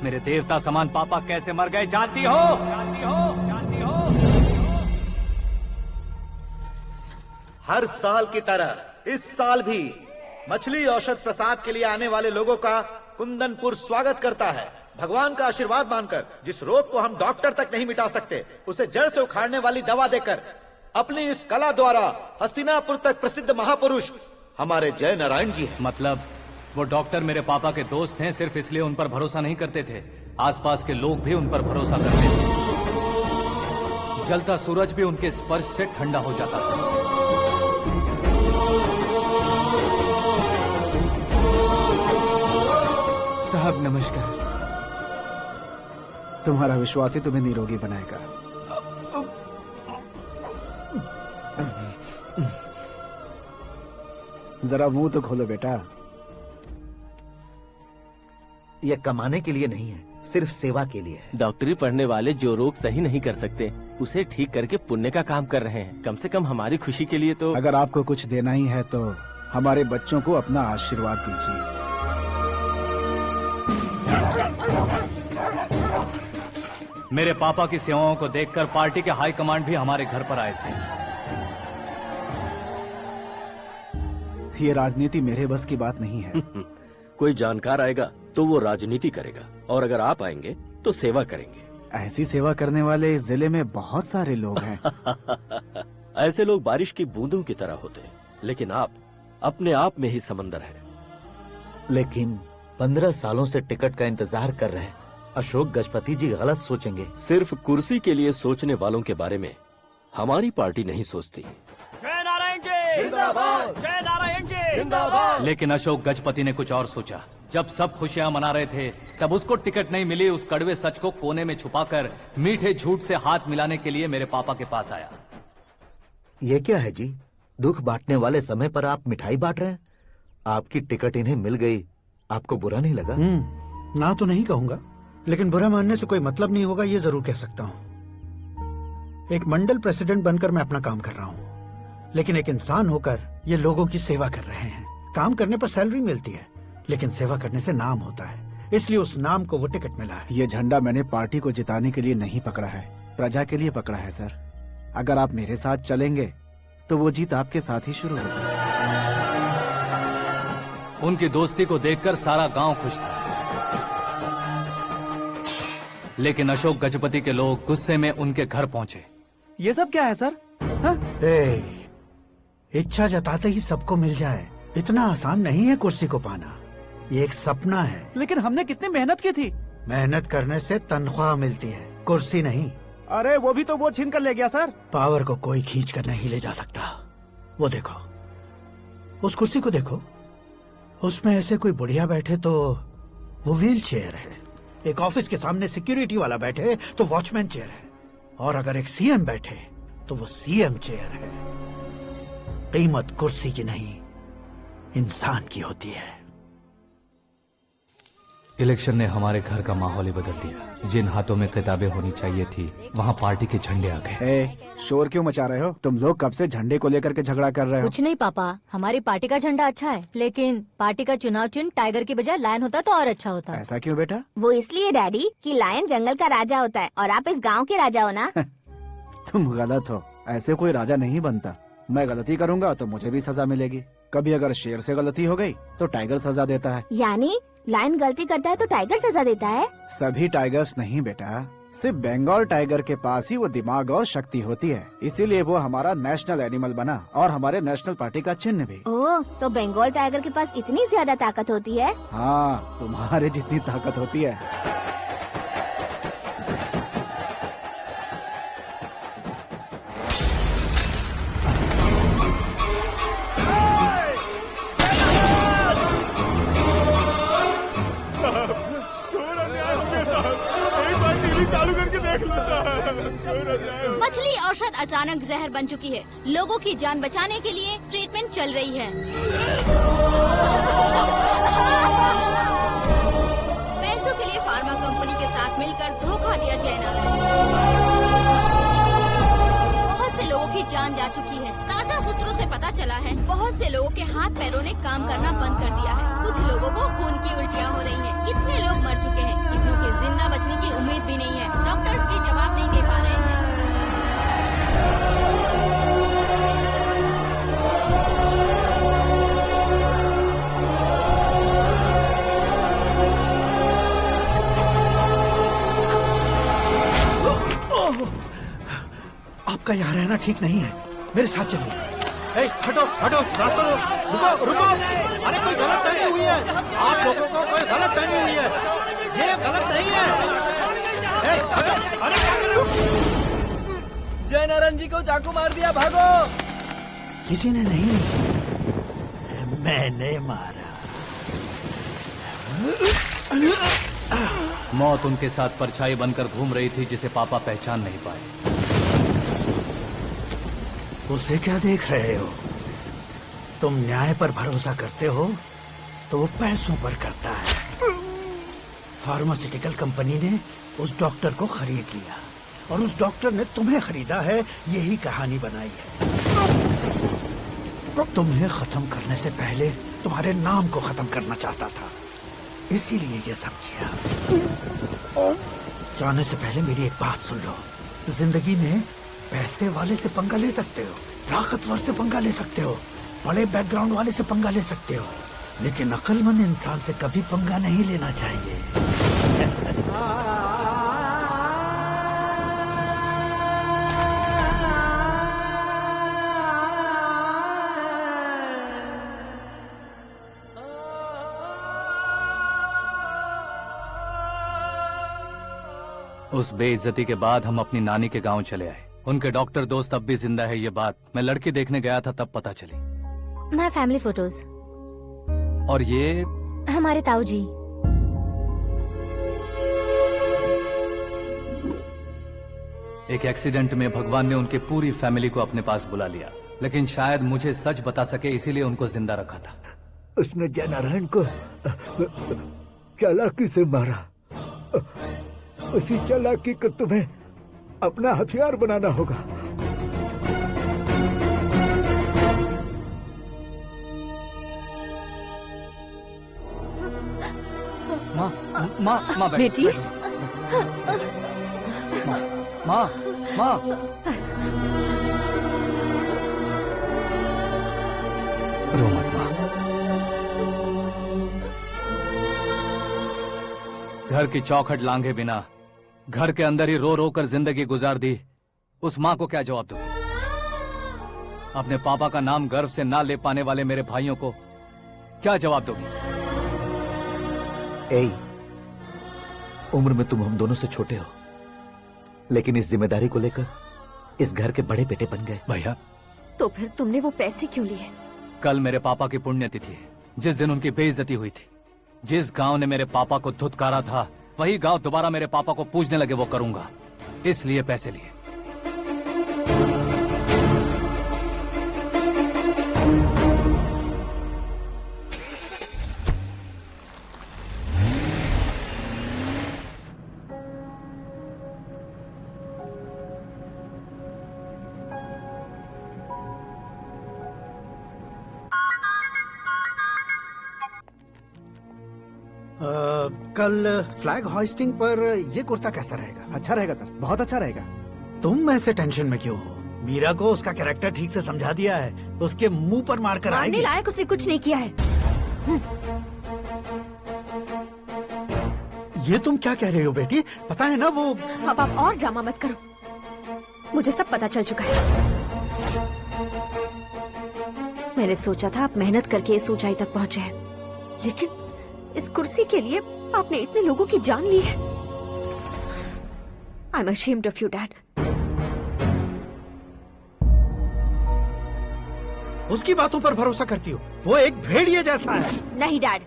मेरे देवता समान पापा कैसे मर गए जानती हो? जानती हो? जानती हो? हर साल की तरह इस साल भी मछली औषध प्रसाद के लिए आने वाले लोगों का कुंदनपुर स्वागत करता है। भगवान का आशीर्वाद मानकर जिस रोग को हम डॉक्टर तक नहीं मिटा सकते, उसे जड़ से उखाड़ने वाली दवा देकर अपनी इस कला द्वारा हस्तिनापुर तक प्रसिद्ध महापुरुष हमारे जय नारायण जी हैं। मतलब वो डॉक्टर मेरे पापा के दोस्त हैं, सिर्फ इसलिए उन पर भरोसा नहीं करते थे, आसपास के लोग भी उन पर भरोसा करते थे। जलता सूरज भी उनके स्पर्श से ठंडा हो जाता था। साहब नमस्कार। तुम्हारा विश्वास ही तुम्हें निरोगी बनाएगा। जरा मुंह तो खोलो बेटा। यह कमाने के लिए नहीं है, सिर्फ सेवा के लिए है। डॉक्टरी पढ़ने वाले जो रोग सही नहीं कर सकते, उसे ठीक करके पुण्य का काम कर रहे हैं। कम से कम हमारी खुशी के लिए तो। अगर आपको कुछ देना ही है तो हमारे बच्चों को अपना आशीर्वाद दीजिए। मेरे पापा की सेवाओं को देखकर पार्टी के हाई कमांड भी हमारे घर पर आए थे। ये राजनीति मेरे बस की बात नहीं है। कोई जानकार आएगा तो वो राजनीति करेगा, और अगर आप आएंगे तो सेवा करेंगे। ऐसी सेवा करने वाले इस जिले में बहुत सारे लोग हैं। ऐसे लोग बारिश की बूंदों की तरह होते हैं, लेकिन आप अपने आप में ही समंदर हैं। लेकिन 15 सालों से टिकट का इंतजार कर रहे अशोक गजपति जी गलत सोचेंगे। सिर्फ कुर्सी के लिए सोचने वालों के बारे में हमारी पार्टी नहीं सोचती। जय नारायण जी जिंदाबाद। जय नारायण जी लेकिन अशोक गजपति ने कुछ और सोचा। जब सब खुशियां मना रहे थे तब उसको टिकट नहीं मिली। उस कड़वे सच को कोने में छुपाकर मीठे झूठ से हाथ मिलाने के लिए मेरे पापा के पास आया। ये क्या है जी? दुख बांटने वाले समय पर आप मिठाई बांट रहे हैं। आपकी टिकट इन्हें मिल गई, आपको बुरा नहीं लगा? ना तो नहीं कहूंगा, लेकिन बुरा मानने से कोई मतलब नहीं होगा, ये जरूर कह सकता हूँ। एक मंडल प्रेसिडेंट बनकर मैं अपना काम कर रहा हूँ, लेकिन एक इंसान होकर ये लोगों की सेवा कर रहे हैं। काम करने पर सैलरी मिलती है, लेकिन सेवा करने से नाम होता है, इसलिए उस नाम को वो टिकट मिला है। ये झंडा मैंने पार्टी को जिताने के लिए नहीं पकड़ा है, प्रजा के लिए पकड़ा है सर। अगर आप मेरे साथ चलेंगे तो वो जीत आपके साथ ही शुरू होगी। उनकी दोस्ती को देखकर सारा गांव खुश था, लेकिन अशोक गजपति के लोग गुस्से में उनके घर पहुंचे। ये सब क्या है सर? इच्छा जताते ही सबको मिल जाए इतना आसान नहीं है कुर्सी को पाना। ये एक सपना है। लेकिन हमने कितनी मेहनत की थी। मेहनत करने से तनख्वाह मिलती है, कुर्सी नहीं। अरे वो भी तो वो छीन कर ले गया सर। पावर को कोई खींच कर नहीं ले जा सकता। वो देखो, उस कुर्सी को देखो, उसमें ऐसे कोई बुढ़िया बैठे तो वो व्हील चेयर है। एक ऑफिस के सामने सिक्योरिटी वाला बैठे तो वॉचमैन चेयर है, और अगर एक सीएम बैठे तो वो सीएम चेयर है। कीमत कुर्सी की नहीं, इंसान की होती है। इलेक्शन ने हमारे घर का माहौल ही बदल दिया। जिन हाथों में किताबें होनी चाहिए थी, वहाँ पार्टी के झंडे आ गए। शोर क्यों मचा रहे हो? तुम लोग कब से झंडे को लेकर के झगड़ा कर रहे हो? कुछ नहीं पापा, हमारी पार्टी का झंडा अच्छा है, लेकिन पार्टी का चुनाव चिन्ह टाइगर की बजाय लायन होता तो और अच्छा होता। ऐसा क्यों बेटा? वो इसलिए डैडी कि लायन जंगल का राजा होता है और आप इस गांव के राजा हो ना। तुम गलत हो, ऐसे कोई राजा नहीं बनता। मैं गलती करूंगा तो मुझे भी सजा मिलेगी। कभी अगर शेर से गलती हो गई तो टाइगर सजा देता है। यानी लायन गलती करता है तो टाइगर सजा देता है? सभी टाइगर्स नहीं बेटा, सिर्फ बंगाल टाइगर के पास ही वो दिमाग और शक्ति होती है, इसीलिए वो हमारा नेशनल एनिमल बना और हमारे नेशनल पार्टी का चिन्ह भी। ओह, तो बंगाल टाइगर के पास इतनी ज्यादा ताकत होती है? हाँ, तुम्हारे जितनी ताकत होती है। मछली औषध अचानक जहर बन चुकी है। लोगों की जान बचाने के लिए ट्रीटमेंट चल रही है। पैसों के लिए फार्मा कंपनी के साथ मिलकर धोखा दिया जय नारायण। बहुत से लोगों की जान जा चुकी है। ताज़ा सूत्रों से पता चला है बहुत से लोगों के हाथ पैरों ने काम करना बंद कर दिया है। कुछ लोगों को खून की उल्टियाँ हो रही हैं। कितने लोग मर चुके हैं, कितनों के जिंदा बचने की उम्मीद भी नहीं है। डॉक्टर्स के जवाब नहीं दे पा रहे हैं। आपका यहाँ रहना ठीक नहीं है, मेरे साथ चलिए। हटो हटो, रास्ता दो। रुको रुको, अरे कोई गलत फहमी हुई है। आप लोगों को कोई गलत फहमी हुई है, ये गलत नहीं है। जय नारायण जी को चाकू मार दिया, भागो। किसी ने नहीं, मैंने मारा। मौत उनके साथ परछाई बनकर घूम रही थी, जिसे पापा पहचान नहीं पाए। उसे क्या देख रहे हो? तुम न्याय पर भरोसा करते हो तो वो पैसों पर करता है। फार्मास्यूटिकल कंपनी ने उस डॉक्टर को खरीद लिया और उस डॉक्टर ने तुम्हें खरीदा है। यही कहानी बनाई है। तुम्हें खत्म करने से पहले तुम्हारे नाम को खत्म करना चाहता था, इसीलिए ये सब किया। जाने से पहले मेरी एक बात सुन लो। जिंदगी में पैसे वाले से पंगा ले सकते हो, ताकतवर से पंगा ले सकते हो, बड़े बैकग्राउंड वाले से पंगा ले सकते हो, लेकिन अक्लमंद इंसान से कभी पंगा नहीं लेना चाहिए। उस बेइज्जती के बाद हम अपनी नानी के गांव चले आए। उनके डॉक्टर दोस्त अब भी जिंदा है, ये बात मैं लड़की देखने गया था तब पता चली। My family photos. और ये हमारे ताऊ जी। एक एक्सीडेंट में भगवान ने उनकी पूरी फैमिली को अपने पास बुला लिया, लेकिन शायद मुझे सच बता सके इसीलिए उनको जिंदा रखा था। उसने जयनारायण को चालाकी से मारा। उसी चालाकी को तुम्हें अपना हथियार बनाना होगा। माँ, माँ, माँ बेटी। माँ, माँ, माँ। रो मत माँ। घर की चौखट लांघे बिना घर के अंदर ही रो रो कर जिंदगी गुजार दी उस माँ को क्या जवाब दूं? अपने पापा का नाम गर्व से ना ले पाने वाले मेरे भाइयों को क्या जवाब दोगी? ए, उम्र में तुम हम दोनों से छोटे हो, लेकिन इस जिम्मेदारी को लेकर इस घर के बड़े बेटे बन गए। भैया, तो फिर तुमने वो पैसे क्यों लिए? कल मेरे पापा की पुण्यतिथि है, जिस दिन उनकी बेइज्जती हुई थी। जिस गांव ने मेरे पापा को धुतकारा था, वही गांव दोबारा मेरे पापा को पूजने लगे वो करूंगा, इसलिए पैसे लिए। कल फ्लैग होइस्टिंग पर ये कुर्ता कैसा रहेगा? अच्छा रहेगा सर, बहुत अच्छा रहेगा। तुम ऐसे टेंशन में क्यों हो? मीरा को उसका कैरेक्टर ठीक से समझा दिया है, उसके मुंह पर मारकर आएगी। मारने लायक उसने कुछ नहीं किया है। ये तुम क्या कह रहे हो बेटी? पता है ना वो। अब आप और ड्रामा मत करो, मुझे सब पता चल चुका है। मैंने सोचा था आप मेहनत करके इस ऊंचाई तक पहुंचे हैं, लेकिन इस कुर्सी के लिए आपने इतने लोगों की जान ली है। I am ashamed of you, Dad. उसकी बातों पर भरोसा करती हो? वो एक भेड़िए जैसा है। नहीं डैड,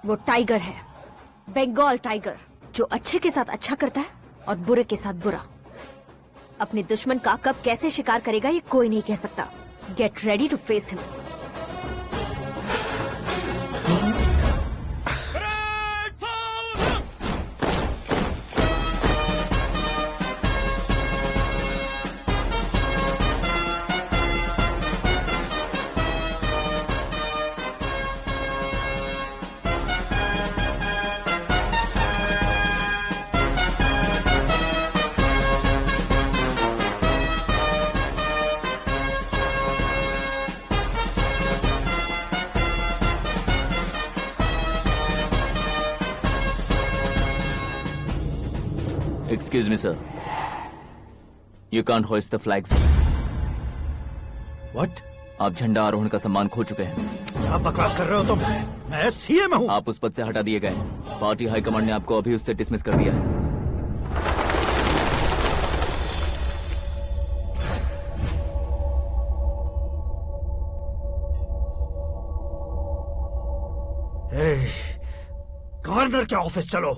वो टाइगर है, बंगाल टाइगर, जो अच्छे के साथ अच्छा करता है और बुरे के साथ बुरा। अपने दुश्मन का कब कैसे शिकार करेगा ये कोई नहीं कह सकता। Get ready to face him. Excuse me, sir. You can't hoist the flags. What? आप झंडा आरोहण का सम्मान खो चुके हैं। आप बकवास कर रहे हो तुम? मैं सीएम हूँ। आप उस पद से हटा दिए गए। पार्टी हाईकमांड ने आपको अभी उससे डिसमिस कर दिया है। गवर्नर के ऑफिस चलो।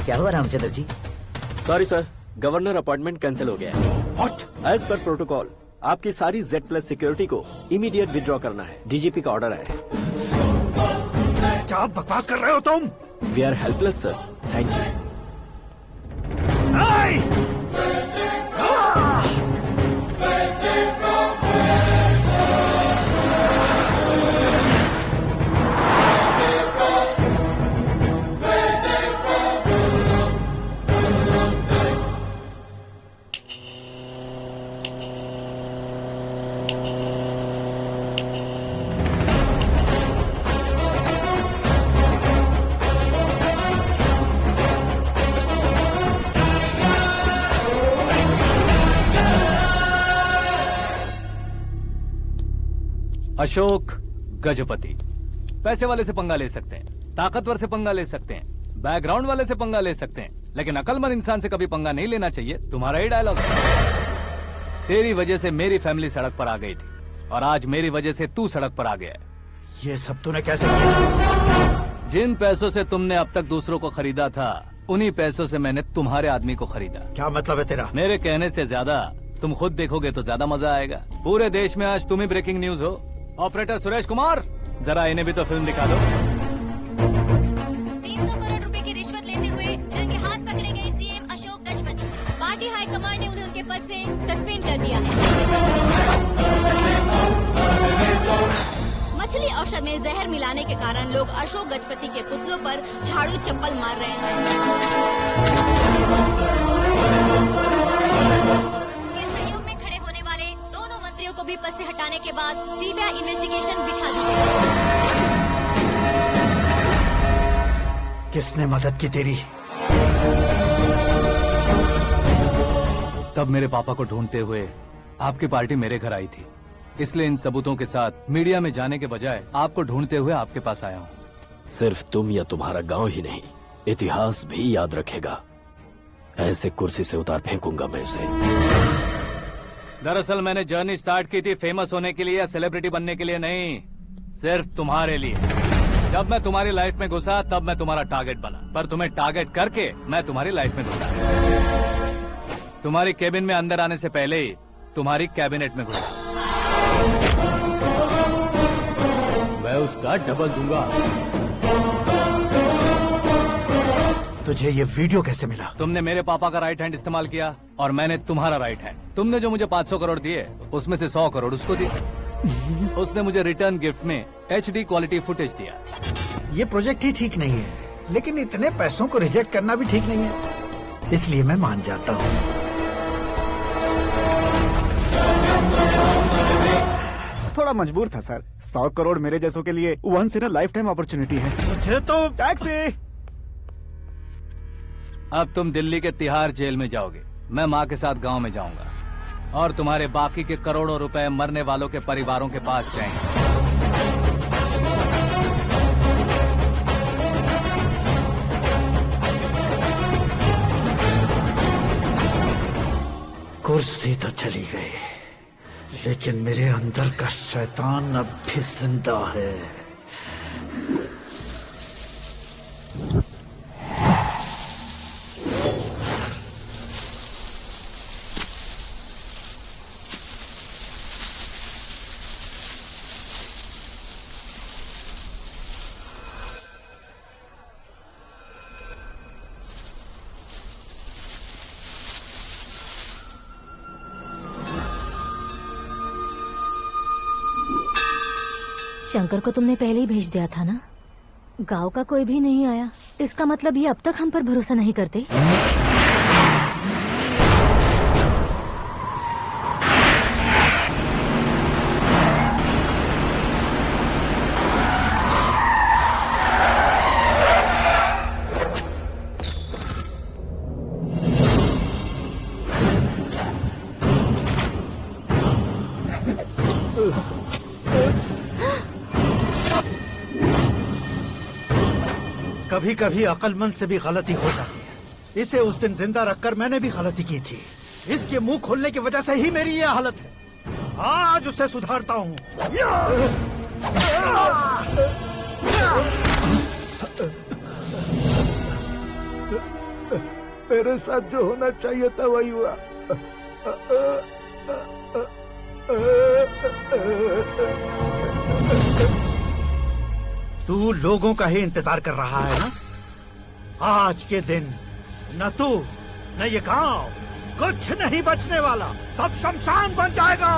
क्या हुआ Ramchandra ji? Sorry sir, governor appointment cancel हो गया है। What? एज पर प्रोटोकॉल आपकी सारी Z+ सिक्योरिटी को इमीडिएट विड्रॉ करना है। डीजीपी का ऑर्डर है। क्या बकवास कर रहे हो तुम? We are helpless sir. Thank you. Ashok Gajapati. पैसे वाले से पंगा ले सकते हैं, ताकतवर से पंगा ले सकते हैं, बैकग्राउंड वाले से पंगा ले सकते हैं, लेकिन अकलमंद इंसान से कभी पंगा नहीं लेना चाहिए। तुम्हारा ही डायलॉग। तेरी वजह से मेरी फैमिली सड़क पर आ गई थी और आज मेरी वजह से तू सड़क पर आ गया है। ये सब तूने कैसे किया? जिन पैसों से तुमने अब तक दूसरों को खरीदा था, उन्हीं पैसों से मैंने तुम्हारे आदमी को खरीदा। क्या मतलब है तेरा? मेरे कहने से ज्यादा तुम खुद देखोगे तो ज्यादा मजा आएगा। पूरे देश में आज तुम ही ब्रेकिंग न्यूज हो। ऑपरेटर सुरेश कुमार, जरा इन्हें भी तो फिल्म दिखा दो। 300 करोड़ रुपए की रिश्वत लेते हुए रंगे हाथ पकड़े गए CM Ashok Gajapati. Party high command ने उन्हें उनके पद से सस्पेंड कर दिया है। मछली औषध में जहर मिलाने के कारण लोग अशोक गजपति के पुतलों पर झाड़ू चप्पल मार रहे हैं। उनके सहयोग में खड़े होने वाले दोनों मंत्रियों को भी पद से हटाने के बाद सीबीआई इन्वेस्टिगेशन बिठा दी गई। किसने मदद की तेरी? तब मेरे पापा को ढूंढते हुए आपकी पार्टी मेरे घर आई थी, इसलिए इन सबूतों के साथ मीडिया में जाने के बजाय आपको ढूंढते हुए आपके पास आया हूँ। सिर्फ तुम या तुम्हारा गांव ही नहीं, इतिहास भी याद रखेगा। ऐसे कुर्सी से उतार फेंकूंगा मैं उसे। दरअसल मैंने जर्नी स्टार्ट की थी फेमस होने के लिए या सेलिब्रिटी बनने के लिए नहीं, सिर्फ तुम्हारे लिए। जब मैं तुम्हारी लाइफ में घुसा तब मैं तुम्हारा टारगेट बना, पर तुम्हें टारगेट करके मैं तुम्हारी लाइफ में घुसा। तुम्हारी केबिन में अंदर आने से पहले ही तुम्हारी कैबिनेट में घुसा। मैं उसका डबल दूंगा। तुझे ये वीडियो कैसे मिला? तुमने मेरे पापा का राइट हैंड इस्तेमाल किया और मैंने तुम्हारा राइट हैंड। तुमने जो मुझे 500 करोड़ दिए, उसमें से 100 करोड़ उसको दिए। उसने मुझे रिटर्न गिफ्ट में HD क्वालिटी फुटेज दिया। ये प्रोजेक्ट ही ठीक नहीं है, लेकिन इतने पैसों को रिजेक्ट करना भी ठीक नहीं है, इसलिए मैं मान जाता हूँ। थोड़ा मजबूर था सर। 100 करोड़ मेरे जैसों के लिए once in a lifetime opportunity है। मुझे तो टैक्सी। अब तुम दिल्ली के तिहाड़ जेल में जाओगे, मैं माँ के साथ गांव में जाऊंगा और तुम्हारे बाकी के करोड़ों रुपए मरने वालों के परिवारों के पास जाएंगे। कुर्सी तो चली गई, लेकिन मेरे अंदर का शैतान अब भी जिंदा है। शंकर को तुमने पहले ही भेज दिया था ना? गांव का कोई भी नहीं आया, इसका मतलब ये अब तक हम पर भरोसा नहीं करते। कभी कभी अक्लमंद से भी गलती हो जाती है। इसे उस दिन जिंदा रखकर मैंने भी गलती की थी। इसके मुंह खोलने की वजह से ही मेरी ये हालत है। आज उसे सुधारता हूँ। मेरे साथ जो होना चाहिए था वही हुआ। तू लोगों का ही इंतजार कर रहा है ना? आज के दिन न तू न ये गांव कुछ नहीं बचने वाला, सब शमशान बन जाएगा।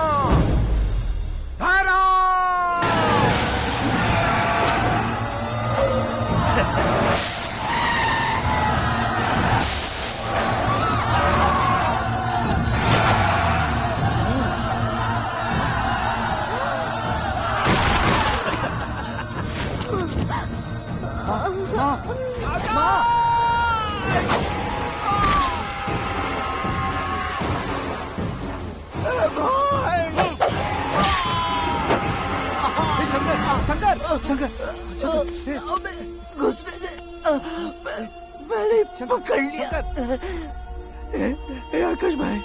घुसने से मैंने पकड़ लिया। आकाश भाई,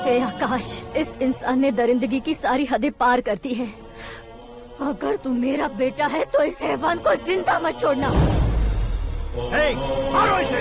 हे आकाश, इस इंसान ने दरिंदगी की सारी हदें पार कर दी है। अगर तू मेरा बेटा है तो इस हैवान को जिंदा मत छोड़ना। मारो इसे।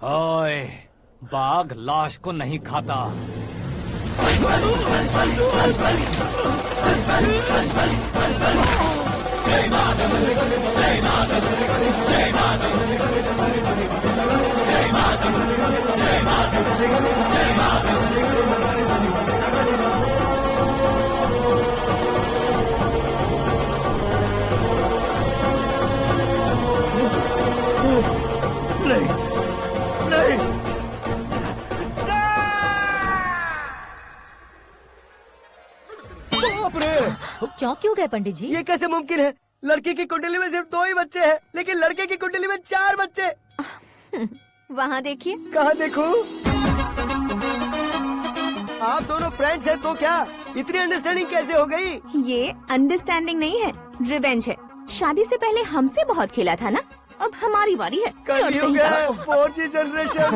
ओए, बाघ लाश को नहीं खाता। नहीं, नहीं, बाप रे! चौंक क्यों गए पंडित जी? ये कैसे मुमकिन है? लड़की की कुंडली में सिर्फ 2 ही बच्चे हैं, लेकिन लड़के की कुंडली में 4 बच्चे। वहाँ देखिए। कहाँ देखूं? आप दोनों फ्रेंड्स हैं तो क्या? इतनी अंडरस्टैंडिंग कैसे हो गई? ये अंडरस्टैंडिंग नहीं है, रिवेंज है। शादी से पहले हमसे बहुत खेला था ना, अब हमारी बारी है। कलयुग है, 4G जनरेशन।